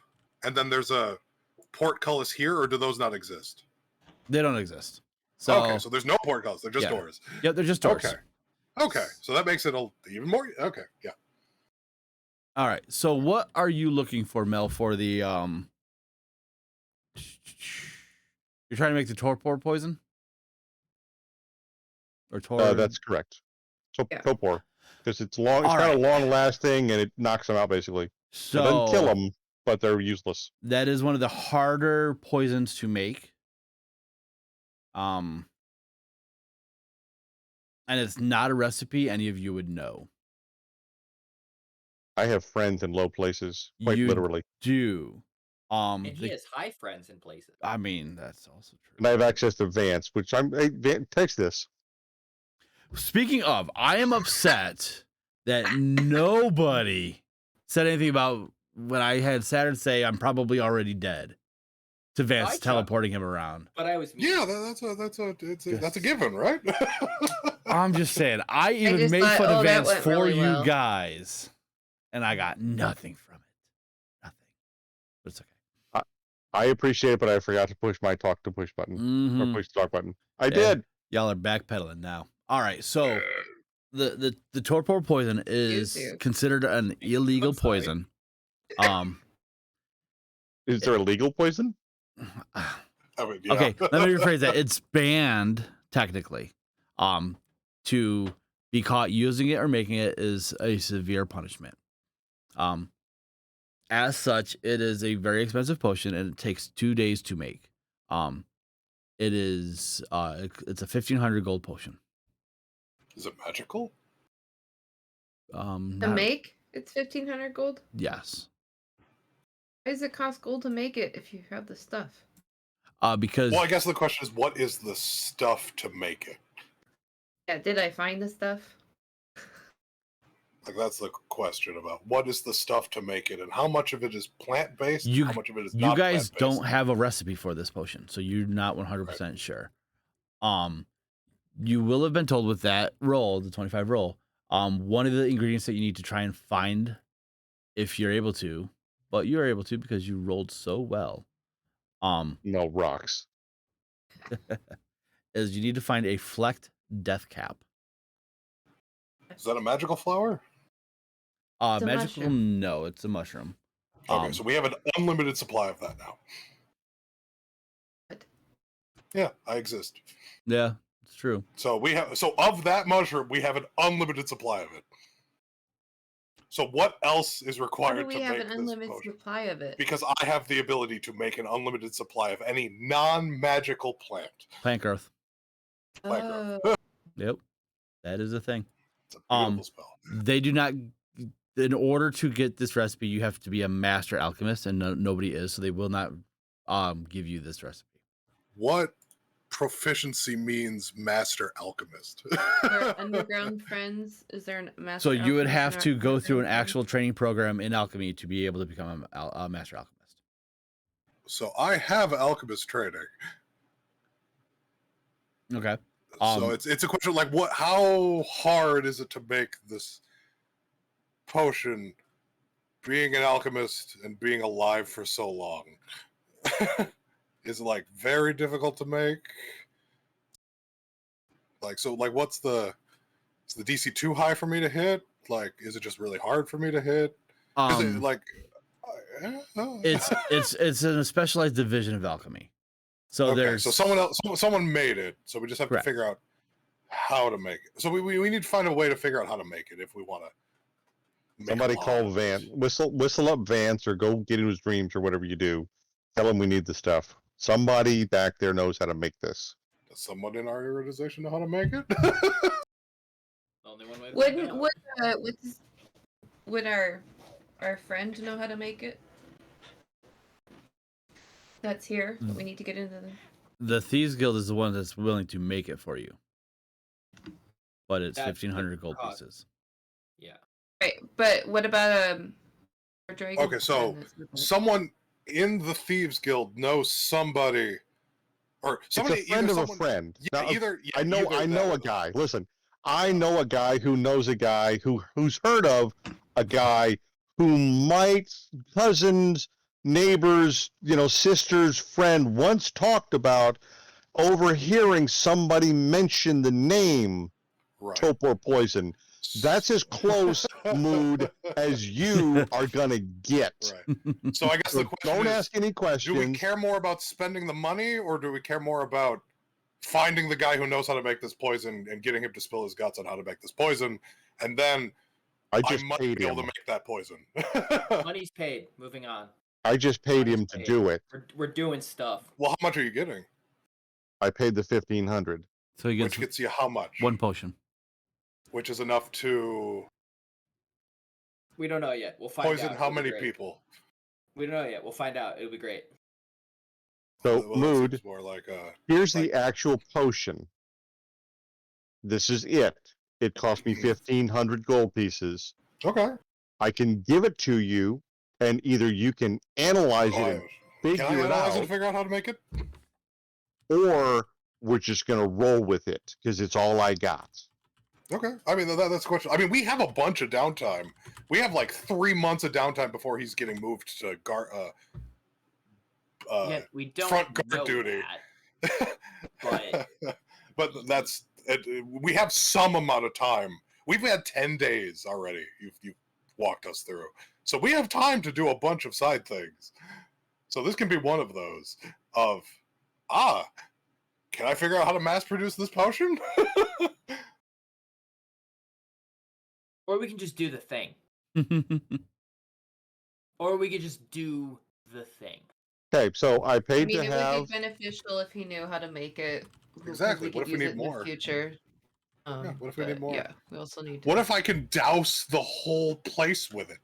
And then there's a portcullis here, or do those not exist? They don't exist. So Okay, so there's no portcullis. They're just Yeah. doors. yep, they're just doors. Okay, so that makes it even more. Okay, yeah. All right. So what are you looking for, Mel, for the You're trying to make the torpor poison? Or tor That's correct. So Yeah. Topor, because it's long. It's All kind of right. long lasting, and it knocks them out basically. It So doesn't kill them, but they're useless. that is one of the harder poisons to make. And it's not a recipe any of you would know. I have friends in low places, quite You literally, do. And he has high friends in places. I mean, that's also true. and I have access to Vance, which Hey, Vance, text this. Speaking of, I am upset that nobody said anything about when I had Saturn say I'm probably already dead to Vance I tried. teleporting him around. But I was Yeah, that's a given, right? I'm just saying, I even just made thought, fun of oh, that Vance went for really you well. guys, and I got nothing from it. Nothing. But it's okay. I appreciate it, but I forgot to push my talk to push button. Or Mhm. push the talk button. I Yeah. did. Y'all are backpedaling now. All right, so the torpor poison is you. considered an illegal I'm sorry. poison. Is there a legal poison? I mean, yeah. Okay, let me rephrase that. It's banned technically. To be caught using it or making it is a severe punishment. As such, it is a very expensive potion and it takes 2 days to make. It is it's a 1,500 gold potion. Is it magical? To Not- make, it's 1,500 gold. yes. Why does it cost gold to make it if you have the stuff? Because Well, I guess the question is, what is the stuff to make it? Yeah, did I find the stuff? Like, that's the question about what is the stuff to make it, and how much of it is plant based, You- how much of it is you not guys plant-based. don't have a recipe for this potion, so you're not 100% sure. You will have been told with that roll, the 25 roll, one of the ingredients that you need to try and find, if you're able to, but you're able to because you rolled so well, No, rocks. is you need to find a flecked death cap. Is that a magical flower? It's a Magical? mushroom. No, it's a mushroom. Okay, so we have an unlimited supply of that now. What? Yeah, I exist. Yeah, it's true. So of that mushroom, we have an unlimited supply of it. So what else is How required do we to have make an this unlimited potion? supply of it? Because I have the ability to make an unlimited supply of any non-magical plant. Plant growth. Plant Oh, growth. Yep, that is a thing. It's a beautiful spell. They do not. In order to get this recipe, you have to be a master alchemist, and nobody is, so they will not give you this recipe. What proficiency means master alchemist? our underground friends. Is there a master? So you would alchemist have in to our go through an underground actual training program in alchemy to be able to become a master alchemist. So I have alchemist training. Okay. So it's a question like how hard is it to make this potion, being an alchemist and being alive for so long? Is it like very difficult to make? Like, so like what's is the DC too high for me to hit? Like, is it just really hard for me to hit? Is it like it's in a specialized division of alchemy. So okay, there's so someone made it, so we just have Correct. to figure out how to make it. So we need to find a way to figure out how to make it if we want to. Somebody call Vance. Whistle up Vance, or go get in his dreams, or whatever you do. Tell him we need the stuff. Somebody back there knows how to make this. Does someone in our organization know how to make it? Only one way to find out. would our friend know how to make it? That's here. But we need to get into the Thieves Guild is the one that's willing to make it for you, but it's That's 1,500 gold cost. pieces. Yeah. Right, but what about our dragon? Okay, so friend that's with us? someone in the Thieves Guild knows somebody, or somebody it's a friend either of someone, a friend. Yeah, Now, either I know that a or- guy. Listen, I know a guy who knows a guy who's heard of a guy who might cousins, neighbors, sister's friend once talked about overhearing somebody mention the name Right. Topor poison. That's as close mood as you are gonna get. Right. So I guess the question Don't is, ask any do we questions. care more about spending the money, or do we care more about finding the guy who knows how to make this poison and getting him to spill his guts on how to make this poison, and then I I just might paid be able him. to make that poison. Money's paid. Moving on. I just paid Money's him to paid. do it. We're doing stuff. Well, how much are you getting? I paid the 1,500. So he Which gets gets you how much? one potion. Which is enough to We don't know yet. We'll find poison out. how It'll be many great. people? We don't know yet. We'll find out. It'll be great. So Well, that mood. seems more like Here's like- the actual potion. This is it. It cost me 1,500 gold pieces. okay. I can give it to you, and either you can analyze it and Can I figure it analyze it out, and figure out how to make it? or we're just gonna roll with it because it's all I got. Okay. I mean, that's the question. I mean, we have a bunch of downtime. We have like 3 months of downtime before he's getting moved to Yet we don't front guard know duty. that. But but that's we have some amount of time. We've had 10 days already. You've walked us through, so we have time to do a bunch of side things. So this can be one of those. Can I figure out how to mass produce this potion? or we can just do the thing. Or we could just do the thing. Okay, so I I paid mean, to it have. would be beneficial if he knew how to make it. because Exactly. We What could if we use need it in more? the future. What if we need but more? Yeah, we also need. What if I can douse the whole place with it?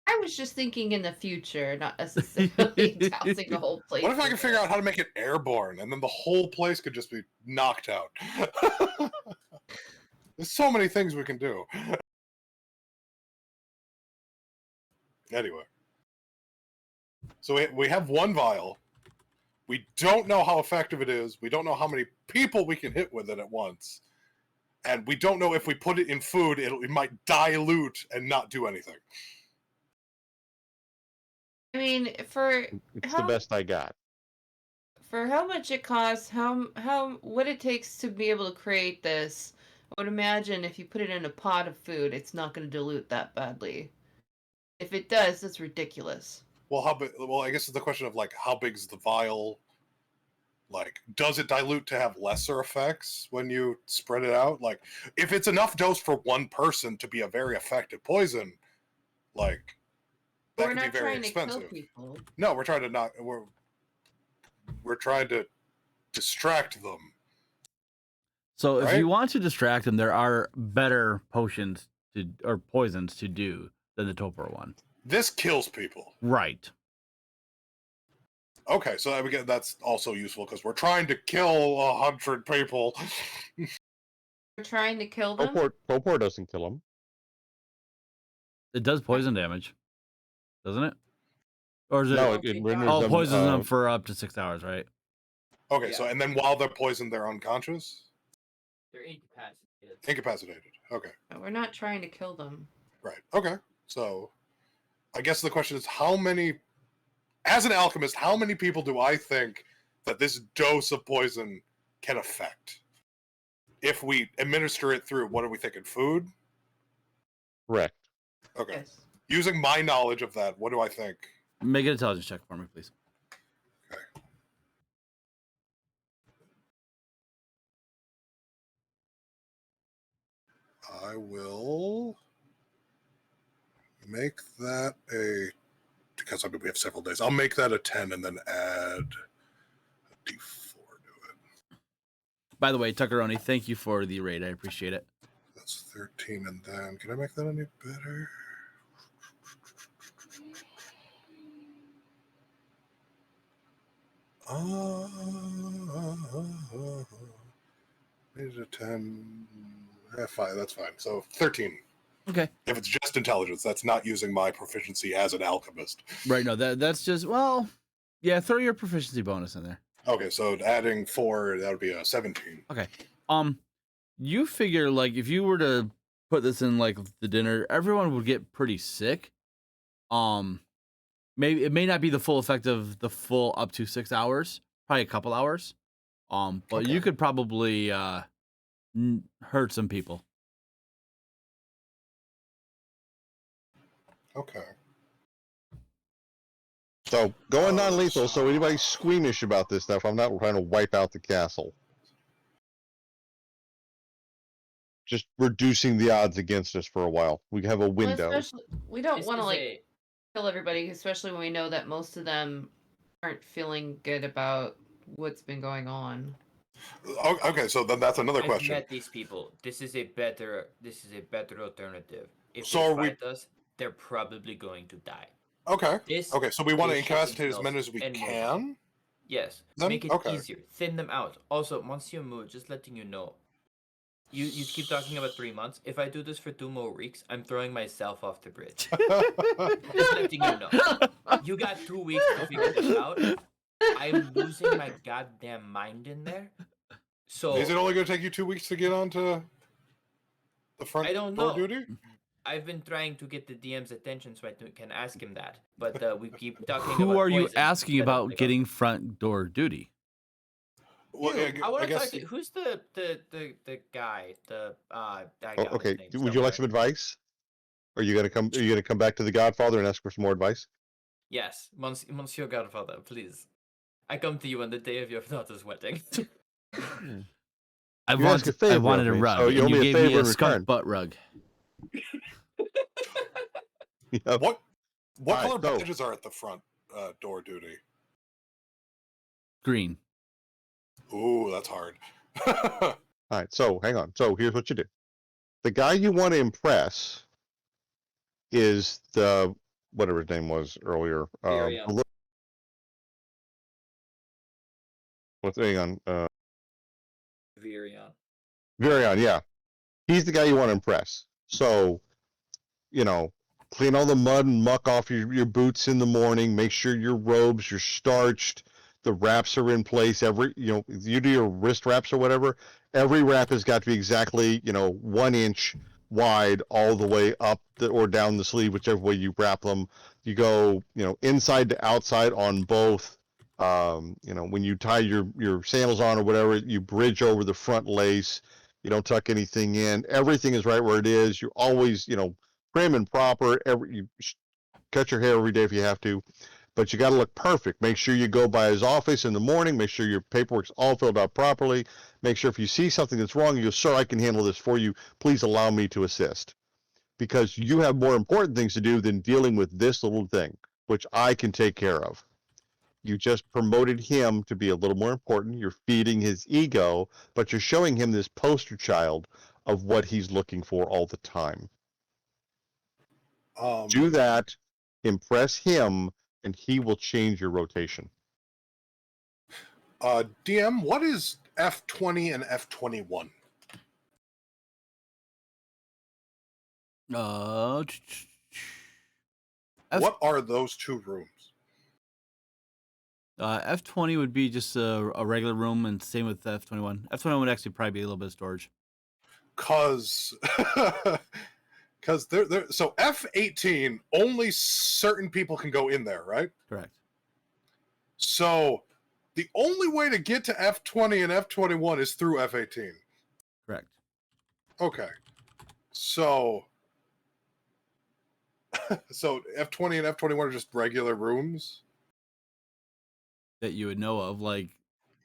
I was just thinking in the future, not necessarily dousing the whole place. What if I can with figure it. out how to make it airborne, and then the whole place could just be knocked out? There's so many things we can do. Anyway, so we have one vial. We don't know how effective it is. We don't know how many people we can hit with it at once. And we don't know if we put it in food, it might dilute and not do anything. I mean, for It's the best I got. for how much it costs, what it takes to be able to create this, I would imagine if you put it in a pot of food, it's not going to dilute that badly. If it does, that's ridiculous. Well, how big? Well, I guess it's the question of like, how big is the vial? Like, does it dilute to have lesser effects when you spread it out? Like, if it's enough dose for one person to be a very effective poison, like that We're could be not very trying to expensive. kill people. No, we're trying to not. We're trying to distract them. So if Right? you want to distract them, there are better potions or poisons to do than the Topor one. This kills people. Right. Okay, so that's also useful because we're trying to kill 100 people. We're trying to kill them. Topor doesn't kill him. It does poison damage, doesn't it? Or is it? No, it it Oh, renders Oh, them. poisons them for up to 6 hours, right? Okay, so Yeah. and then while they're poisoned, they're unconscious, They're incapacitated. incapacitated. Okay. We're not trying to kill them. Right. Okay. So, I guess the question is, how many, as an alchemist, how many people do I think that this dose of poison can affect? If we administer it through, what are we thinking? Food? Correct. Okay. Yes. Using my knowledge of that, what do I think? Make an intelligence check for me, please. I will make that because I mean, we have several days. I'll make that a 10 and then add a D4 to it. By the way, Tuckeroni, thank you for the raid. I appreciate it. That's 13, and then can I make that any better? Made it a 10. 5, that's fine. So 13. Okay. If it's just intelligence, that's not using my proficiency as an alchemist. Right. No, that's just, well, yeah, throw your proficiency bonus in there. Okay, so adding 4, that would be a 17. Okay. You figure like if you were to put this in like the dinner, everyone would get pretty sick. Maybe it may not be the full effect of the full up to 6 hours, probably a couple hours. But you Okay. could probably hurt some people. Okay. So going Oh, non-lethal. So anybody squeamish about this stuff, I'm not trying to wipe out the castle. Just reducing the odds against us for a while. We have a Well, window. especially we don't This want to is like a kill everybody, especially when we know that most of them aren't feeling good about what's been going on. Okay, so then that's another I've question. met these people. This is a better alternative. If So they are we- fight us, they're probably going to die. Okay. This Okay, so we want to they shit incapacitate as themselves many as we and more can. Yes. Then? Make it Okay. easier. Thin them out. Also, Monsieur Mu, just letting you know. You keep talking about 3 months. If I do this for 2 more weeks, I'm throwing myself off the bridge. Just letting you know. You got 2 weeks to figure this out. I'm losing my goddamn mind in there. So Is it only going to take you 2 weeks to get onto the front I don't door know. duty? I've been trying to get the DM's attention so I can ask him that, but we keep talking Who about are you poison asking instead of, about like, getting front door duty? Well, You, yeah, I want I to talk guess. to who's the guy, I Oh, got okay. his name Would you like some somewhere. advice? Are you gonna come? Are you gonna come back to the Godfather and ask for some more advice? Yes, Monsieur Godfather, please. I come to you on the day of your daughter's wedding. I You ask a I favor wanted of a me, rug, so you owe and me you a gave me favor a in skunk return. butt rug. Yep. What Alright, color so- badges are at the front door duty? Green. Ooh, that's hard. All right, so hang on. So here's what you do. The guy you want to impress is the whatever his name was earlier. Virion. Hang on. Virion. Virion, yeah. He's the guy you want to impress. So, clean all the mud and muck off your boots in the morning. Make sure your robes, you're starched. The wraps are in place. You do your wrist wraps or whatever. Every wrap has got to be exactly, 1 inch wide all the way up or down the sleeve, whichever way you wrap them. You go, inside to outside on both. When you tie your sandals on or whatever, you bridge over the front lace. You don't tuck anything in. Everything is right where it is. You're always, prim and proper. You cut your hair every day if you have to, but you got to look perfect. Make sure you go by his office in the morning. Make sure your paperwork's all filled out properly. Make sure if you see something that's wrong, you go, sir, I can handle this for you. Please allow me to assist. Because you have more important things to do than dealing with this little thing, which I can take care of. You just promoted him to be a little more important. You're feeding his ego, but you're showing him this poster child of what he's looking for all the time. Do that, impress him, and he will change your rotation. DM, what is F20 and F21? What are those two rooms? F20 would be just a regular room, and same with F21. F21 would actually probably be a little bit of storage. Because so F18, only certain people can go in there, right? Correct. So the only way to get to F20 and F21 is through F18. Correct. Okay. So F20 and F21 are just regular rooms that you would know of. Like,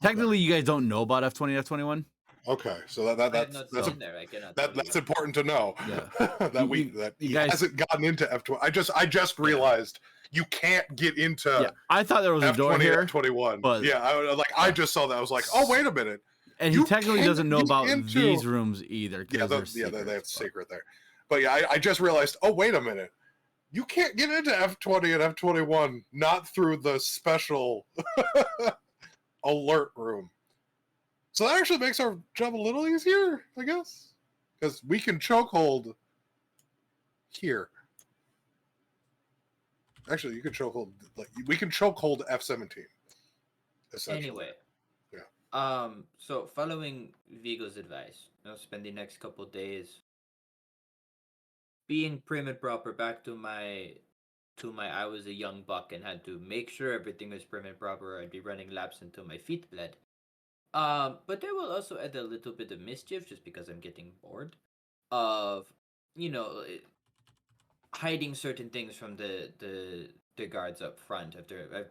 technically, you guys don't know about F20 and F21. Okay, so that's important to know. Yeah. that he hasn't gotten into F20. I just realized you can't get into. Yeah, I thought there was a door here. F21, but I just saw that. I was like, oh, wait a minute. And he technically doesn't know about these rooms either. Yeah, they have secret there. But yeah, I just realized. Oh, wait a minute. You can't get into F20 and F21 not through the special alert room. So that actually makes our job a little easier, I guess, because we can chokehold here. Actually, you can chokehold we can chokehold F17. Anyway, yeah. So following Vigo's advice, I'll spend the next couple days being prim and proper back to my I was a young buck and had to make sure everything was prim and proper or I'd be running laps until my feet bled. But there will also add a little bit of mischief just because I'm getting bored of, you know, hiding certain things from the guards up front.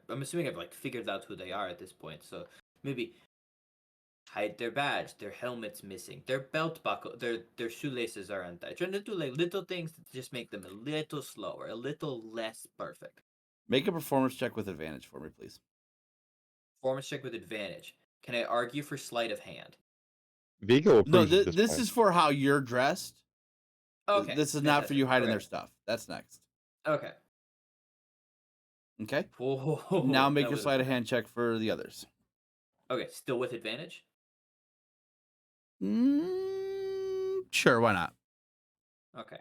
I'm assuming I've like figured out who they are at this point, so maybe hide their badge, their helmet's missing, their belt buckle, their shoelaces are untied. Trying to do like little things to just make them a little slower, a little less perfect. Make a performance check with advantage for me, please. Performance check with advantage. Can I argue for sleight of hand? Vigo No, approves at this this point. is for how you're dressed. Okay. This is not for you hiding their Okay. stuff. That's next. Okay. Okay. Whoa, Now make that your was- sleight of hand check for the others. Okay, still with advantage? Sure, why not? Okay.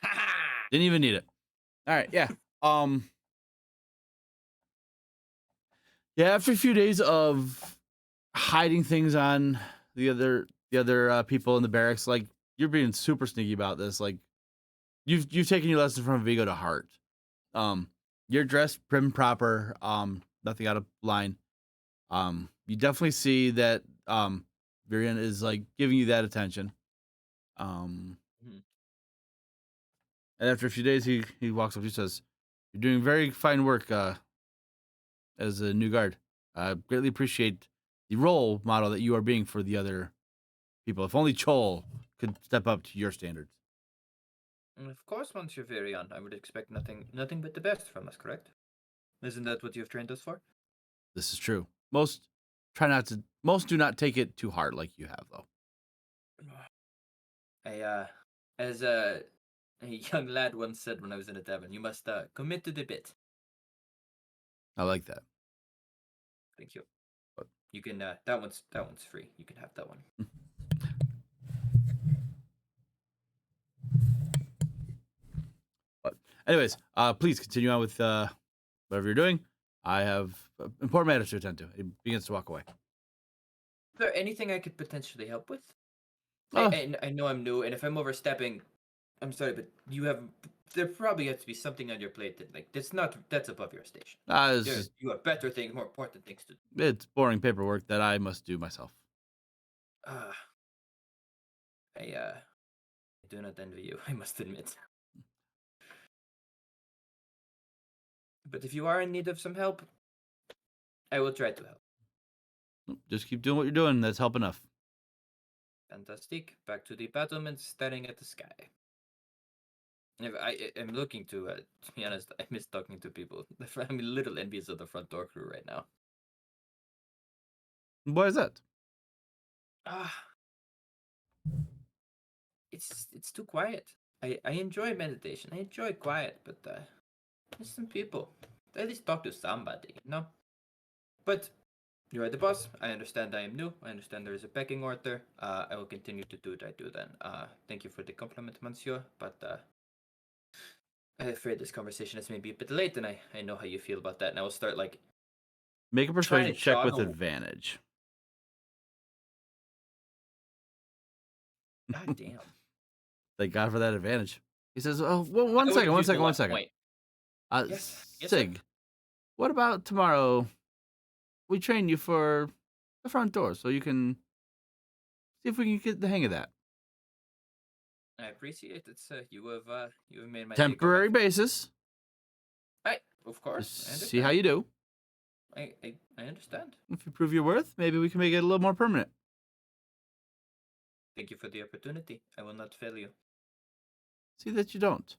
Ha! Didn't even need it. All right, yeah. Yeah, after a few days of hiding things on the other people in the barracks, like you're being super sneaky about this. Like you've taken your lesson from Vigo to heart. You're dressed prim and proper, nothing out of line. You definitely see that Virian is like giving you that attention. Mhm. And after a few days, he walks up to you and says, "You're doing very fine work as a new guard. I greatly appreciate the role model that you are being for the other people. If only Chol could step up to your standards." And of course, Monsieur Virion, I would expect nothing but the best from us, correct? Isn't that what you've trained us for? This is true. Most do not take it too hard like you have, though. As a young lad once said when I was in a tavern, you must commit to the bit. I like that. Thank you. What? You can that one's free. You can have that one. But anyways, please continue on with whatever you're doing. I have important matters to attend to. He begins to walk away. Is there anything I could potentially help with? Oh. I know I'm new, and if I'm overstepping, I'm sorry, but there probably has to be something on your plate that's above your station. You have better things, more important things to do. It's boring paperwork that I must do myself. I do not envy you, I must admit. But if you are in need of some help, I will try to help. Just keep doing what you're doing. That's help enough. Fantastic. Back to the battlements, staring at the sky. I'm looking to be honest, I miss talking to people. I'm a little envious of the front door crew right now. Why is that? It's too quiet. I enjoy meditation. I enjoy quiet, but there's some people. At least talk to somebody, you know? But you are the boss. I understand I am new. I understand there is a pecking order. I will continue to do what I do then. Thank you for the compliment, monsieur, but I'm afraid this conversation is maybe a bit late, and I know how you feel about that, and I will start like make a persuasion check jog with a- advantage. God damn. Thank God for that advantage. He says, "Oh, well, one I second, would one use the second, one left second. point. Yes, sir. Sig, what about tomorrow? We train you for the front door, so you can see if we can get the hang of that. I appreciate it, sir. You have made my Temporary basis. Of course. See how you do. I understand. If you prove your worth, maybe we can make it a little more permanent." Thank you for the opportunity. I will not fail you. See that you don't.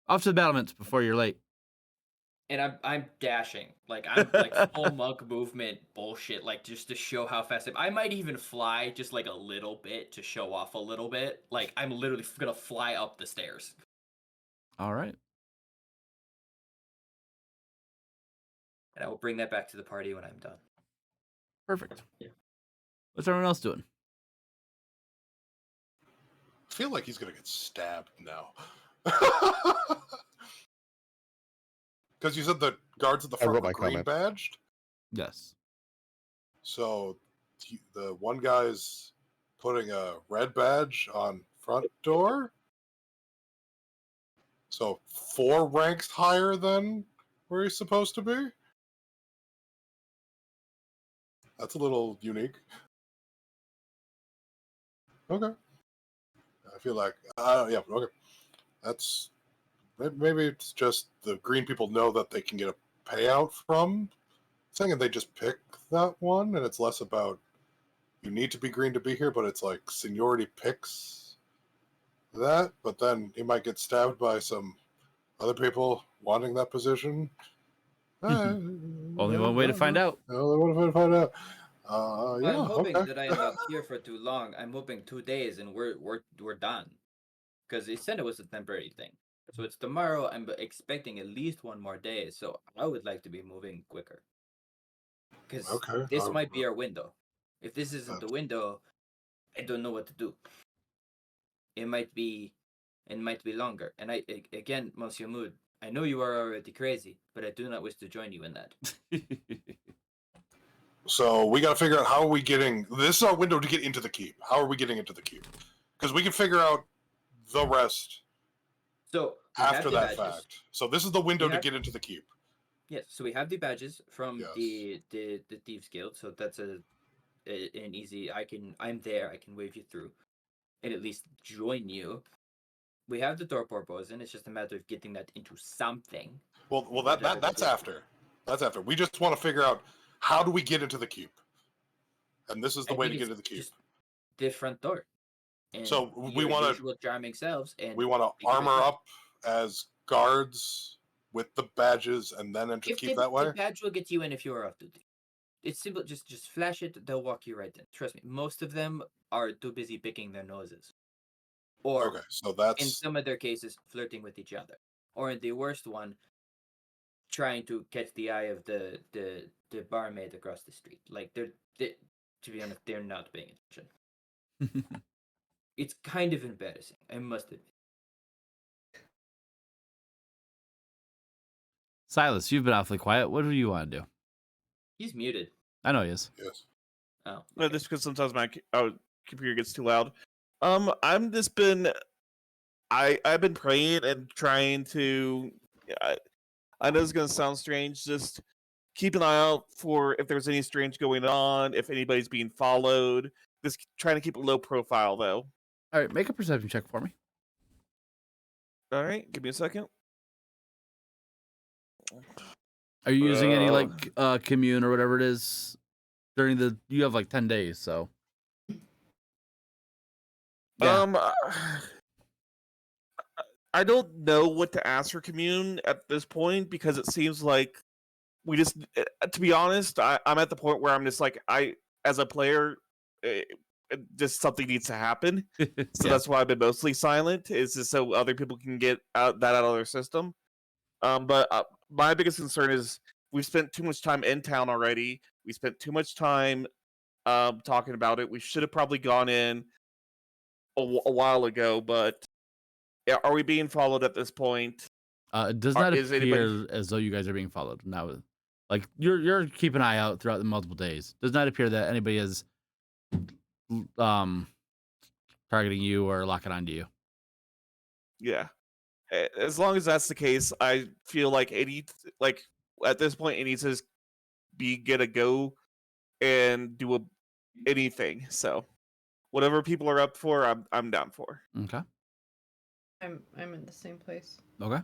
Off to the battlements before you're late. And I'm dashing. Like I'm like full monk movement bullshit, like just to show how fast I might even fly just like a little bit to show off a little bit. Like I'm literally gonna fly up the stairs. All right. And I will bring that back to the party when I'm done. Perfect. Yeah. What's everyone else doing? I feel like he's gonna get stabbed now. Because you said the guards at the I front wrote were my green comment. badged? Yes. So the one guy's putting a red badge on front door. So 4 ranks higher than where he's supposed to be. That's a little unique. Okay. I feel like, yeah, okay. That's maybe it's just the green people know that they can get a payout from thing, and they just pick that one, and it's less about you need to be green to be here, but it's like seniority picks that. But then he might get stabbed by some other people wanting that position. Only one way to find out. Only one way to find out. Yeah, I'm hoping okay. that I am not here for too long. I'm hoping 2 days and we're done. Because they said it was a temporary thing. So it's tomorrow. I'm expecting at least 1 more day. So I would like to be moving quicker. Because Okay. this might be our window. If this isn't the window, I don't know what to do. It might be longer. And again, Monsieur Mood, I know you are already crazy, but I do not wish to join you in that. So we got to figure out how are we getting. This is our window to get into the keep. How are we getting into the keep? Because we can figure out the rest So after that fact. So this is the window to get into the keep. Yes. So we have the badges from Yes. the Thieves Guild. So that's an easy. I'm there. I can wave you through, and at least join you. We have the door porpoise, and it's just a matter of getting that into something. Well, that's after. That's after. We just want to figure out how do we get into the keep, and this is the way to get into the keep. The front door. And so we want to charming selves, and we want to armor up as guards with the badges, and then enter the keep that way. The badge will get you in if you are off duty. It's simple. Just flash it. They'll walk you right in. Trust me. Most of them are too busy picking their noses. Or, okay, so that's in some of their cases, flirting with each other. Or in the worst one, trying to catch the eye of the barmaid across the street. Like, to be honest, they're not paying attention. It's kind of embarrassing, I must admit. Silas, you've been awfully quiet. What do you want to do? He's muted. I know he is. yes. Oh. No, just because sometimes my computer gets too loud. I've been praying and trying to. I know it's gonna sound strange. Just keep an eye out for if there's any strange going on, if anybody's being followed. Just trying to keep a low profile, though. All right, make a perception check for me. All right, give me a second. Are you using any like commune or whatever it is during the? You have like 10 days, so. Yeah. I don't know what to ask for commune at this point because it seems like we just. To be honest, I'm at the point where I'm just like as a player, just something needs to happen. So that's why I've been mostly silent. Is just so other people can get that out of their system. But my biggest concern is we've spent too much time in town already. We spent too much time talking about it. We should have probably gone in a while ago, but are we being followed at this point? It does not appear as though you guys are being followed now. Like you're keeping an eye out throughout the multiple days. Does not appear that anybody is targeting you or locking onto you. Yeah. As long as that's the case, I feel like at this point it needs to get a go and do anything. So whatever people are up for, I'm down for. Okay. I'm in the same place. Okay. All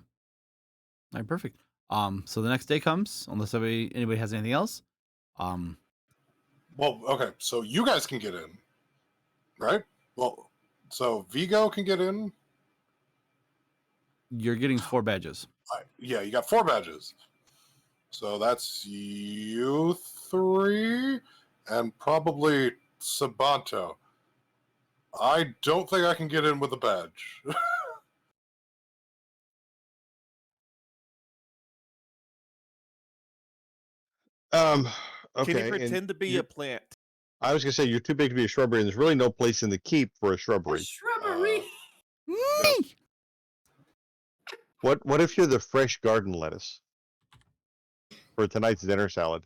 right, perfect. So the next day comes, unless anybody has anything else. Well, okay, so you guys can get in, right? Well, so Vigo can get in. You're getting 4 badges. Yeah, you got 4 badges. So that's you 3 and probably Sabanto. I don't think I can get in with a badge. Okay. Can you pretend to be a plant? I was gonna say you're too big to be a shrubbery, and there's really no place in the keep for a shrubbery. Shrubbery. What if you're the fresh garden lettuce for tonight's dinner salad?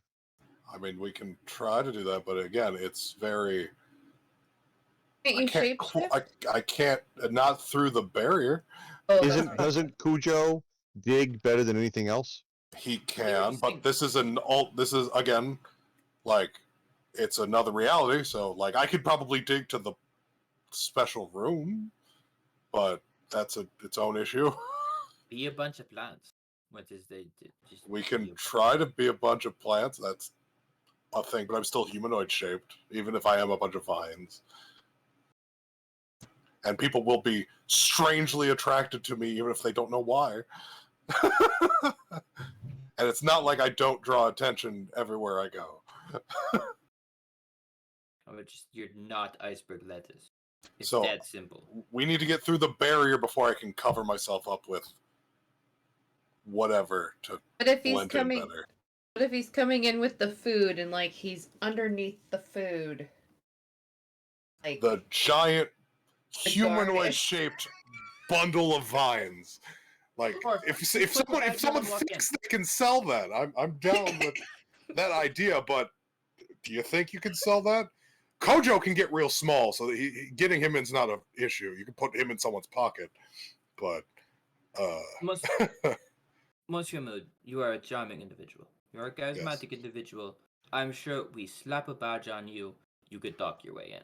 I mean, we can try to do that, but again, it's very. Can't you shapeshift? I can't, not through the barrier. Oh, that's right. Doesn't Cujo dig better than anything else? He were can, just but saying- this is this is again, like, it's another reality. So, like, I could probably dig to the special room, but that's its own issue. Be a bunch of plants. What is they just We be can a- try to be a bunch of plants. That's a thing, but I'm still humanoid shaped, even if I am a bunch of vines. And people will be strangely attracted to me, even if they don't know why. And it's not like I don't draw attention everywhere I go. You're not iceberg lettuce. It's So- that simple. We need to get through the barrier before I can cover myself up with whatever to But if he's blend in coming, better. what if he's coming in with the food and like he's underneath the food? Like The giant The humanoid garnish. shaped bundle of vines. Like, Of course. if Put the someone vines on and walk thinks they can sell that, I'm down with that idea. But do you think you can sell that? Kojo can get real small, so that getting him in's not an issue. You can put him in someone's pocket, but Monsieur Mood, you are a charming individual. You are a charismatic individual. I'm sure we slap a badge on you, you could dock your way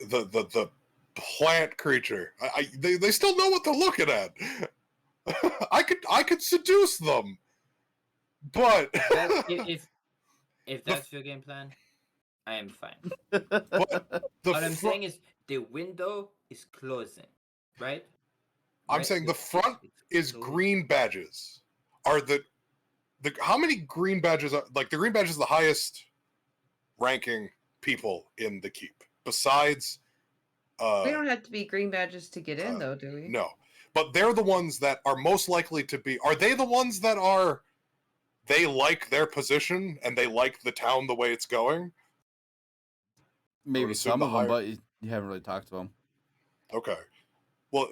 in. the plant creature, they still know what they're looking at. I could seduce them, but If that's your game plan, I am fine. but What I'm saying is the window is closing, right? I'm Right? saying the front it's is closing. green badges. Are the how many green badges are, like, the green badge is the highest ranking people in the keep besides we don't have to be green badges to get in, uh, though, do we? no, but they're the ones that are most likely to be. Are they the ones that are, they like their position and they like the town the way it's going? Maybe assume some the of them, higher- but you haven't really talked to them. Okay. Well,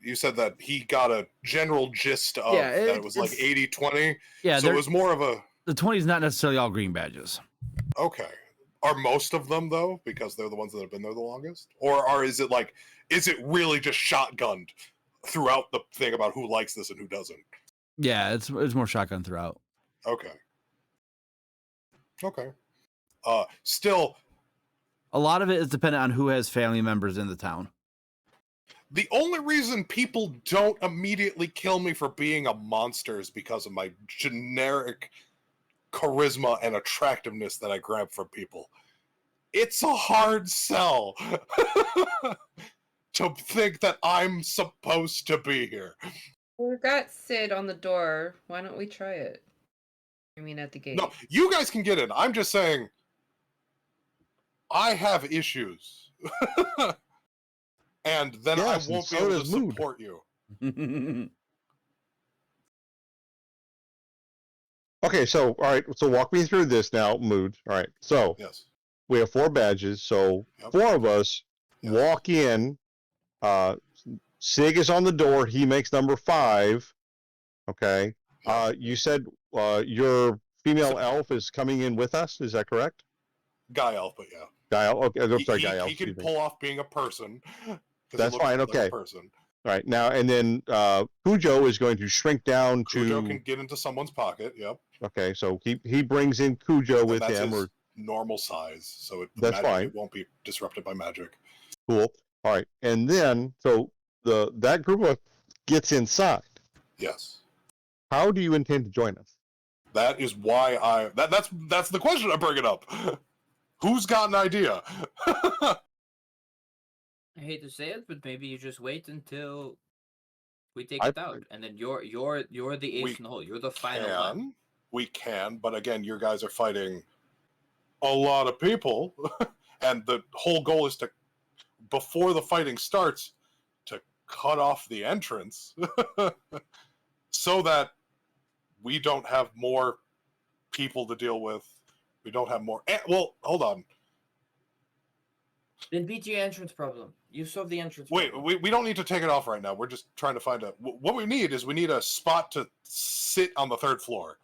you said that he got a general gist of Yeah, that it was like it's- 80-20. Yeah, So it was more of a, the 20 is not necessarily all green badges. okay. Are most of them, though, because they're the ones that have been there the longest? Or is it really just shotgunned throughout the thing about who likes this and who doesn't? Yeah, it's more shotgun throughout. Okay. Okay. Still, A lot of it is dependent on who has family members in the town. the only reason people don't immediately kill me for being a monster is because of my generic charisma and attractiveness that I grab from people. It's a hard sell to think that I'm supposed to be here. We've got Sid on the door. Why don't we try it? I mean, at the gate. No, you guys can get in. I'm just saying, I have issues. And then Yes, I and won't be so able to does Mood. support you. Okay, so all right, so walk me through this now, Mood. All right, so Yes. we have 4 badges, so Yep. 4 of us Yes. walk in. Sig is on the door. He makes number 5. Okay. You said your female elf is coming in with us. Is that correct? Guy elf, but yeah. Guy elf. Okay, I'm sorry, he, Guy elf. he can excuse me. pull off being a person. 'cause he That's looks fine, like a okay. person. All right, now and then Cujo is going to shrink down Cujo to. can get into someone's pocket. Yep. Okay, so he brings in Cujo And with that's him. his Or normal size, so That's fine. It won't be disrupted by magic. cool. All right, and then so that group of gets inside. Yes. How do you intend to join us? That is why that's the question I'm bringing up. Who's got an idea? I hate to say it, but maybe you just wait until we take I- it out, and then you're the ace We in the hole. You're the final one. We can, but again, your guys are fighting a lot of people, and the whole goal is to, before the fighting starts, to cut off the entrance, so that we don't have more people to deal with. We don't have more. Well, hold on. Then beat your entrance problem. You solve the entrance. Wait, problem. we don't need to take it off right now. We're just trying to find what we need is we need a spot to sit on the 3rd floor.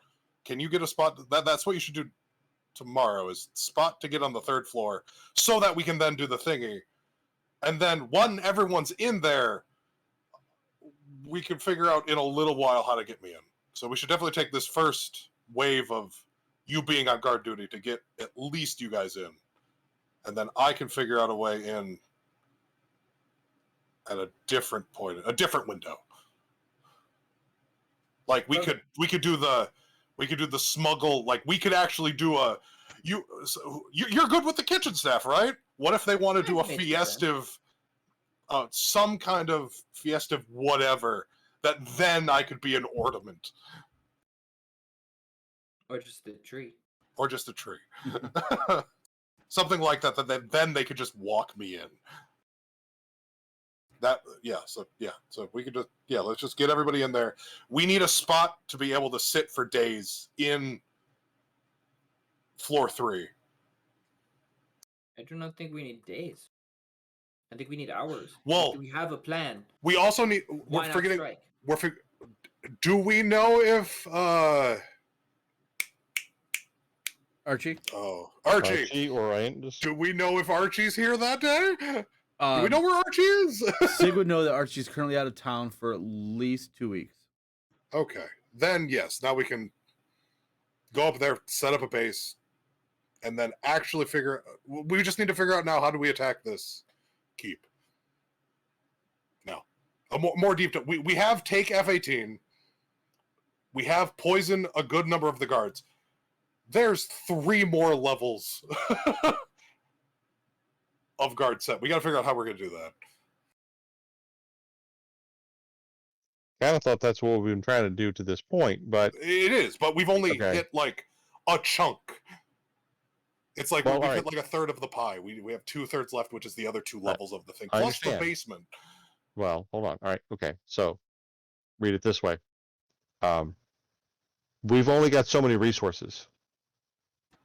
Can you get a spot? That's what you should do tomorrow is spot to get on the 3rd floor so that we can then do the thingy. And then when everyone's in there, we can figure out in a little while how to get me in. So we should definitely take this first wave of you being on guard duty to get at least you guys in. And then I can figure out a way in at a different point, a different window. Like we could do the smuggle. Like we could actually do you're good with the kitchen staff, right? What if they want to do a festive, some kind of festive whatever that then I could be an ornament Or just a tree. or just a tree, something like that. That then they could just walk me in. So we could just let's just get everybody in there. We need a spot to be able to sit for days in floor 3. I do not think we need days. I think we need hours. Well, we have a plan. We also need. Why not strike? Do we know if Archie? Oh, Archie. Archie, or Ryan, just Do we know if Archie's here that day? Do we Um, know where Archie is? Sig would know that Archie's currently out of town for at least 2 weeks. Okay, then yes. Now we can go up there, set up a base, and then actually figure. We just need to figure out now how do we attack this keep. Now, a more deep. We have take F-18. We have poison a good number of the guards. There's 3 more levels of guard set. We got to figure out how we're going to do that. kind of thought that's what we've been trying to do to this point, but It is, but we've only Okay. hit like a chunk. It's like Well, we've all hit right. like a third of the pie. We have 2/3 left, which is the other 2 levels of the thing, I plus the understand. basement. well, hold on. All right, okay. So read it this way. We've only got so many resources.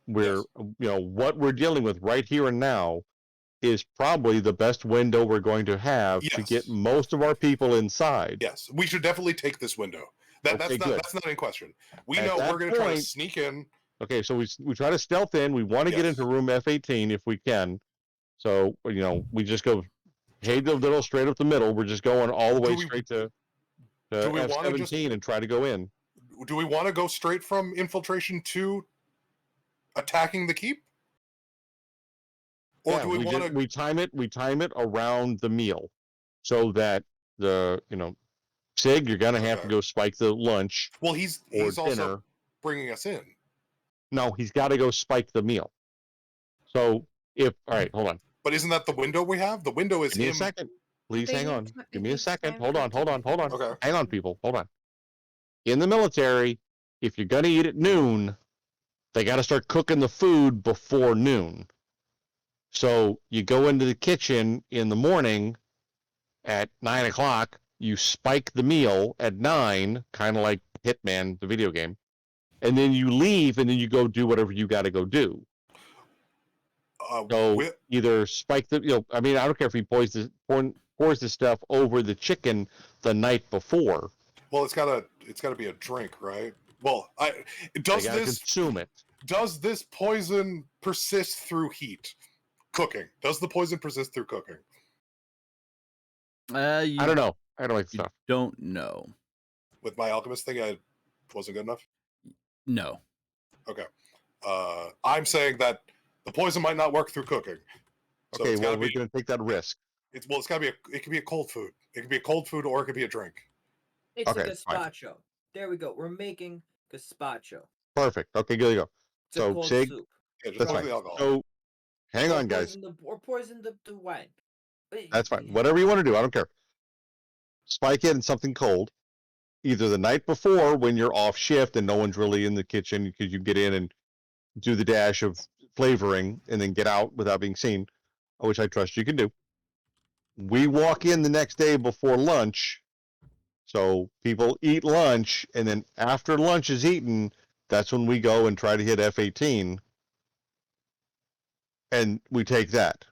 What we're dealing with right here and now is probably the best window we're going to have to Yes. get most of our people inside. Yes, we should definitely take this window. Okay, good. That's not in question. We At know that we're going to try to point- sneak in. Okay, so we try to stealth in. We want to get Yes. into room F-18 if we can. So, we just go the little straight up the middle. We're just going all the way Do we- straight to do we wanna F-17 just- and try to go in. Do we want to go straight from infiltration to attacking the keep? Or Yeah, do we want to? we time it around the meal so that Sig, you're gonna have to Okay. go spike the lunch Well, he's or also dinner. bringing us in. No, he's got to go spike the meal. So all right, hold on. But isn't that the window we have? The window is Give me a him. second. Please They hang need on. ti- Give it me a needs second. time Hold for on. Hold on. Hold on. Okay. Hang on, people. Hold on. In the military, if you're gonna eat at noon, they got to start cooking the food before noon. So you go into the kitchen in the morning at 9 o'clock. You spike the meal at 9, kind of like Hitman, the video game, and then you leave, and then you go do whatever you got to go do. So Wi- either spike the, I don't care if he pours the stuff over the chicken the night before. well, it's gotta be a drink, right? Well, They does got to consume it. this poison persist through heat? Cooking. Does the poison persist through cooking? You I don't know. I don't like the You stuff. don't know. With my alchemist thing, I wasn't good enough. No. Okay. I'm saying that the poison might not work through cooking. So Okay, it's well, gotta we're be. going to take that risk. It's gotta be. It could be a cold food. It could be a cold food, or it could be a drink. It's Okay, a fine. gazpacho. There we go. We're making gazpacho. Perfect. Okay, good to go. It's a So, cold Sig, soup. Yeah, just That's poison fine. the alcohol. So, hang on, guys. Poison the wine. That's fine. Whatever you want to do, I don't care. Spike it in something cold, either the night before when you're off shift and no one's really in the kitchen because you get in and do the dash of flavoring and then get out without being seen, which I trust you can do. We walk in the next day before lunch, so people eat lunch, and then after lunch is eaten, that's when we go and try to hit F-18, and we take that,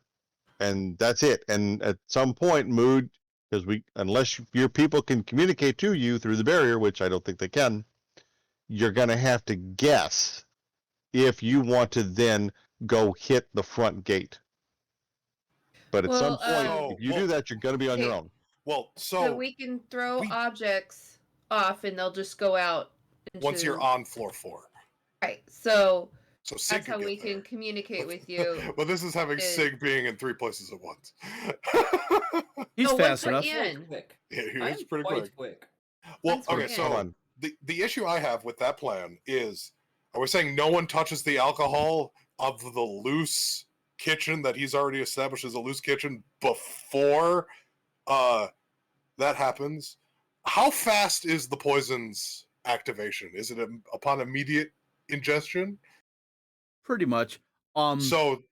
and that's it. And at some point, Mood, because unless your people can communicate to you through the barrier, which I don't think they can, you're gonna have to guess if you want to then go hit the front gate. But at some Well, point, if you do that, you're going to be on your okay. own. Well, So so we can throw we- objects off, and they'll just go out. once you're on floor 4. Right. So So Sig that's how could we get there. can communicate with you. Well, this is having is- Sig being in 3 places at once. He's No, fast once enough. we're in. Quick. Yeah, I it's am pretty quite quick. quick. Well, Once we're okay, in. so Hold on. the issue I have with that plan is, are we saying no one touches the alcohol of the loose kitchen that he's already established as a loose kitchen before that happens? How fast is the poison's activation? Is it upon immediate ingestion? Pretty much. So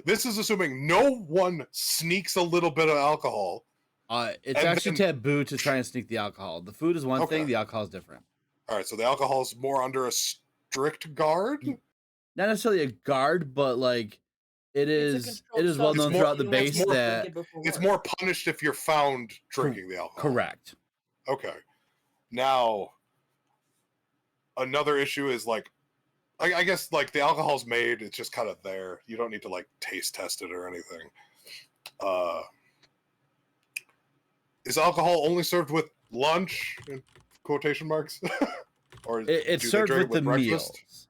this is assuming no one sneaks a little bit of alcohol. It's and actually then- taboo to try and sneak the alcohol. The food is one Okay. thing, the alcohol is different. All right, so the alcohol is more under a strict guard. Not necessarily a guard, but like it is well known more- throughout the it's base more- that It's more punished if you're found drinking the alcohol. correct. Okay. Now, another issue is like, I guess like the alcohol's made, it's just kind of there. You don't need to like taste test it or anything. Is alcohol only served with lunch, in quotation marks? Or It's do they served drink with it the meals. It's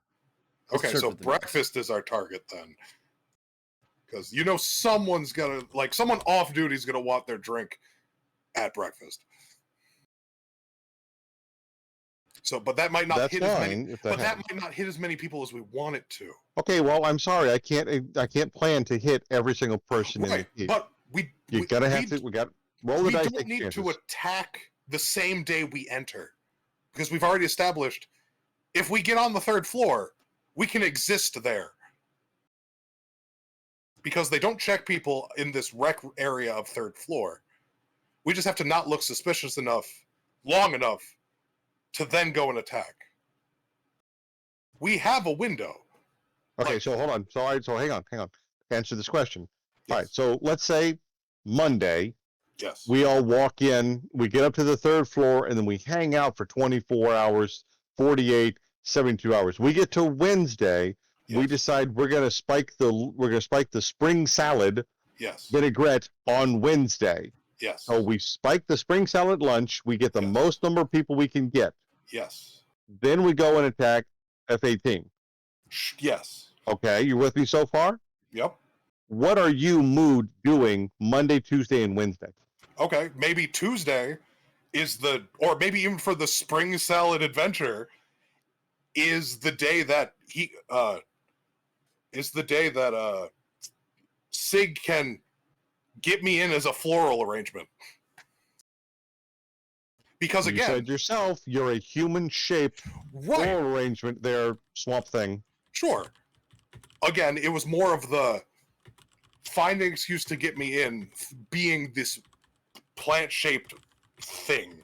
Okay, served so with the meals. breakfast is our target then. Because you know someone's gonna, like, someone off duty is gonna want their drink at breakfast. So, but that might not That's hit as many. fine if that But that happens. might not hit as many people as we want it to. Okay, well, I'm sorry, I can't plan to hit every single person in Right, the team. but You gotta have to. We got roll the we dice. don't Take need chances. to attack the same day we enter, because we've already established if we get on the 3rd floor, we can exist there. Because they don't check people in this rec area of 3rd floor. We just have to not look suspicious enough, long enough, to then go and attack. We have a window. Okay, like- so hold on. So hang on. Answer this question. All right. Yes. So let's say Monday, Yes. we all walk in, we get up to the 3rd floor, and then we hang out for 24 hours, 48, 72 hours. We get to Wednesday, we Yes. decide we're gonna spike the spring salad Yes. vinaigrette on Wednesday. Yes. So we spike the spring salad lunch, we get the Yes. most number of people we can get. Yes. Then we go and attack F-18. Yes. Okay, you with me so far? Yep. What are you mood doing Monday, Tuesday, and Wednesday? Okay, maybe Tuesday is or maybe even for the spring salad adventure is the day that Sig can get me in as a floral arrangement. Because You again, said yourself, you're a human-shaped right, floral arrangement there, swamp thing. sure. Again, it was more of the find an excuse to get me in being this plant-shaped thing.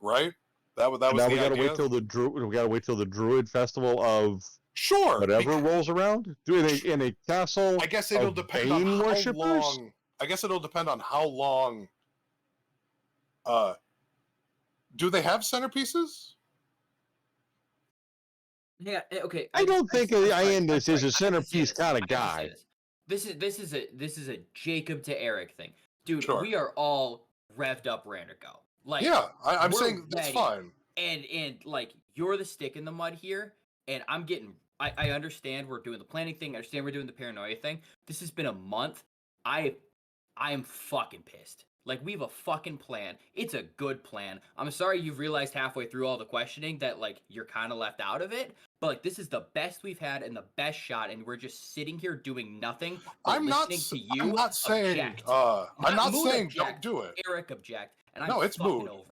Right? That was Now the we gotta idea. wait till the Druid Festival of Sure. whatever rolls around. In a castle. I guess it'll of depend on Bane how worshippers? long. I guess it'll depend on how long. Do they have centerpieces? Yeah. Okay. I don't think I'm sorry, Iandis I'm is a sorry, I have to say centerpiece this, kinda I have to say guy. This is a Jacob to Eric thing, dude. Sure. We are all revved up, ready to go. Like, Yeah, I'm we're saying that's ready. fine. and like you're the stick in the mud here, and I'm getting. I understand we're doing the planning thing. I understand we're doing the paranoia thing. This has been a month. I am fucking pissed. Like, we have a fucking plan. It's a good plan. I'm sorry you've realized halfway through all the questioning that, like, you're kind of left out of it. But, like, this is the best we've had and the best shot, and we're just sitting here doing nothing but I'm not. listening to you I'm not saying. object. I'm not Moon saying object, don't do it. Eric object, and No, I'm it's fucking mood. over.